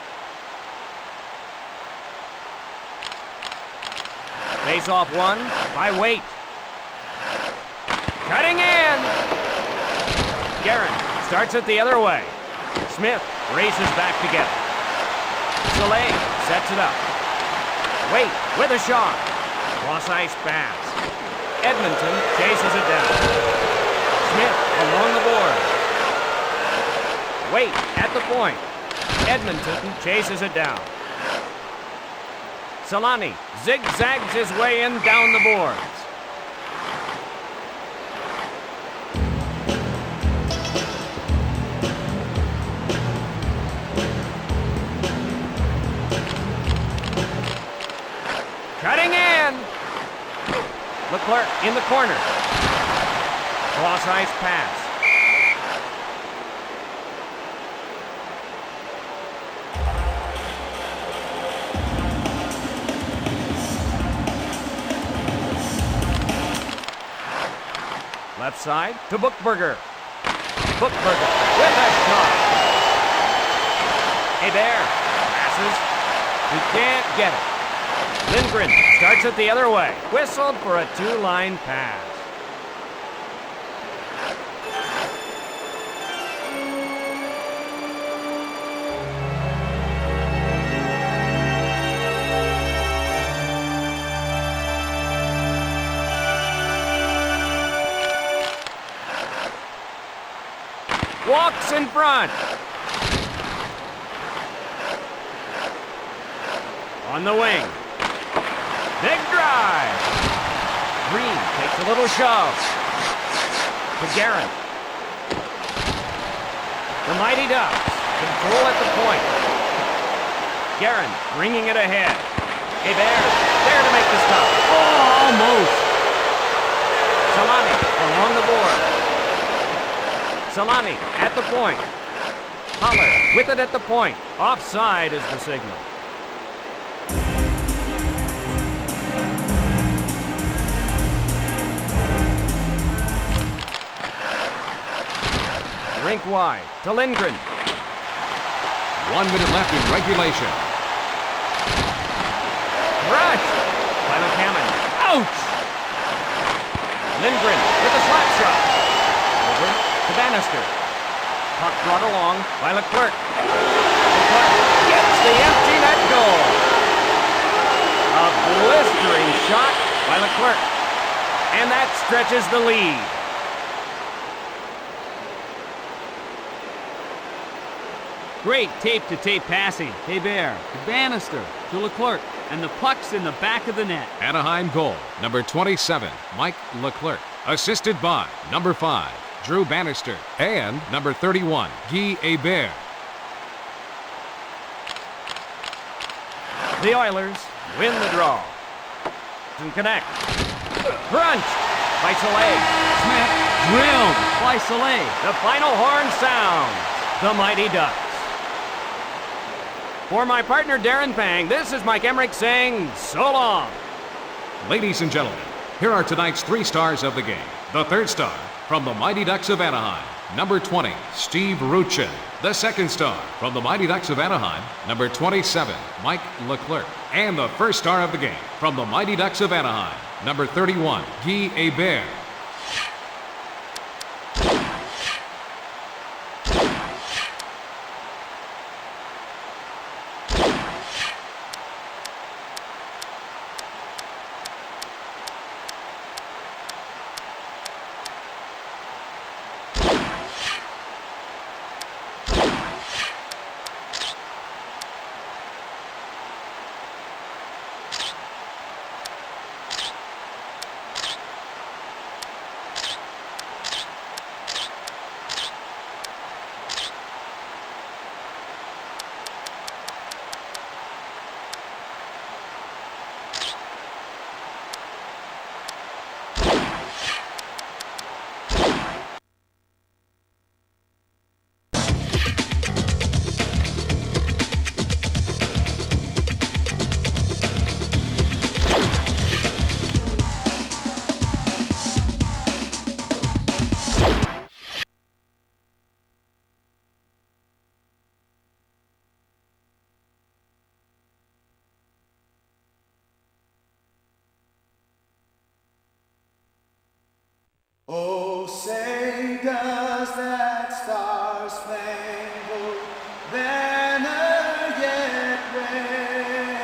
Face off one by Waite. Cutting in. Guerin starts it the other way. Smith races back to get it. Soleil sets it up. Waite with a shot. Cross ice pass. Edmonton chases it down. Smith along the board. Waite at the point. Edmonton chases it down. Solani zigzags his way in down the boards. Cutting in. Leclerc in the corner. Cross ice pass. Left side to Bookberger. Bookberger with a shot. Hebert passes. He can't get it. Lindgren starts it the other way. Whistled for a two-line pass. Walks in front. On the wing. Big drive. Green takes a little shove. To Guerin. The Mighty Ducks control at the point. Guerin bringing it ahead. Hebert there to make the stop. Oh, almost. Solani along the board. Solani at the point. Haller with it at the point. Offside is the signal. Rink wide to Lindgren. 1 minute left in regulation. Crushed by McCammon. Ouch! Lindgren with a slap shot. Over to Bannister. Puck brought along by Leclerc. Leclerc gets the empty net goal. A blistering shot by Leclerc. And that stretches the lead. Great tape-to-tape passing. Hebert to Bannister to Leclerc. And the puck's in the back of the net. Anaheim goal, number 27, Mike Leclerc. Assisted by number 5, Drew Bannister, and number 31, Guy Hebert. The Oilers win the draw. And connect. Crunched by Soleil. Smith drilled by Soleil. The final horn sounds. The Mighty Ducks. For my partner Darren Pang, this is Mike Emmerich saying so long. Ladies and gentlemen, here are tonight's 3 stars of the game. The third star from the Mighty Ducks of Anaheim, number 20, Steve Ruchin. The second star from the Mighty Ducks of Anaheim, number 27, Mike Leclerc. And the first star of the game from the Mighty Ducks of Anaheim, number 31, Guy Hebert. Oh, say does that star-spangled banner yet wave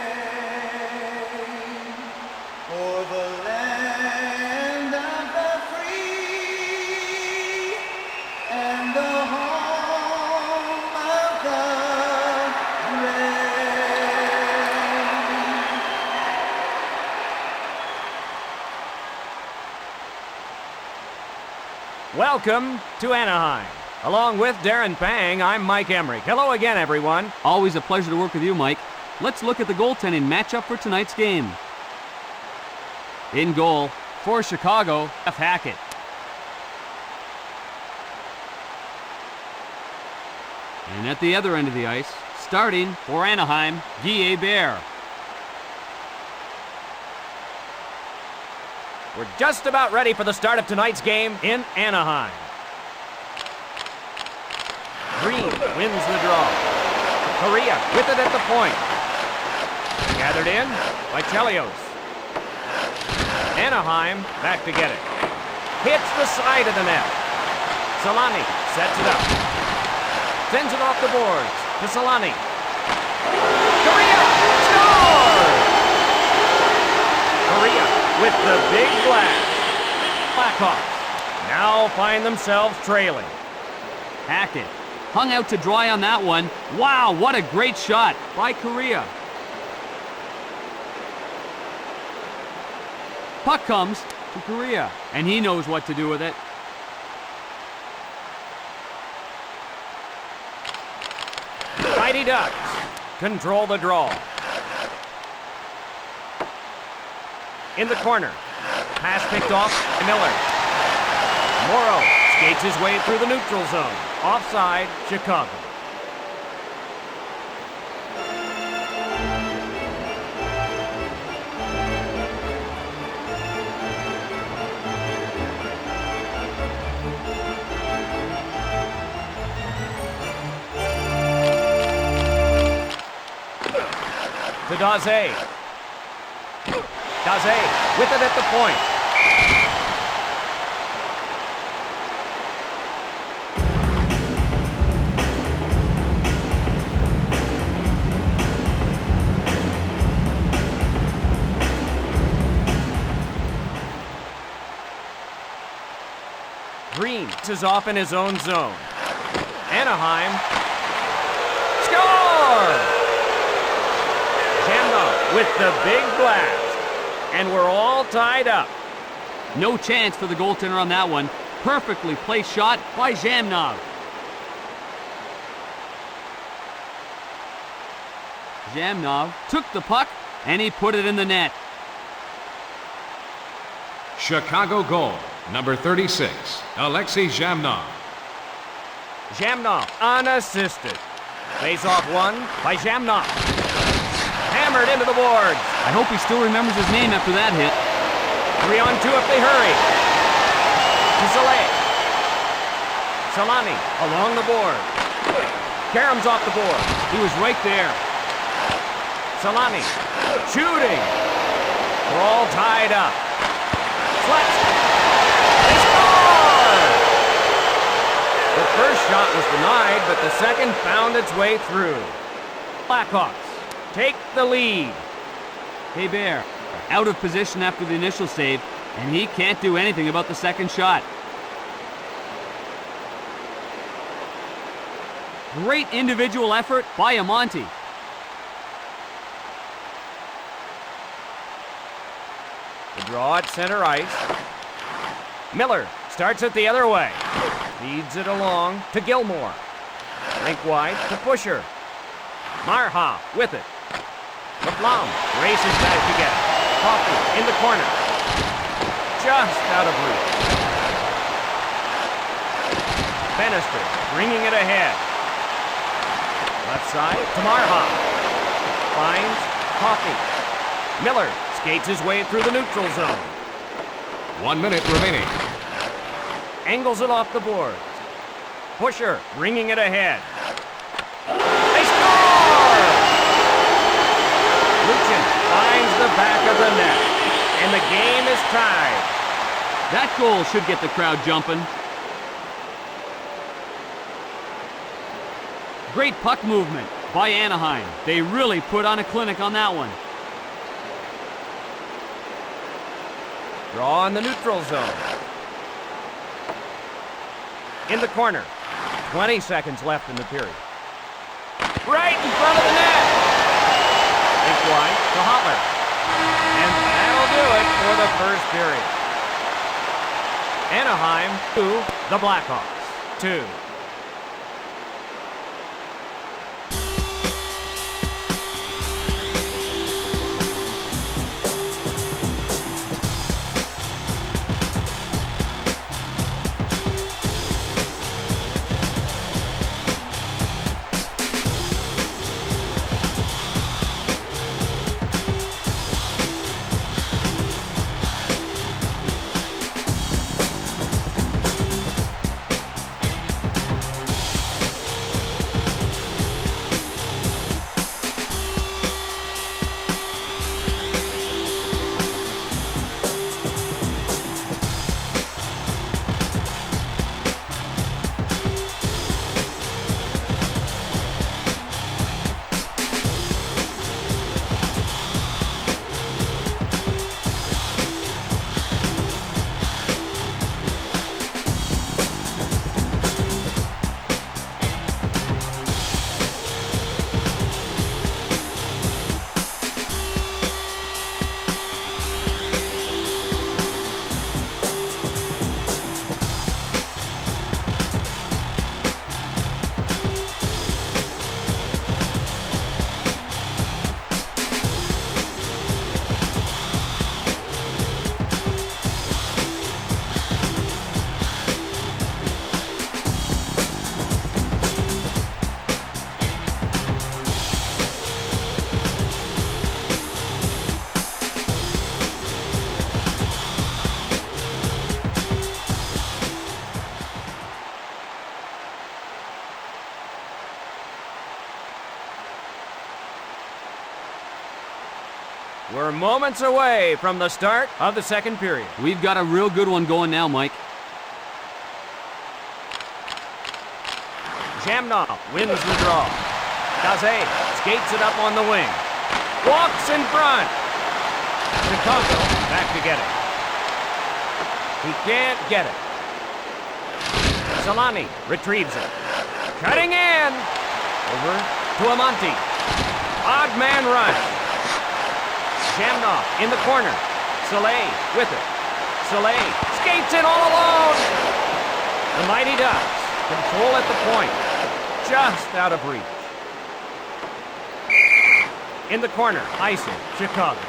o'er the land of the free and the home of the brave? Welcome to Anaheim. Along with Darren Pang, I'm Mike Emmerich. Hello again, everyone. Always a pleasure to work with you, Mike. Let's look at the goaltending matchup for tonight's game. In goal, for Chicago, Jeff Hackett. And at the other end of the ice, starting for Anaheim, Guy Hebert. We're just about ready for the start of tonight's game in Anaheim. Green wins the draw. Correa with it at the point. Gathered in by Chelios. Anaheim back to get it. Hits the side of the net. Solani sets it up. Sends it off the boards to Solani. Correa scores! Correa with the big blast. Blackhawks now find themselves trailing. Hackett hung out to dry on that one. Wow, what a great shot by Correa. Puck comes to Correa, and he knows what to do with it. Mighty Ducks control the draw. In the corner. Pass picked off by Miller. Morrow skates his way through the neutral zone. Offside, Chicago. To Daze. Daze with it at the point. Green is off in his own zone. Anaheim. Score! With the big blast. And we're all tied up. No chance for the goaltender on that one. Perfectly placed shot by Zhamnov. Zhamnov took the puck and he put it in the net. Chicago goal, number 36, Alexei Zhamnov. Zhamnov unassisted. Face-off won by Zhamnov. Hammered into the boards. I hope he still remembers his name after that hit. 3-on-2 if they hurry. To Soleil. Solani along the board. Karam's off the board. He was right there. Solani shooting. We're all tied up. Flex. They score! The first shot was denied, but the second found its way through. Blackhawks take the lead. Hebert out of position after the initial save, and he can't do anything about the second shot. Great individual effort by Amonte. The draw at center ice. Miller starts it the other way. Feeds it along to Gilmore. Link wide to Pusher. Marha with it. LeBlanc races back to get it. Coffey in the corner. Just out of reach. Bannister bringing it ahead. Left side to Marha. Finds Coffey. Miller skates his way through the neutral zone. 1 minute remaining. Angles it off the boards. Pusher bringing it ahead. They score! Luchin finds the back of the net, and the game is tied. That goal should get the crowd jumping. Great puck movement by Anaheim. They really put on a clinic on that one. Draw in the neutral zone. In the corner. 20 seconds left in the period. Right in front of the net. Think wide to Hotler. And that'll do it for the first period. Anaheim 2, the Blackhawks 2. We're moments away from the start of the second period. We've got a real good one going now, Mike. Jamnov wins the draw. Daze skates it up on the wing. Walks in front. Chicago back to get it. He can't get it. Solani retrieves it. Cutting in. Over to Amonte. Odd man rush. Jamnov in the corner. Soleil with it. Soleil skates in all alone. The Mighty Ducks control at the point. Just out of reach. In the corner, icing, Chicago.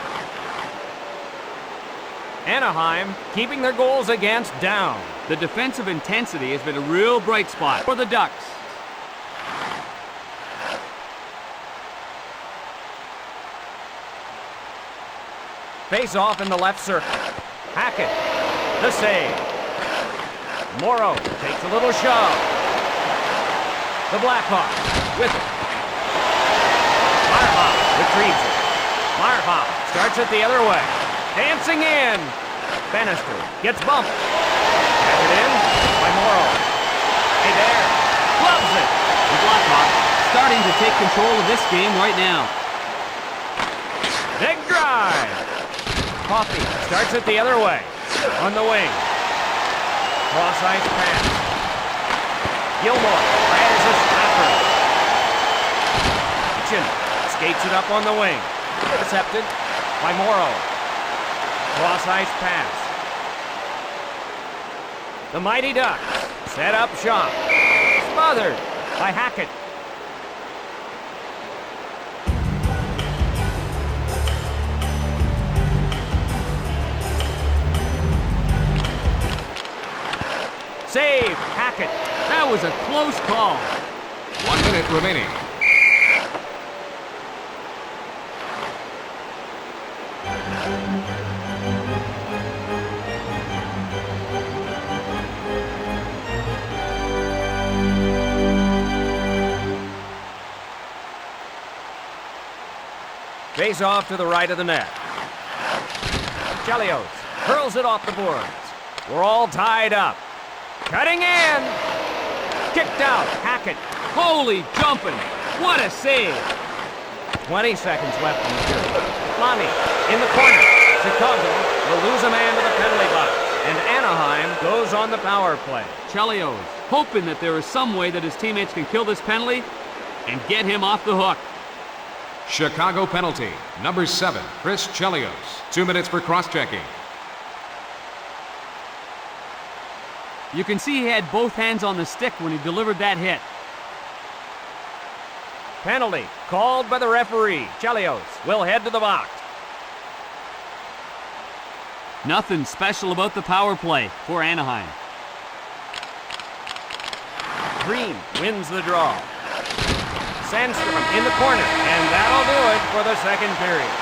Anaheim keeping their goals against down. The defensive intensity has been a real bright spot for the Ducks. Face off in the left circle. Hackett, the save. Morrow takes a little shove. The Blackhawks with it. Marhoff retrieves it. Marhoff starts it the other way. Dancing in. Bannister gets bumped. Back it in by Morrow. Hey there. Loves it. The Blackhawks starting to take control of this game right now. Big drive. Coffey starts it the other way. On the wing. Cross ice pass. Gilmore fires a slapper. Kitchen skates it up on the wing. Intercepted by Morrow. Cross ice pass. The Mighty Ducks set up shop. Smothered by Hackett. Save, Hackett. That was a close call. 1 minute remaining. Face off to the right of the net. Chelios hurls it off the boards. We're all tied up. Cutting in. Kicked out. Hackett. Holy jumping. What a save. 20 seconds left in the period. Lonnie in the corner. Chicago will lose a man to the penalty box. And Anaheim goes on the power play. Chelios hoping that there is some way that his teammates can kill this penalty and get him off the hook. Chicago penalty. Number 7, Chris Chelios. 2 minutes for cross-checking. You can see he had both hands on the stick when he delivered that hit. Penalty called by the referee. Chelios will head to the box. Nothing special about the power play for Anaheim. Green wins the draw. Sandstrom in the corner, and that'll do it for the second period.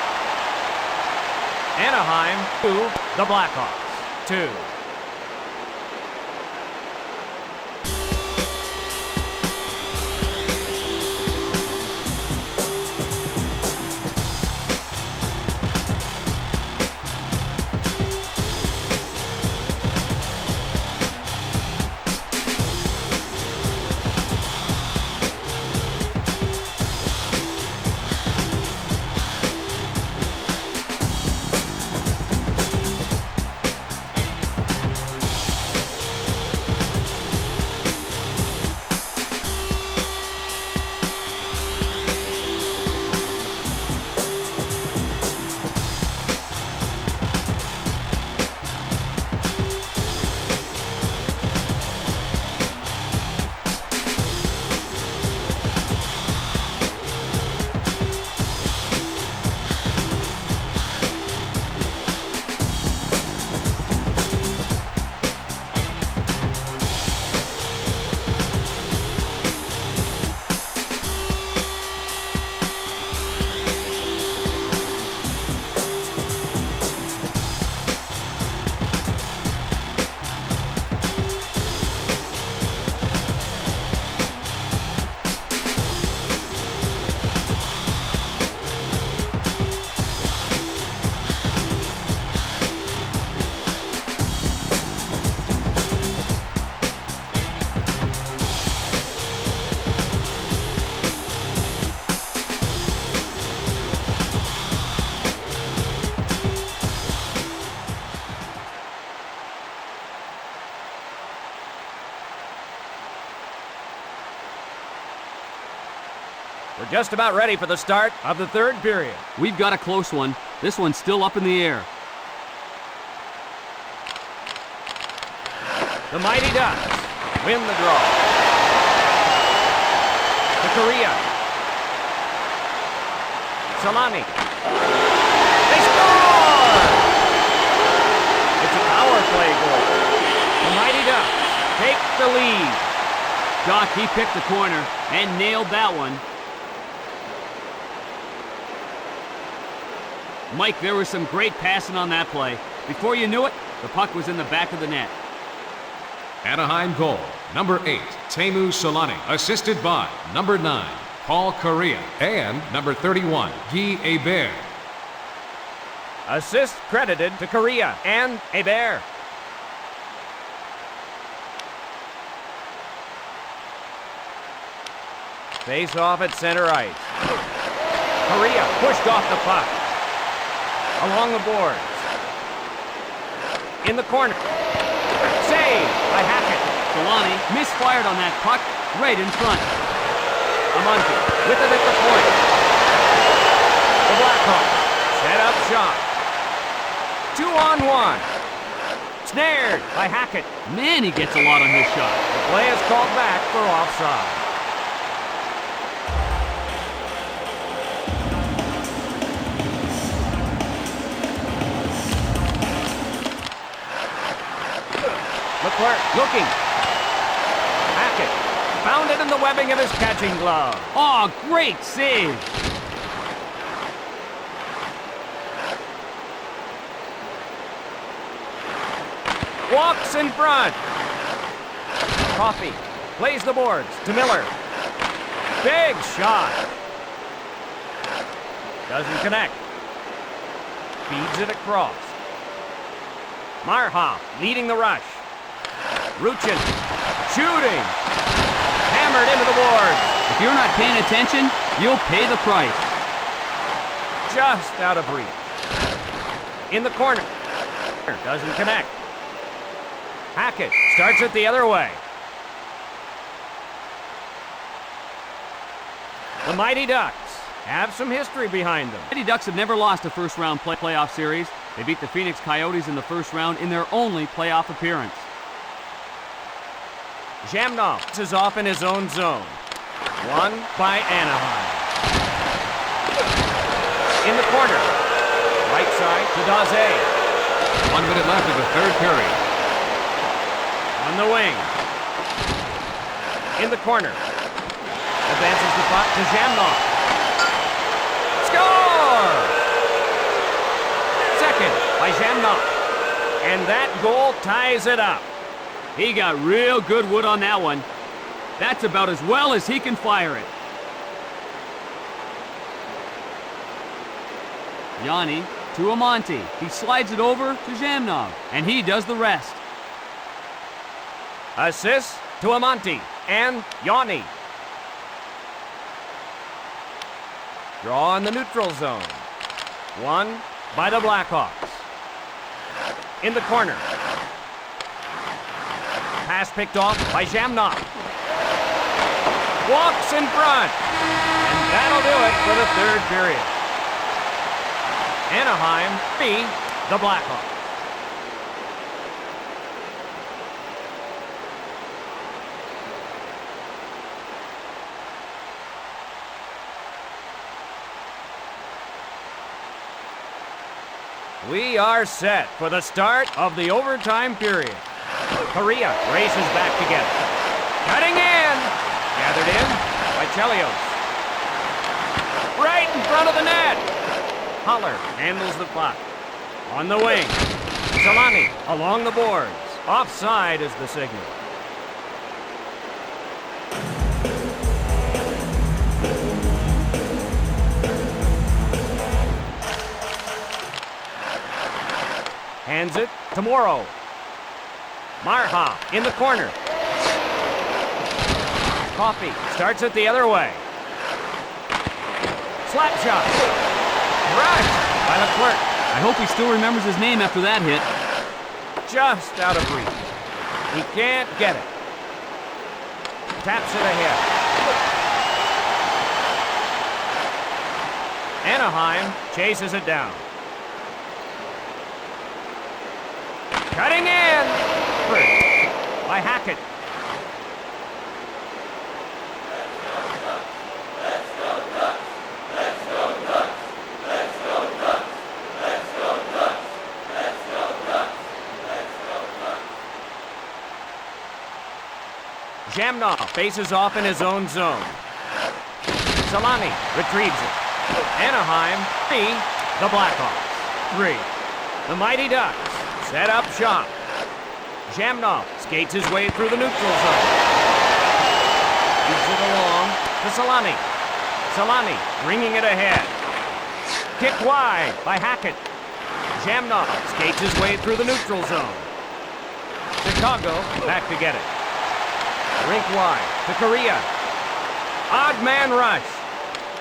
Anaheim 2, the Blackhawks 2. We're just about ready for the start of the third period. We've got a close one. This one's still up in the air. The Mighty Ducks win the draw. To Korea. Solani. They score! It's a power play goal. The Mighty Ducks take the lead. Doc, he picked the corner and nailed that one. Mike, there was some great passing on that play. Before you knew it, the puck was in the back of the net. Anaheim goal, number 8, Teemu Solani, assisted by number 9, Paul Correa, and number 31, Guy Hebert. Assist credited to Korea and Hebert. Face off at center ice. Korea pushed off the puck. Along the boards. In the corner. Save by Hackett. Solani misfired on that puck right in front. Amonte with it at the point. The Blackhawks set up shot. 2-on-1. Snared by Hackett. Man, he gets a lot on his shot. The play is called back for offside. Leclerc looking. Hackett found it in the webbing of his catching glove. Oh, great save. Walks in front. Coffey plays the boards to Miller. Big shot. Doesn't connect. Feeds it across. Marha leading the rush. Ruchin shooting. Hammered into the boards. If you're not paying attention, you'll pay the price. Just out of reach. In the corner. Doesn't connect. Hackett starts it the other way. The Mighty Ducks have some history behind them. Mighty Ducks have never lost a first-round playoff series. They beat the Phoenix Coyotes in the first round in their only playoff appearance. Jamnov is off in his own zone. Won by Anaheim. In the corner. Right side to Daze. 1 minute left of the third period. On the wing. In the corner. Advances the puck to Jamnov. Score! Second by Jamnov. And that goal ties it up. He got real good wood on that one. That's about as well as he can fire it. Yanni to Amonte. He slides it over to Jamnov, and he does the rest. Assist to Amonte and Yanni. Draw in the neutral zone. Won by the Blackhawks. In the corner. Pass picked off by Jamnov. Walks in front. And that'll do it for the third period. Anaheim beat the Blackhawks. We are set for the start of the overtime period. Korea races back to get it. Cutting in. Gathered in by Chelios. Right in front of the net. Holler handles the puck. On the wing. Solani along the boards. Offside is the signal. Hands it to Morrow. Marha in the corner. Coffey starts it the other way. Slap shot. Rushed by Leclerc. I hope he still remembers his name after that hit. Just out of reach. He can't get it. Taps it ahead. Anaheim chases it down. Cutting in! First by Hackett. Jamnov faces off in his own zone. Solani retrieves it. Anaheim, 3. The Blackhawks, 3. The Mighty Ducks set up shop. Jamnov skates his way through the neutral zone. Keeps it along to Solani. Solani bringing it ahead. Kick wide by Hackett. Jamnov skates his way through the neutral zone. Chicago back to get it. Rink wide to Korea. Odd man rush.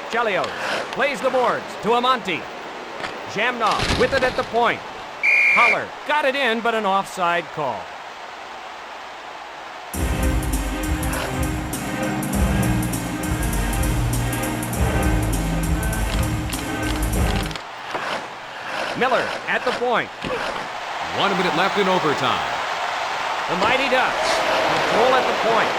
Chelios plays the boards to Amonte. Jamnov with it at the point. Holler got it in, but an offside call. Miller at the point. 1 minute left in overtime. The Mighty Ducks control at the point.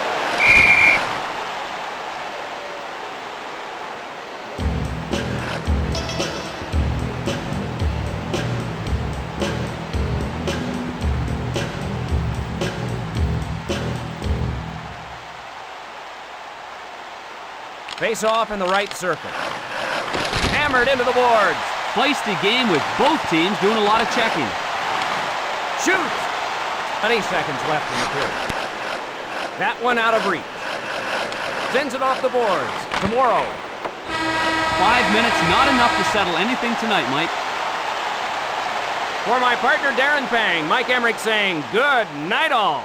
Face off in the right circle. Hammered into the boards. Feisty game with both teams doing a lot of checking. Shoots! 20 seconds left in the period. That one out of reach. Sends it off the boards. Tomorrow. 5 minutes, not enough to settle anything tonight, Mike. For my partner Darren Pang, Mike Emmerich saying good night all.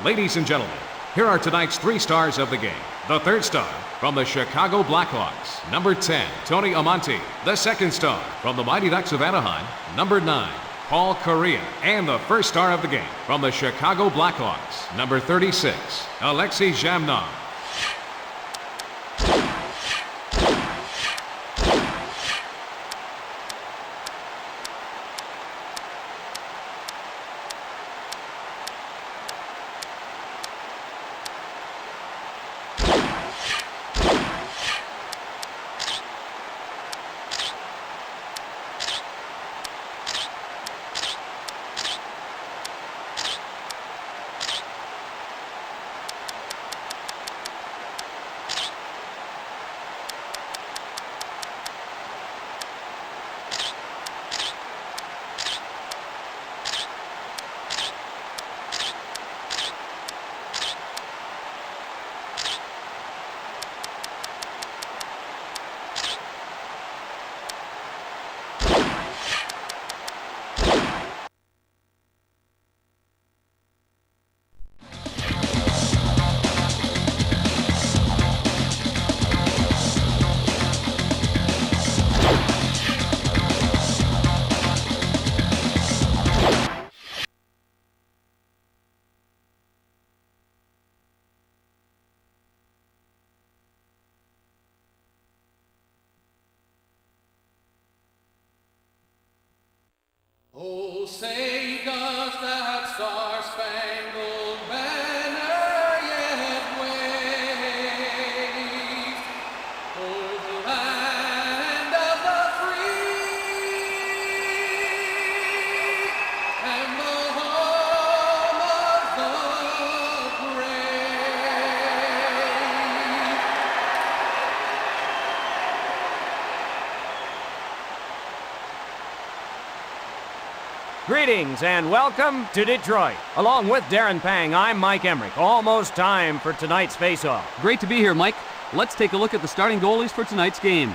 Ladies and gentlemen, here are tonight's 3 stars of the game. The third star from the Chicago Blackhawks, number 10, Tony Amonte. The second star from the Mighty Ducks of Anaheim, number 9, Paul Kariya. And the first star of the game from the Chicago Blackhawks, number 36, Alexei Jamnov. Oh, say does that star-spangled banner yet wave o'er the land of the free and the home of the brave? Greetings and welcome to Detroit. Along with Darren Pang, I'm Mike Emmerich. Almost time for tonight's face-off. Great to be here, Mike. Let's take a look at the starting goalies for tonight's game.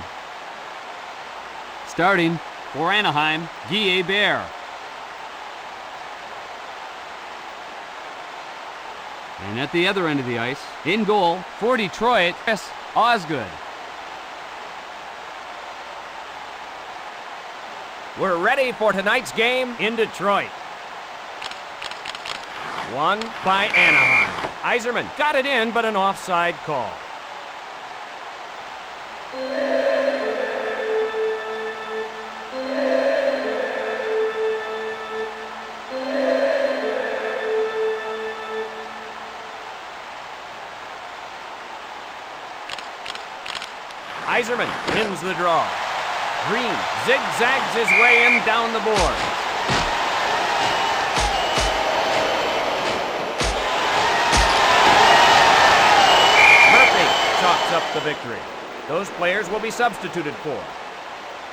Starting for Anaheim, Guy Bear. And at the other end of the ice, in goal for Detroit, Chris Osgood. We're ready for tonight's game in Detroit. Won by Anaheim. Yzerman got it in, but an offside call. Yzerman wins the draw. Green zigzags his way in down the board. Murphy chalks up the victory. Those players will be substituted for.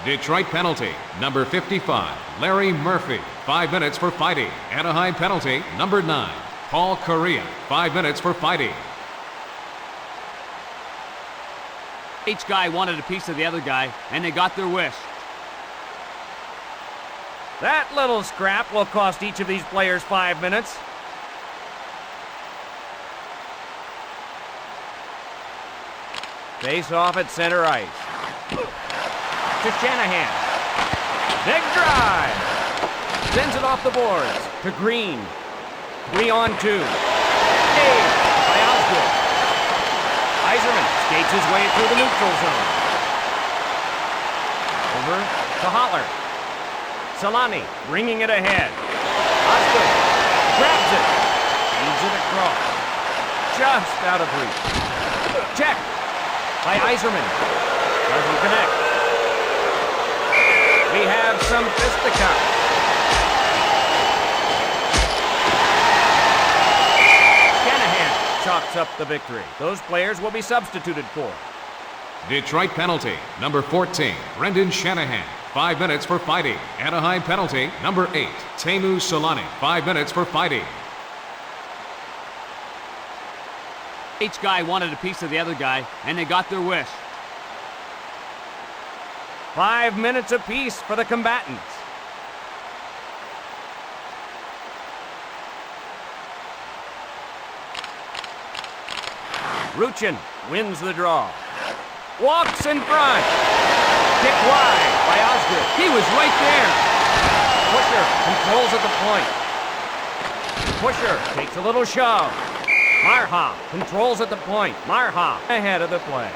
Detroit penalty, number 55, Larry Murphy, 5 minutes for fighting. Anaheim penalty, number 9, Paul Correa, 5 minutes for fighting. Each guy wanted a piece of the other guy, and they got their wish. That little scrap will cost each of these players 5 minutes. Face off at center ice. To Shanahan. Big drive. Sends it off the boards to Green. 3-on-2. Saved by Osgood. Yzerman skates his way through the neutral zone. Over to Holler. Solani bringing it ahead. Osgood grabs it. Feeds it across. Just out of reach. Check by Yzerman. Doesn't connect. We have some fisticuffs. Shanahan chalks up the victory. Those players will be substituted for. Detroit penalty, number 14, Brendan Shanahan, 5 minutes for fighting. Anaheim penalty, number 8, Teemu Solani, 5 minutes for fighting. Each guy wanted a piece of the other guy, and they got their wish. 5 minutes apiece for the combatants. Ruchin wins the draw. Walks in front. Kick wide by Osgood. He was right there. Pusher controls at the point. Pusher takes a little shove. Marha controls at the point. Marha ahead of the play.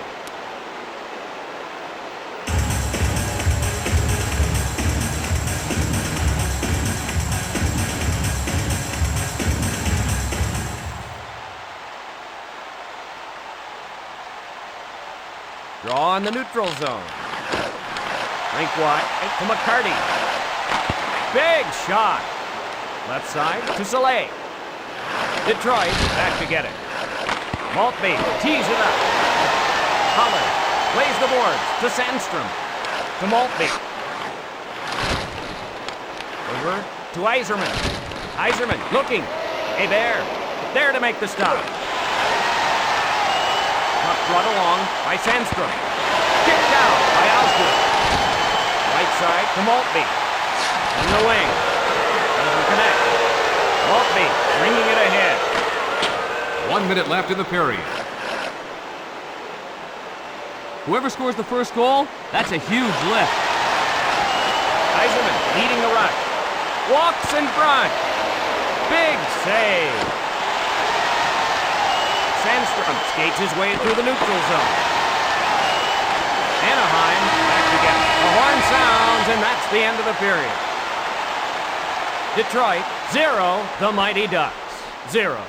Draw in the neutral zone. Rink wide to McCarty. Big shot. Left side to Soleil. Detroit back to get it. Maltby tees it up. Holler plays the boards to Sandstrom. To Maltby. Over to Yzerman. Yzerman looking. Hebert there to make the stop. Brought along by Sandstrom. Kicked out by Osgood. Right side to Maltby. In the wing. Doesn't connect. Maltby bringing it ahead. 1 minute left in the period. Whoever scores the first goal, that's a huge lift. Yzerman leading the rush. Walks in front. Big save. Sandstrom skates his way through the neutral zone. Anaheim back to get it. The horn sounds, and that's the end of the period. Detroit 0, the Mighty Ducks 0.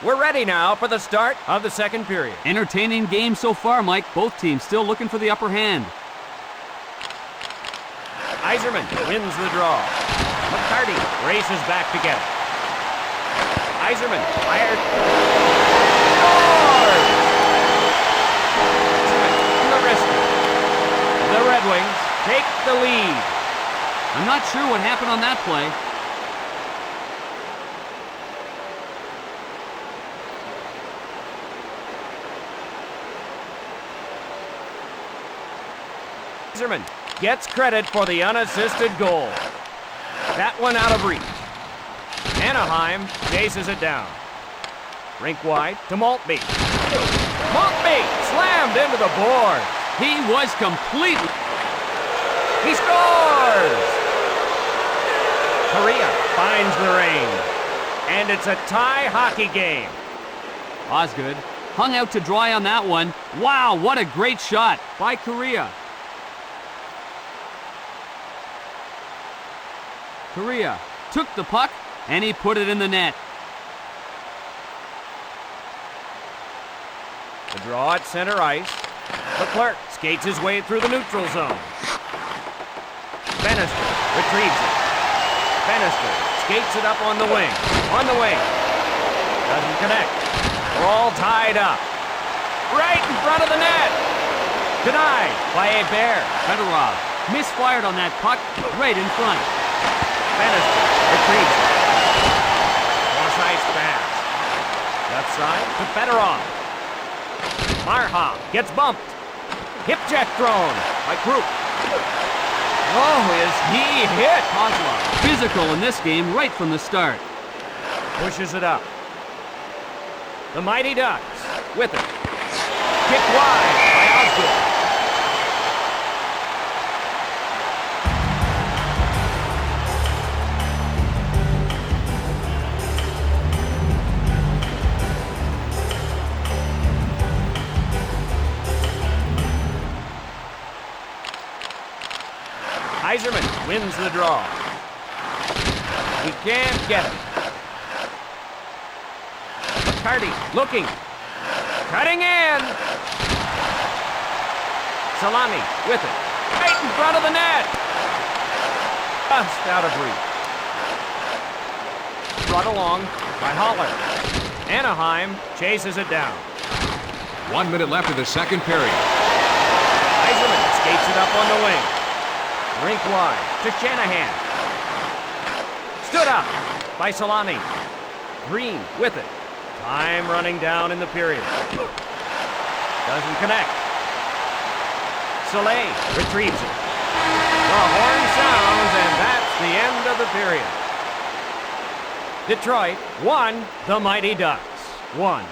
We're ready now for the start of the second period. Entertaining game so far, Mike. Both teams still looking for the upper hand. Yzerman wins the draw. McCarty races back to get it. Yzerman fired. Scores! Yzerman, the rescue. The Red Wings take the lead. I'm not sure what happened on that play. Yzerman gets credit for the unassisted goal. That one out of reach. Anaheim chases it down. Rink wide to Maltby. Maltby slammed into the board. He was completely... He scores! Korea finds the range. And it's a tie hockey game. Osgood hung out to dry on that one. Wow, what a great shot by Korea. Korea took the puck and he put it in the net. The draw at center ice. Leclerc skates his way through the neutral zone. Bannister retrieves it. Bannister skates it up on the wing. On the wing. Doesn't connect. We're all tied up. Right in front of the net. Denied by Hebert. Fedorov misfired on that puck right in front. Bannister retrieves it. Cross-ice pass. Left side to Fedorov. Marha gets bumped. Hip check thrown by Krupp. Oh, is he hit? Kozlov physical in this game right from the start. Pushes it up. The Mighty Ducks with it. Kick wide by Osgood. Yzerman wins the draw. He can't get it. McCarty looking. Cutting in. Salami with it. Right in front of the net. Just out of reach. Brought along by Haller. Anaheim chases it down. 1 minute left of the second period. Yzerman skates it up on the wing. Rink wide to Shanahan. Stood up by Salami. Green with it. Time running down in the period. Doesn't connect. Soleil retrieves it. The horn sounds, and that's the end of the period. Detroit won. The Mighty Ducks won.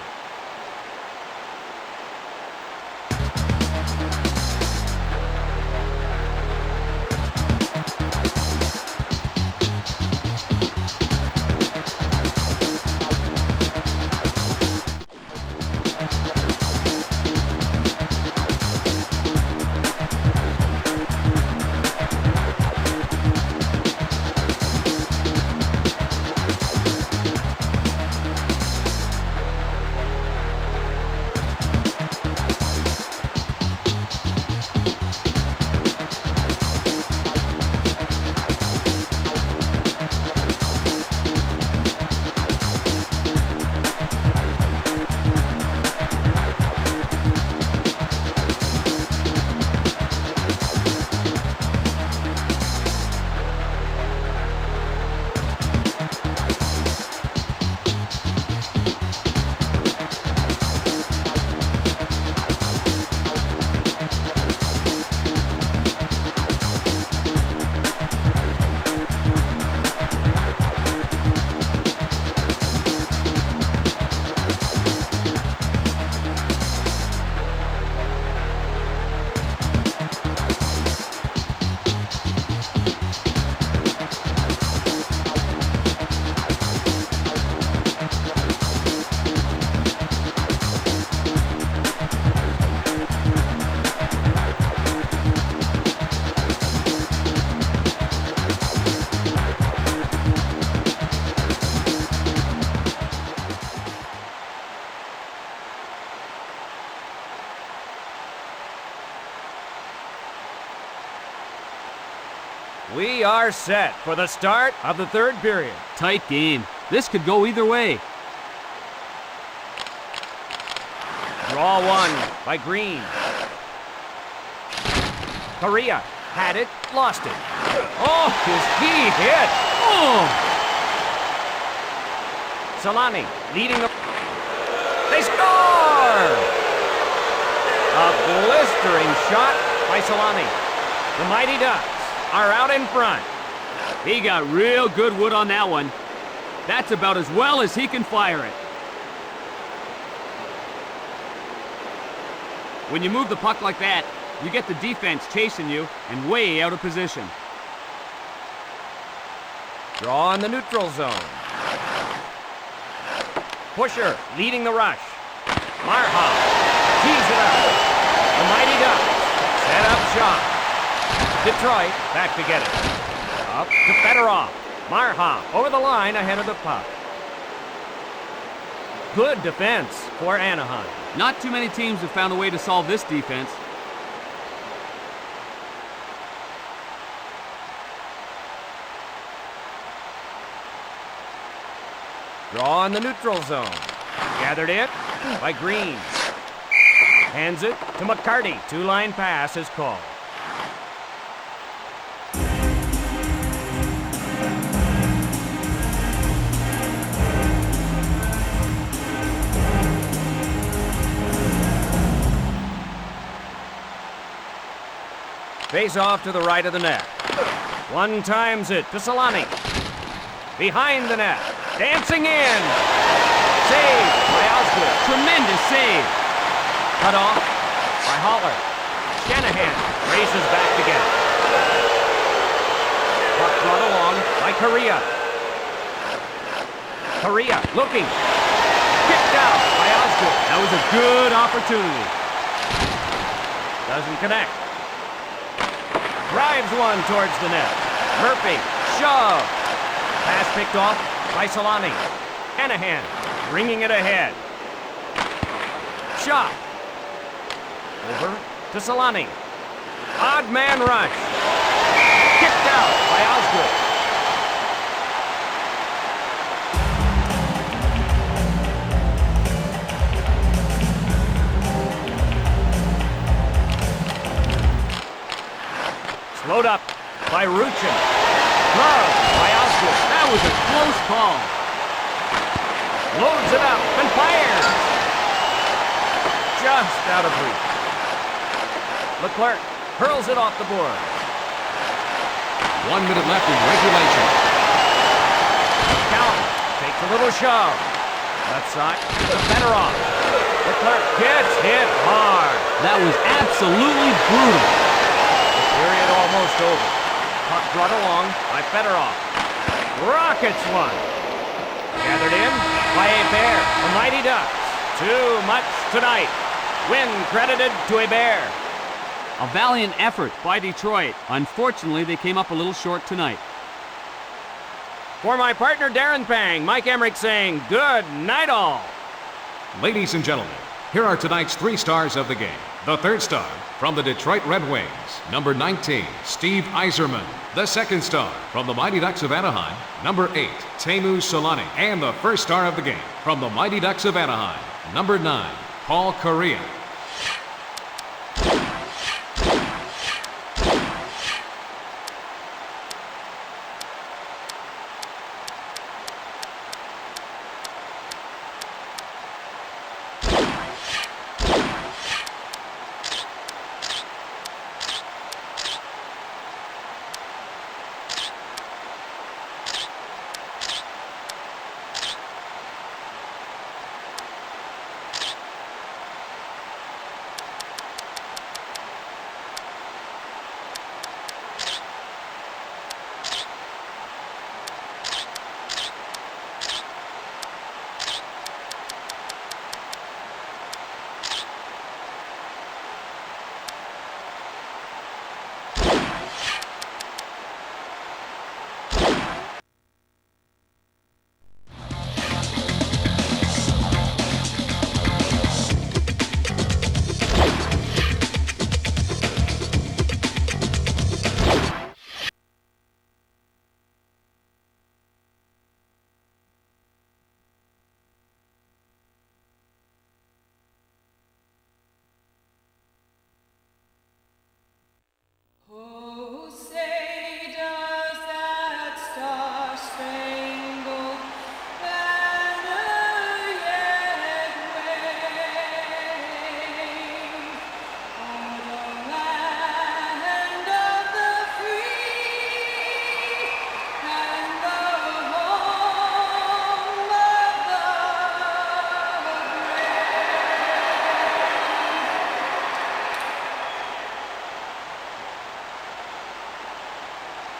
We are set for the start of the third period. Tight game. This could go either way. Draw one by Green. Correa had it, lost it. Oh, his he hit. Oh! Solani leading the... They score! A blistering shot by Solani. The Mighty Ducks are out in front. He got real good wood on that one. That's about as well as he can fire it. When you move the puck like that, you get the defense chasing you and way out of position. Draw in the neutral zone. Pusher leading the rush. Marha tees it up. The Mighty Ducks set up shot. Detroit back to get it. Up to Fedorov. Marha over the line ahead of the puck. Good defense for Anaheim. Not too many teams have found a way to solve this defense. Draw in the neutral zone. Gathered it by Green. Hands it to McCarty. Two-line pass is called. Face off to the right of the net. One times it to Solani. Behind the net. Dancing in. Save by Osgood. Tremendous save. Cut off by Haller. Shanahan races back to get it. Puck brought along by Correa. Correa looking. Kicked out by Osgood. That was a good opportunity. Doesn't connect. Drives one towards the net. Murphy, shove. Pass picked off by Solani. Anaheim bringing it ahead. Shot. Over to Solani. Odd man rush. Kicked out by Osgood. Slowed up by Ruchin. Glove by Osgood. That was a close call. Loads it up and fires. Just out of reach. Leclerc hurls it off the board. 1 minute left in regulation. Count takes a little shove. Left side to Fedorov. Leclerc gets hit hard. That was absolutely brutal. Period almost over. Puck brought along by Fedorov. Rockets one. Gathered in by Hebert. The Mighty Ducks. Too much tonight. Win credited to Hebert. A valiant effort by Detroit. Unfortunately, they came up a little short tonight. For my partner Darren Pang, Mike Emmerich saying good night all. Ladies and gentlemen, here are tonight's 3 stars of the game. The third star from the Detroit Red Wings, number 19, Steve Yzerman. The second star from the Mighty Ducks of Anaheim, number 8, Teemu Solani. And the first star of the game from the Mighty Ducks of Anaheim, number 9, Paul Correa.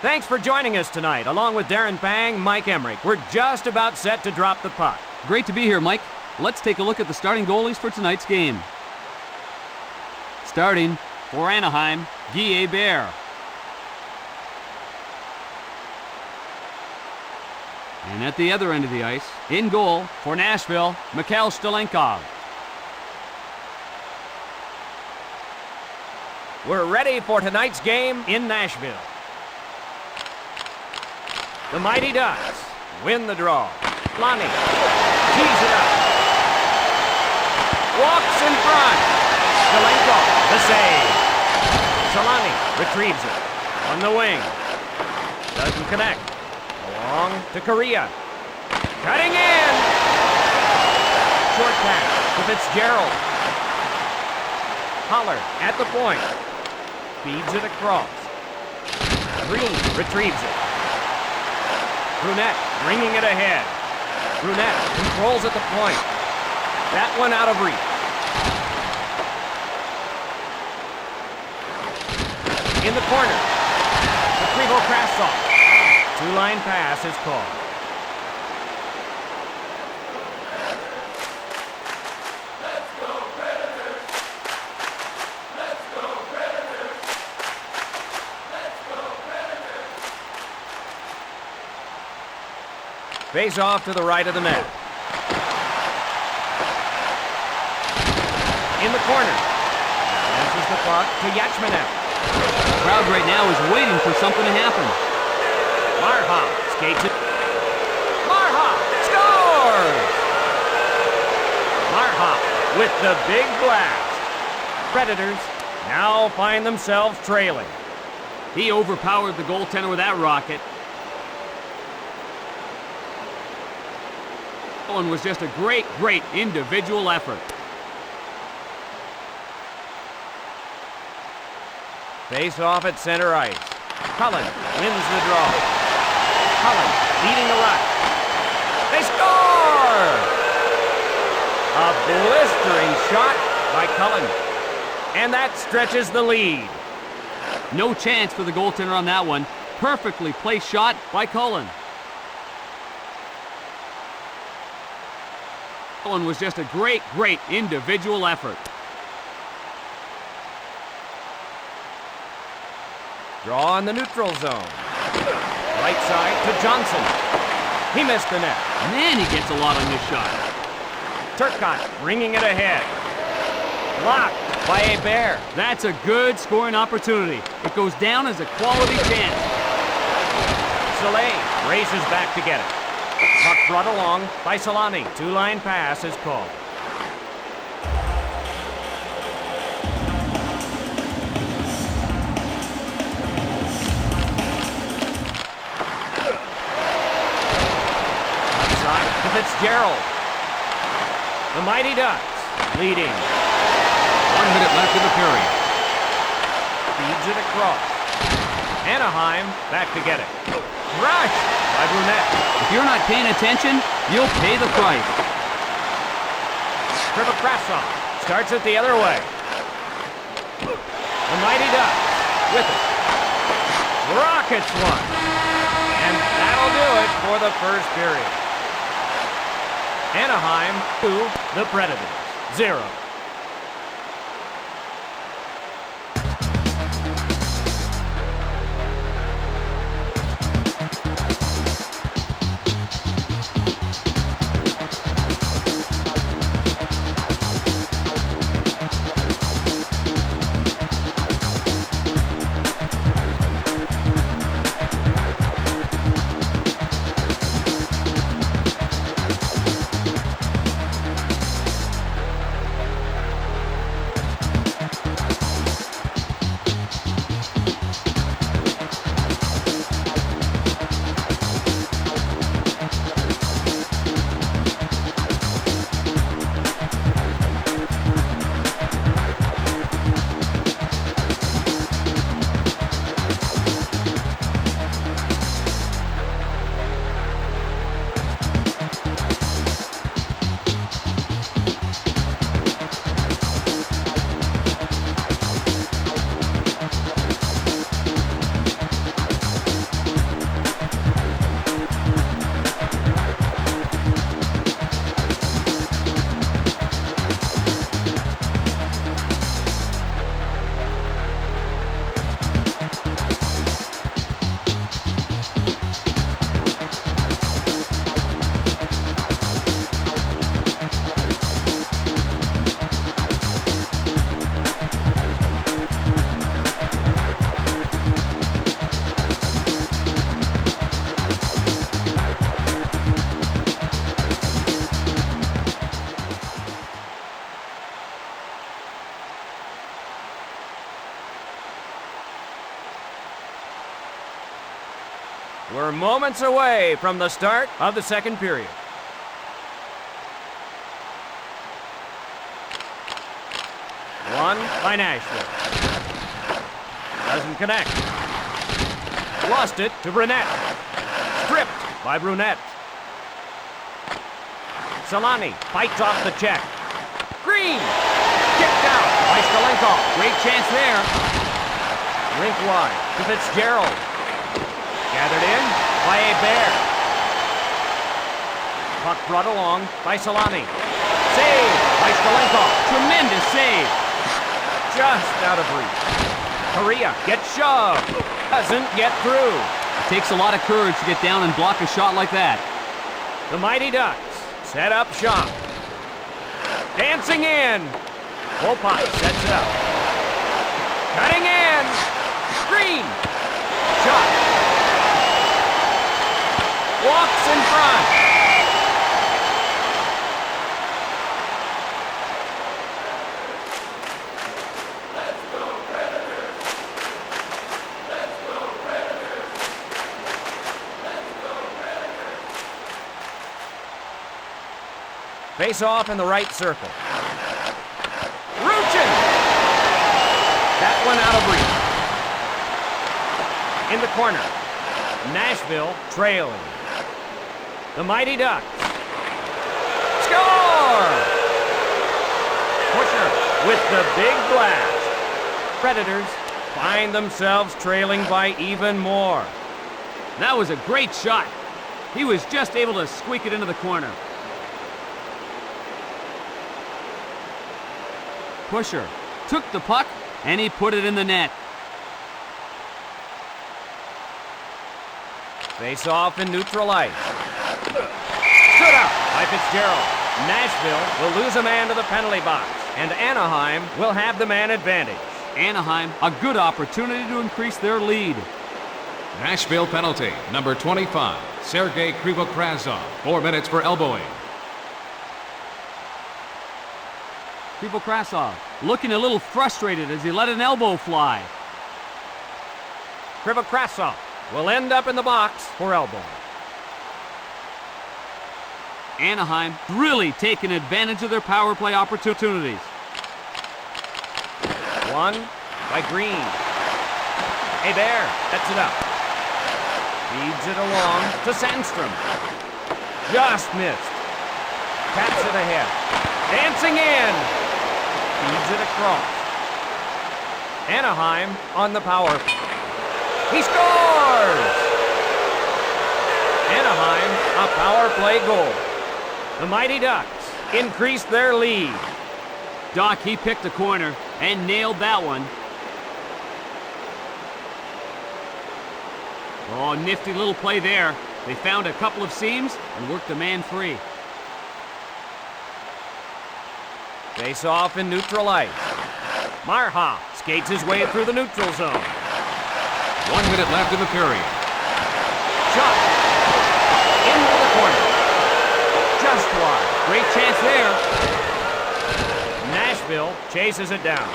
Thanks for joining us tonight. Along with Darren Bang, Mike Emmerich, we're just about set to drop the puck. Great to be here, Mike. Let's take a look at the starting goalies for tonight's game. Starting for Anaheim, Guy Bear. And at the other end of the ice, in goal for Nashville, Mikhail Stalenkov. We're ready for tonight's game in Nashville. The Mighty Ducks win the draw. Lonnie tees it up. Walks in front. Stalenkov, the save. Solani retrieves it. On the wing. Doesn't connect. Along to Korea. Cutting in. Short pass to Fitzgerald. Holler at the point. Feeds it across. Green retrieves it. Brunette bringing it ahead. Brunette controls at the point. That one out of reach. In the corner. Krivo Krasov. Two-line pass is called. Let's go Predators! Let's go Predators! Let's go Predators! Face off to the right of the net. In the corner. Passes the puck to Yachmanev. The crowd right now is waiting for something to happen. Marha skates it. Marha scores! Marha with the big blast. Predators now find themselves trailing. He overpowered the goaltender with that rocket. That one was just a great individual effort. Face off at center ice. Cullen wins the draw. Cullen leading the rush. They score! A blistering shot by Cullen. And that stretches the lead. No chance for the goaltender on that one. Perfectly placed shot by Cullen. That one was just a great individual effort. Draw in the neutral zone. Right side to Johnson. He missed the net. Man, he gets a lot on this shot. Turcotte bringing it ahead. Blocked by Hebert. That's a good scoring opportunity. It goes down as a quality chance. Soleil races back to get it. Puck brought along by Solani. Two-line pass is called. Fitzgerald. The Mighty Ducks leading. 1 minute left in the period. Feeds it across. Anaheim back to get it. Rush by Brunette. If you're not paying attention, you'll pay the price. Krasov starts it the other way. The Mighty Ducks with it. Rockets one. And that'll do it for the first period. Anaheim 2, the Predators 0. We're moments away from the start of the second period. One by Nashville. Doesn't connect. Lost it to Brunette. Stripped by Brunette. Solani fights off the check. Green! Kicked out by Stolenkov. Great chance there. Rink wide to Fitzgerald. Gathered in by Hebert. Puck brought along by Solani. Saved by Stolenkov. Tremendous save. Just out of reach. Correa gets shoved. Doesn't get through. It takes a lot of courage to get down and block a shot like that. The Mighty Ducks set up shop. Dancing in. Wopat sets it up. Cutting in. Green. Shot. Walks in front. Face off in the right circle. Ruchin! That one out of reach. In the corner. Nashville trailing. The Mighty Ducks. Score! Pusher with the big blast. Predators find themselves trailing by even more. That was a great shot. He was just able to squeak it into the corner. Pusher took the puck and he put it in the net. Face off in neutral ice. Stood up by Fitzgerald. Nashville will lose a man to the penalty box, and Anaheim will have the man advantage. Anaheim, a good opportunity to increase their lead. Nashville penalty, number 25, Sergei Krivokrasov. 4 minutes for elbowing. Krivokrasov looking a little frustrated as he let an elbow fly. Krivokrasov will end up in the box for elbow. Anaheim really taking advantage of their power play opportunities. One by Green. Hebert sets it up. Feeds it along to Sandstrom. Just missed. Taps it ahead. Dancing in. Feeds it across. Anaheim on the power. He scores! Anaheim, a power play goal. The Mighty Ducks increase their lead. Doc, he picked a corner and nailed that one. Oh, nifty little play there. They found a couple of seams and worked the man free. Face off in neutral ice. Marha skates his way through the neutral zone. 1 minute left in the period. Shot. Into the corner. Just wide. Great chance there. Nashville chases it down.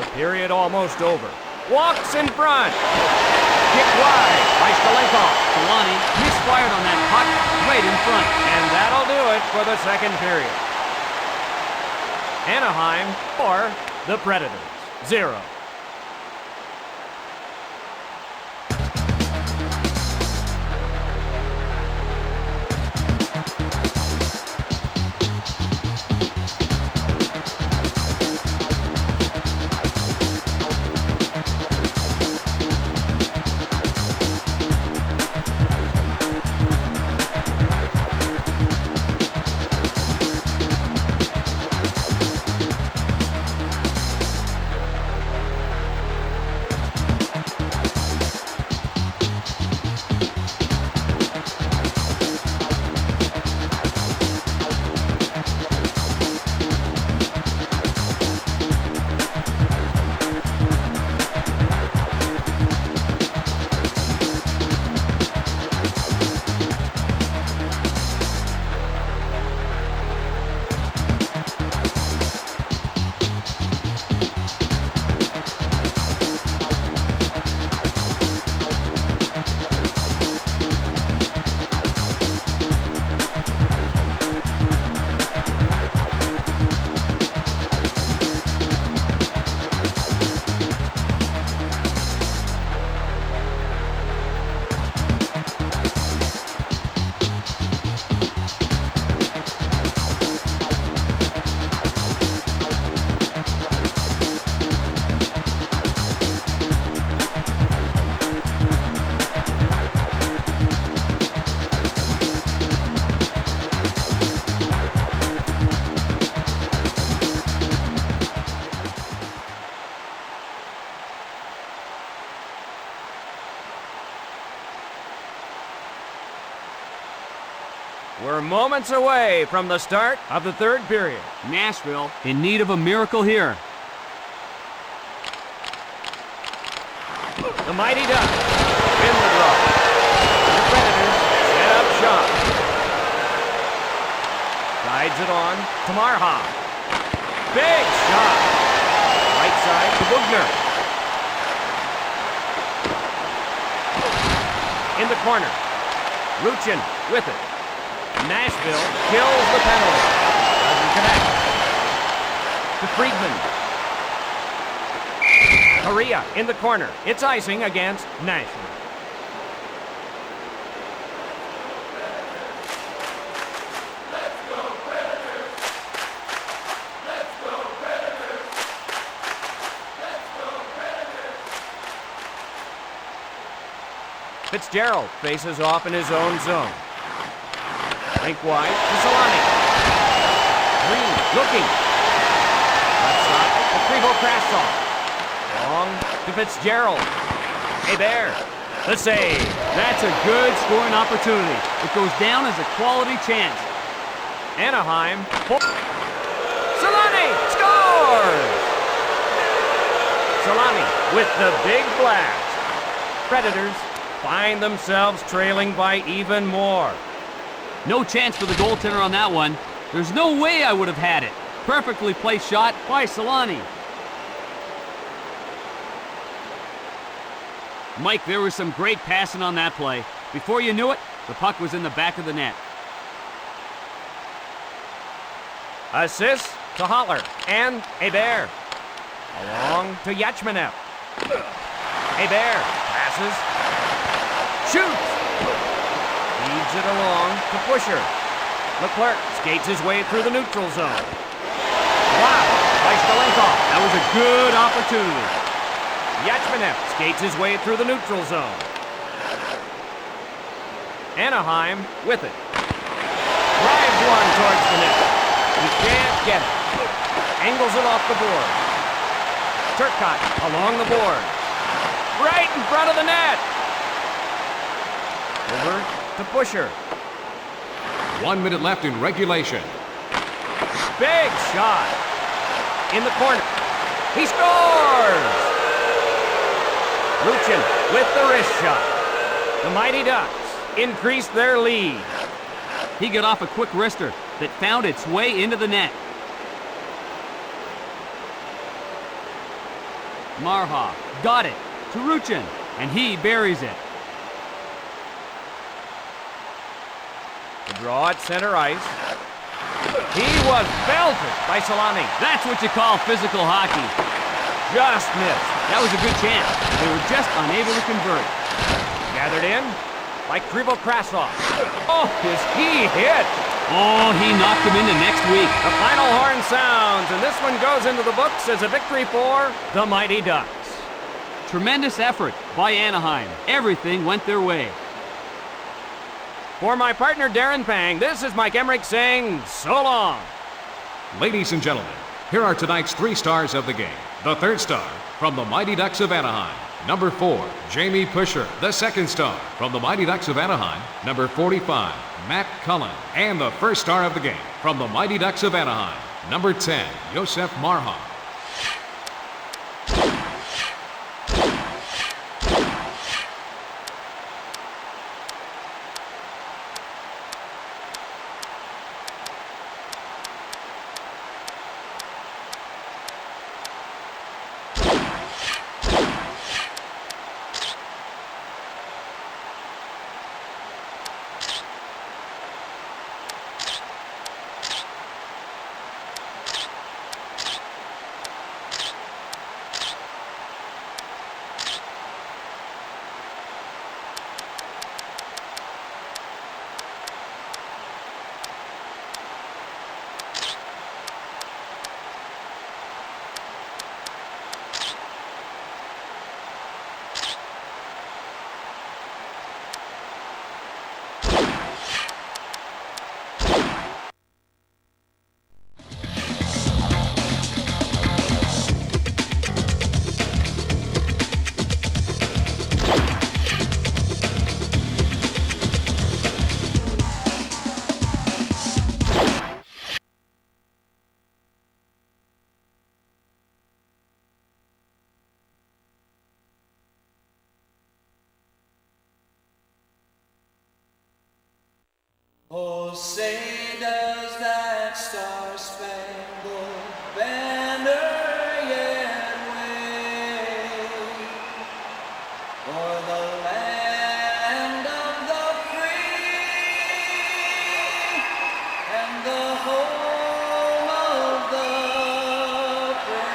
The period almost over. Walks in front. Kick wide by Stolenkov. Solani misfired on that puck right in front. And that'll do it for the second period. Anaheim 4, the Predators 0. We're moments away from the start of the third period. Nashville in need of a miracle here. The Mighty Ducks win the draw. The Predators set up shop. Guides it on to Marha. Big shot. Right side to Bugner. In the corner. Ruchin with it. Nashville kills the penalty. Doesn't connect. To Friedman. Correa in the corner. It's icing against Nashville. Fitzgerald faces off in his own zone. Link wide to Solani. Green looking. Left side to Krivo-Krasov. Long to Fitzgerald. Hebert. The save. That's a good scoring opportunity. It goes down as a quality chance. Anaheim. Solani scores! Solani with the big blast. Predators find themselves trailing by even more. No chance for the goaltender on that one. There's no way I would have had it. Perfectly placed shot by Solani. Mike, there was some great passing on that play. Before you knew it, the puck was in the back of the net. Assist to Holler and Hebert. Along to Yachmanev. Hebert passes. Shoots! Feeds it along to Pusher. Leclerc skates his way through the neutral zone. Wow! By Stalenkov. That was a good opportunity. Yachmanev skates his way through the neutral zone. Anaheim with it. Drives one towards the net. He can't get it. Angles it off the board. Turcotte along the board. Right in front of the net. Over to Pusher. 1 minute left in regulation. Big shot. In the corner. He scores! Ruchin with the wrist shot. The Mighty Ducks increase their lead. He got off a quick wrister that found its way into the net. Marha got it to Ruchin, and he buries it. The draw at center ice. He was belted by Solani. That's what you call physical hockey. Just missed. That was a good chance. They were just unable to convert. Gathered in by Krivo-Krasov. Oh, is he hit? Oh, he knocked him into next week. The final horn sounds, and this one goes into the books as a victory for the Mighty Ducks. Tremendous effort by Anaheim. Everything went their way. For my partner Darren Pang, this is Mike Emmerich saying so long. Ladies and gentlemen, here are tonight's 3 stars of the game. The third star from the Mighty Ducks of Anaheim, number 4, Jamie Pusher. The second star from the Mighty Ducks of Anaheim, number 45, Matt Cullen. And the first star of the game from the Mighty Ducks of Anaheim, number 10, Josef Marha. Oh, say does that star-spangled banner yet wave o'er the land of the free and the home of the brave.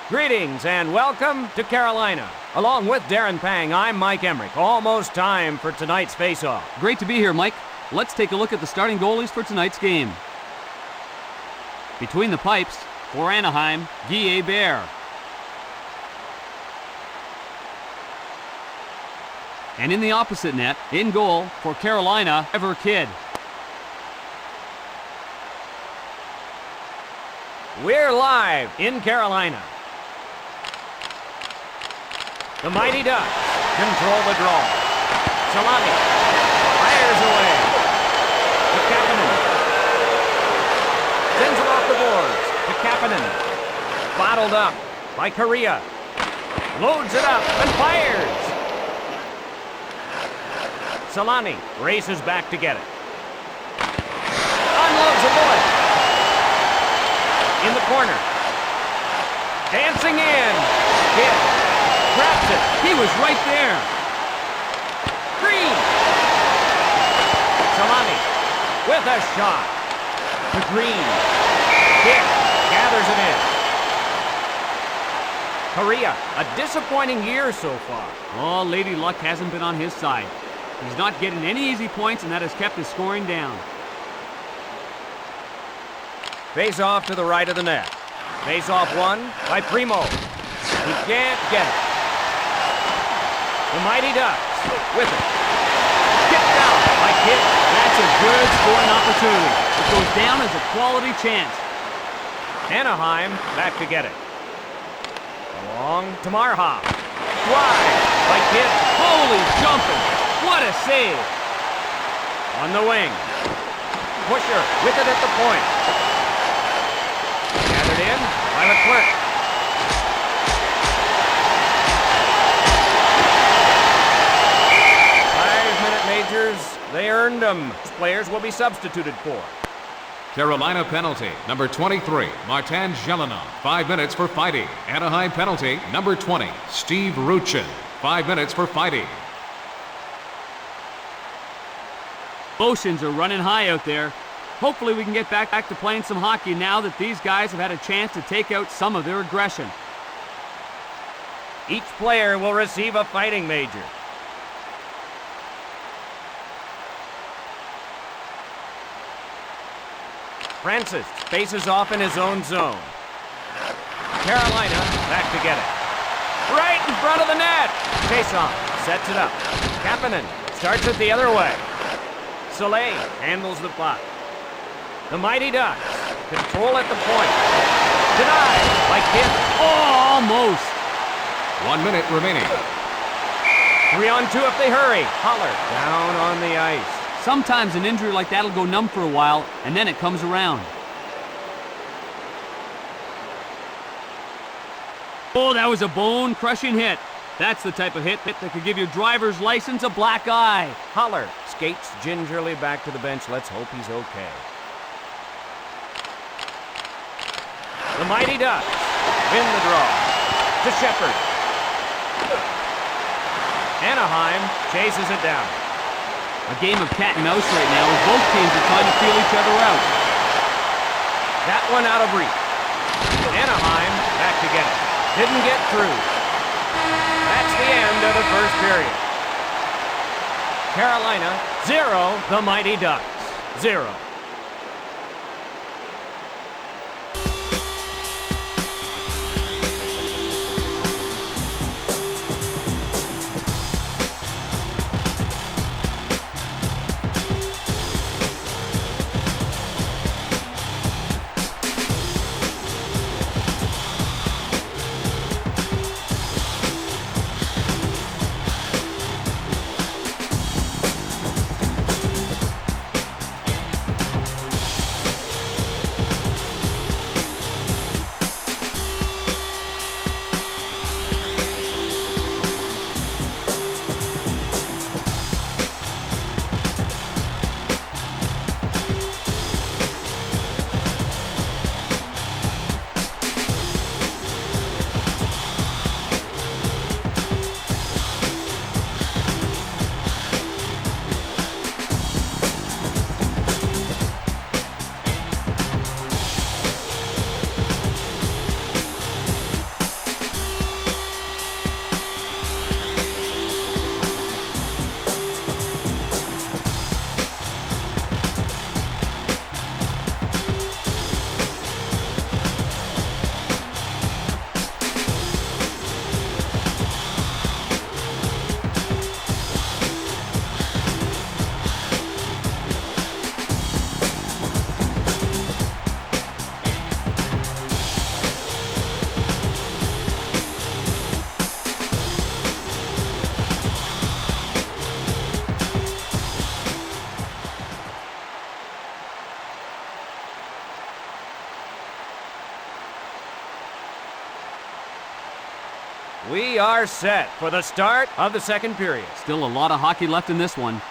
Greetings and welcome to Carolina. Along with Darren Pang, I'm Mike Emmerich. Almost time for tonight's face-off. Great to be here, Mike. Let's take a look at the starting goalies for tonight's game. Between the pipes, for Anaheim, Guy Bear. And in the opposite net, in goal, for Carolina, Ever Kidd. We're live in Carolina. The Mighty Ducks control the draw. Salami fires away. To Kapanen. Sends it off the boards. To Kapanen. Bottled up by Korea. Loads it up and fires. Solani races back to get it. Unloads a bullet. In the corner. Dancing in. Kidd. Grabs it. He was right there. Green. Salami with a shot. To Green. Kidd gathers it in. Korea, a disappointing year so far. Oh, Lady Luck hasn't been on his side. He's not getting any easy points, and that has kept his scoring down. Face off to the right of the net. Face off won by Primo. He can't get it. The Mighty Ducks with it. Kicked out by Kidd. That's a good scoring opportunity. It goes down as a quality chance. Anaheim back to get it. Along to Marha. Wide by Kidd. Holy jumping! What a save! On the wing. Pusher with it at the point. Gathered in by Leclerc. 5-minute majors, they earned them. Players will be substituted for. Carolina penalty, number 23, Martin Jelinov, 5 minutes for fighting. Anaheim penalty, number 20, Steve Ruchin, 5 minutes for fighting. Emotions are running high out there. Hopefully we can get back to playing some hockey now that these guys have had a chance to take out some of their aggression. Each player will receive a fighting major. Francis faces off in his own zone. Carolina back to get it. Right in front of the net. Face-off, sets it up. Kapanen starts it the other way. Soleil handles the puck. The Mighty Ducks control at the point. Denied by Kidd. Oh, almost. 1 minute remaining. 3-on-2 if they hurry. Holler down on the ice. Sometimes an injury like that'll go numb for a while, and then it comes around. Oh, that was a bone-crushing hit. That's the type of hit that could give your driver's license a black eye. Holler skates gingerly back to the bench. Let's hope he's okay. The Mighty Ducks win the draw. To Shepard. Anaheim chases it down. A game of cat and mouse right now as both teams are trying to feel each other out. That one out of reach. Anaheim back to get it. Didn't get through. That's the end of the first period. Carolina 0, the Mighty Ducks 0. We are set for the start of the second period. Still a lot of hockey left in this one.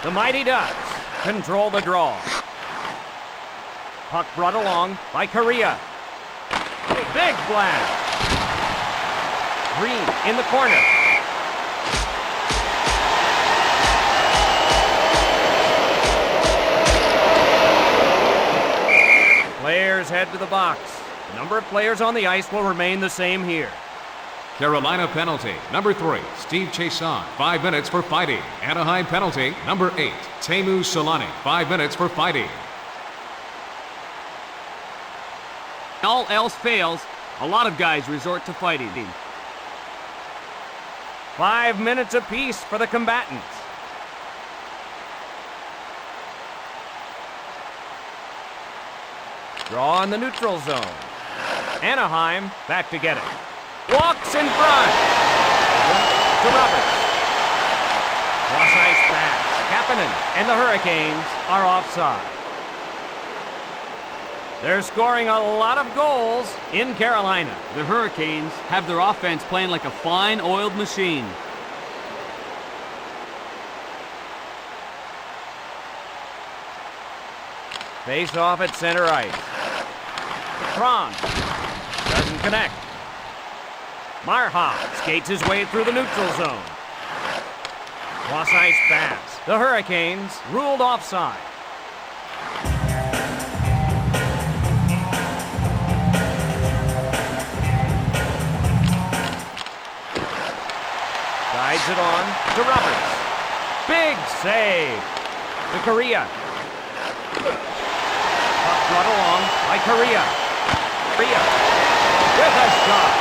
The Mighty Ducks control the draw. Puck brought along by Korea. Big blast. Green in the corner. Players head to the box. The number of players on the ice will remain the same here. Carolina penalty, number 3, Steve Chiasson, 5 minutes for fighting. Anaheim penalty, number 8, Teemu Solani, 5 minutes for fighting. All else fails, a lot of guys resort to fighting. 5 minutes apiece for the combatants. Draw in the neutral zone. Anaheim back to get it. Walks in front. To Roberts. Cross ice pass. Kapanen and the Hurricanes are offside. They're scoring a lot of goals in Carolina. The Hurricanes have their offense playing like a fine oiled machine. Face off at center ice. Kron doesn't connect. Marha skates his way through the neutral zone. Cross ice pass. The Hurricanes ruled offside. Guides it on to Roberts. Big save. To Korea. Puck brought along by Korea. Korea with a shot.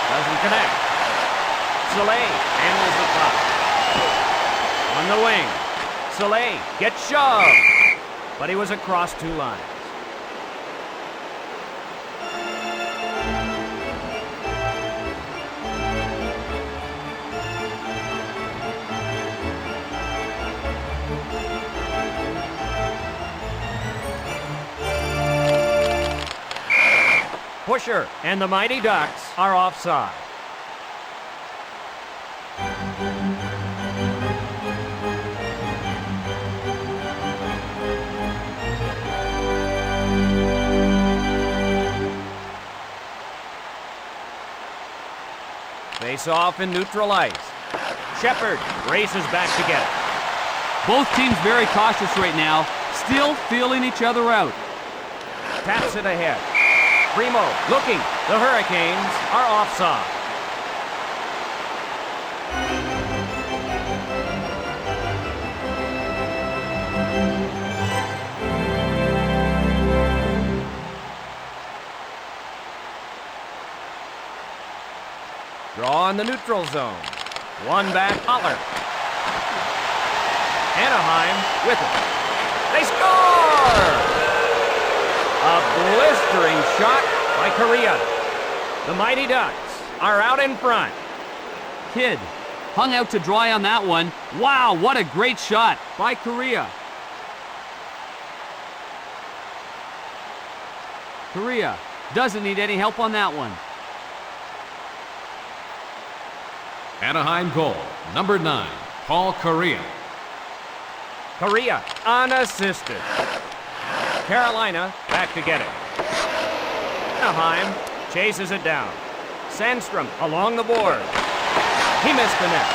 Doesn't connect. Soleil handles the puck. On the wing. Soleil gets shoved. But he was across 2 lines. Pusher and the Mighty Ducks are offside. Face off in neutral ice. Shepard races back to get it. Both teams very cautious right now, still feeling each other out. Taps it ahead. Primo looking. The Hurricanes are offside. Draw in the neutral zone. One back, Holler. Anaheim with it. They score! A blistering shot by Korea. The Mighty Ducks are out in front. Kidd hung out to dry on that one. Wow, what a great shot by Korea. Korea doesn't need any help on that one. Anaheim goal, number 9, Paul Korea. Korea unassisted. Carolina back to get it. Anaheim chases it down. Sandstrom along the board. He missed the net.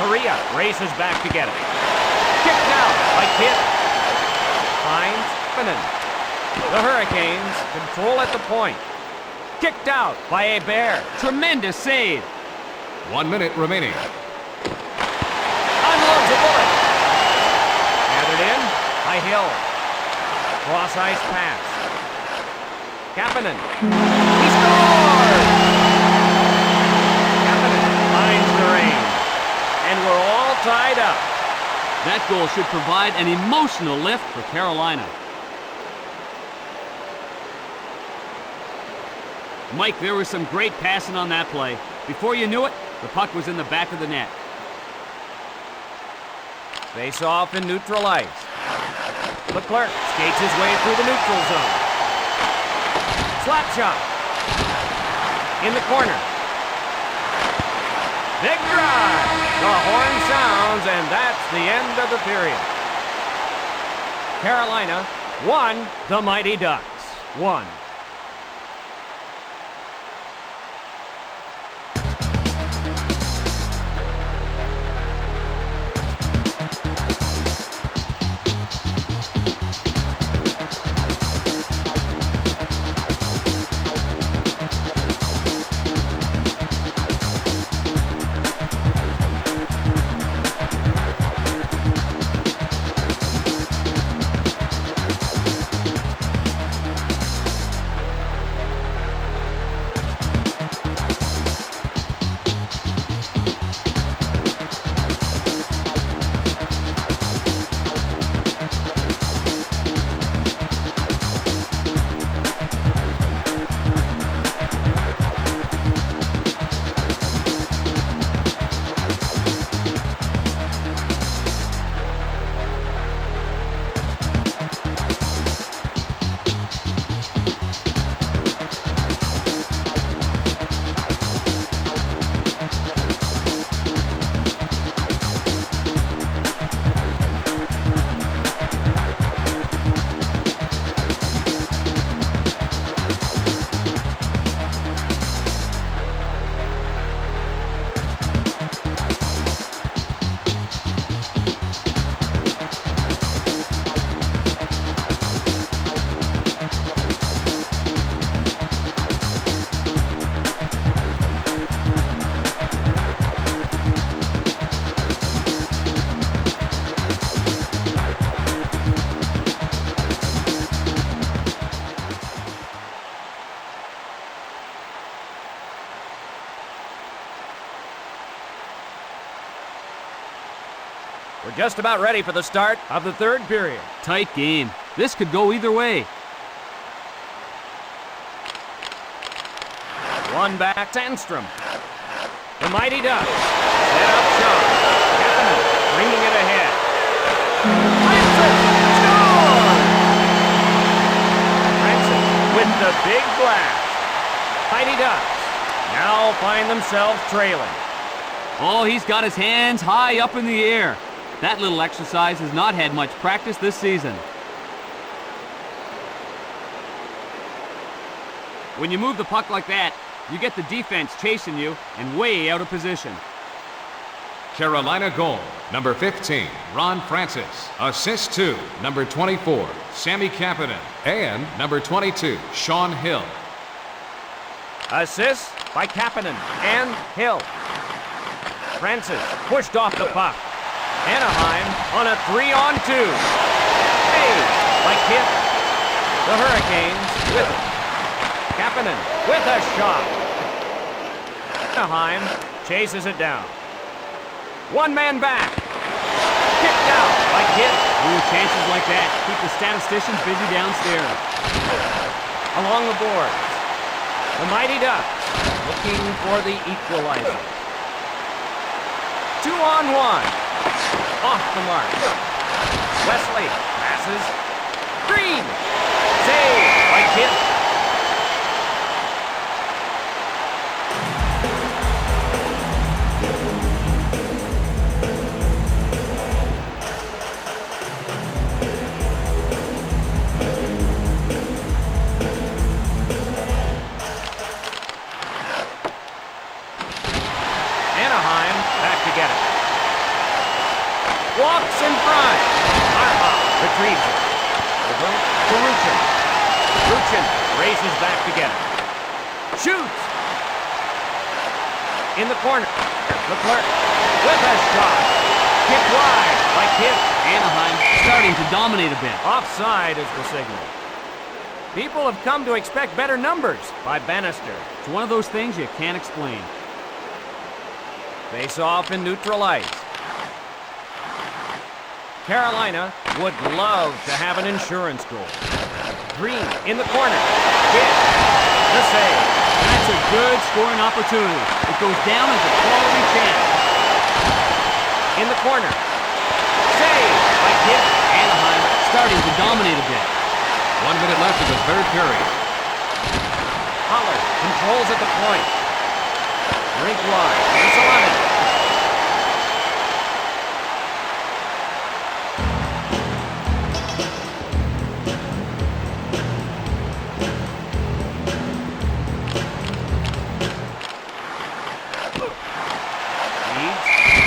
Korea races back to get it. Kicked out by Kidd. Finds Finnan. The Hurricanes control at the point. Kicked out by Hebert. Tremendous save. 1 minute remaining. Unloads a bullet. Gathered in by Hill. Cross ice pass. Kapanen. He scores! Kapanen finds the range. And we're all tied up. That goal should provide an emotional lift for Carolina. Mike, there was some great passing on that play. Before you knew it, the puck was in the back of the net. Face off in neutral ice. Leclerc skates his way through the neutral zone. Slap shot. In the corner. Big drive. The horn sounds, and that's the end of the period. Carolina 1, the Mighty Ducks 1. We're just about ready for the start of the third period. Tight game. This could go either way. One back, Sandstrom. The Mighty Ducks. Set up shot. Kapanen bringing it ahead. Francis scores! Francis with the big blast. Mighty Ducks now find themselves trailing. Oh, he's got his hands high up in the air. That little exercise has not had much practice this season. When you move the puck like that, you get the defense chasing you and way out of position. Carolina goal, number 15, Ron Francis. Assist to number 24, Sammy Kapanen. And number 22, Sean Hill. Assist by Kapanen and Hill. Francis pushed off the puck. Anaheim on a 3-on-2. Saved by Kip. The Hurricanes with it. Kapanen with a shot. Anaheim chases it down. One man back. Kicked out by Kip. Ooh, chances like that keep the statisticians busy downstairs. Along the boards, the Mighty Ducks looking for the equalizer. 2-on-1. Off the mark. Wesley passes. Green. Saved by Kip. Anaheim back to get it. Walks in front. Arha retrieves it. Over to Ruchin. Ruchin races back to get it. Shoots. In the corner. Leclerc with a shot. Kicked wide by Kip. Anaheim starting to dominate a bit. Offside is the signal. People have come to expect better numbers by Bannister. It's one of those things you can't explain. Face off in neutral ice. Carolina would love to have an insurance goal. Green in the corner. Hit. The save. That's a good scoring opportunity. It goes down as a quality chance. In the corner. Save by Kip. Anaheim starting to dominate a bit. 1 minute left in the third period. Holler controls at the point. Rink wide. Solani.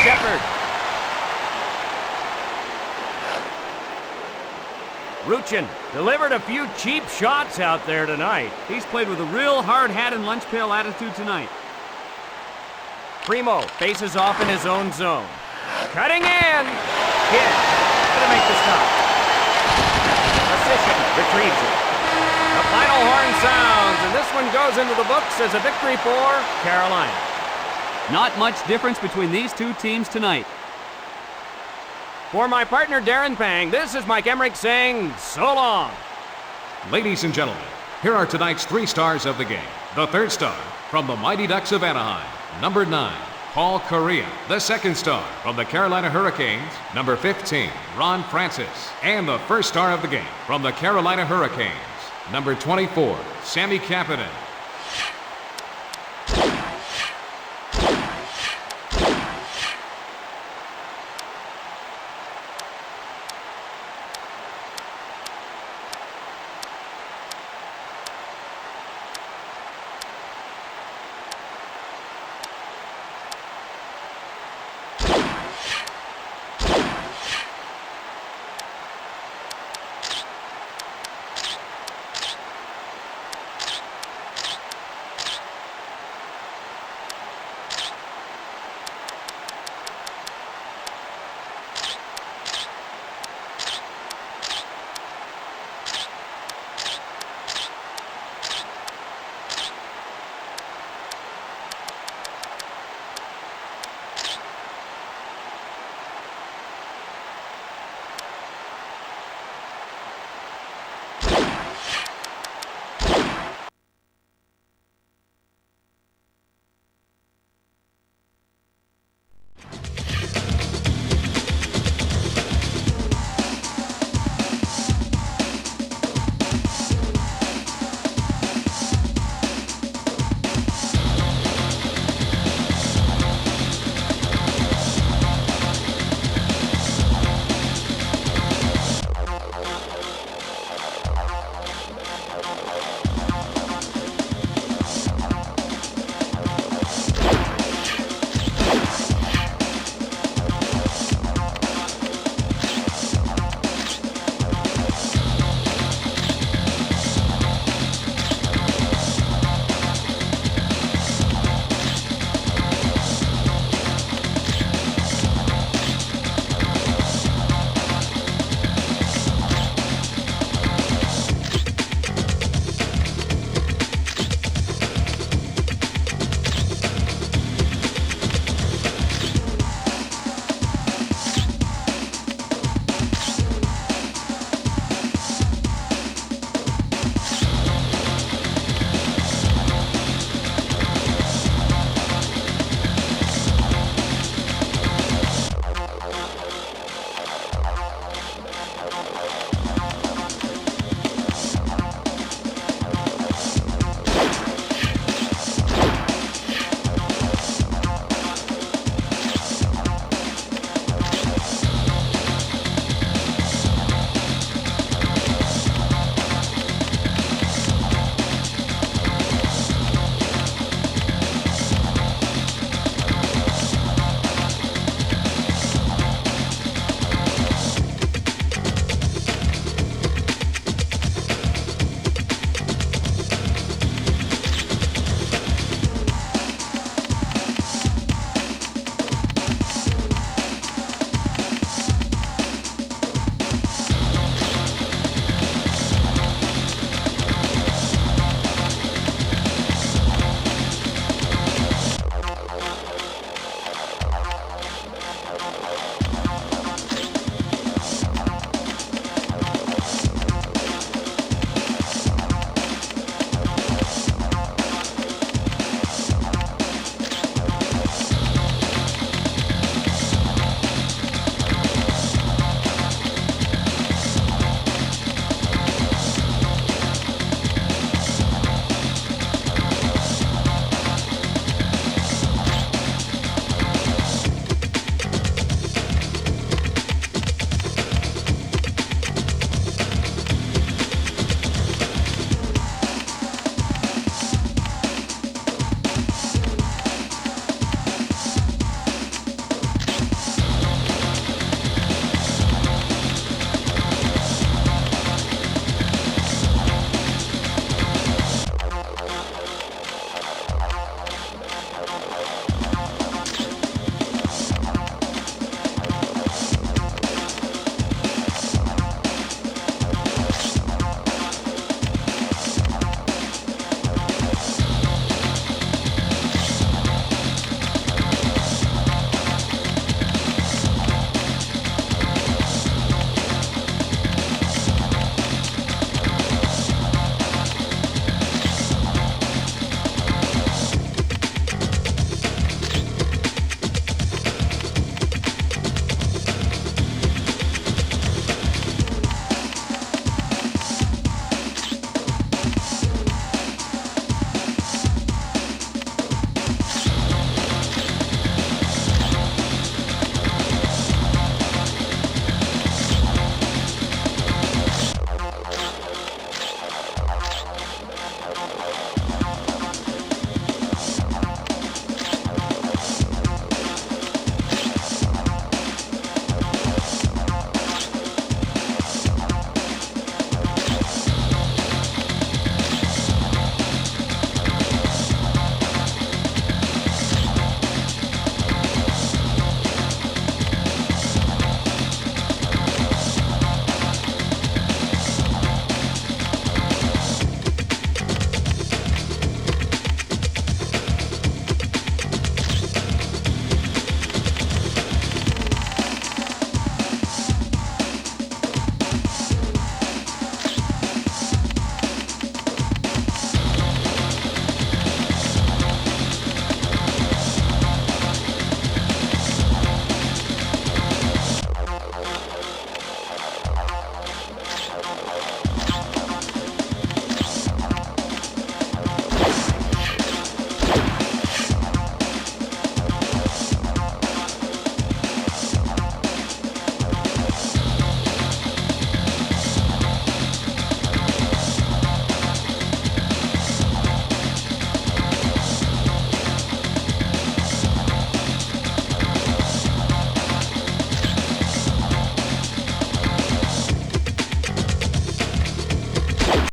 Shepard. Ruchin delivered a few cheap shots out there tonight. He's played with a real hard hat and lunch pail attitude tonight. Primo faces off in his own zone. Cutting in. Hit. Gonna make the stop. Assistant retrieves it. The final horn sounds, and this one goes into the books as a victory for Carolina. Not much difference between these two teams tonight. For my partner Darren Pang, this is Mike Emmerich saying so long. Ladies and gentlemen, here are tonight's 3 stars of the game. The third star from the Mighty Ducks of Anaheim, number 9, Paul Correa. The second star from the Carolina Hurricanes, number 15, Ron Francis. And the first star of the game from the Carolina Hurricanes, number 24, Sammy Kapanen.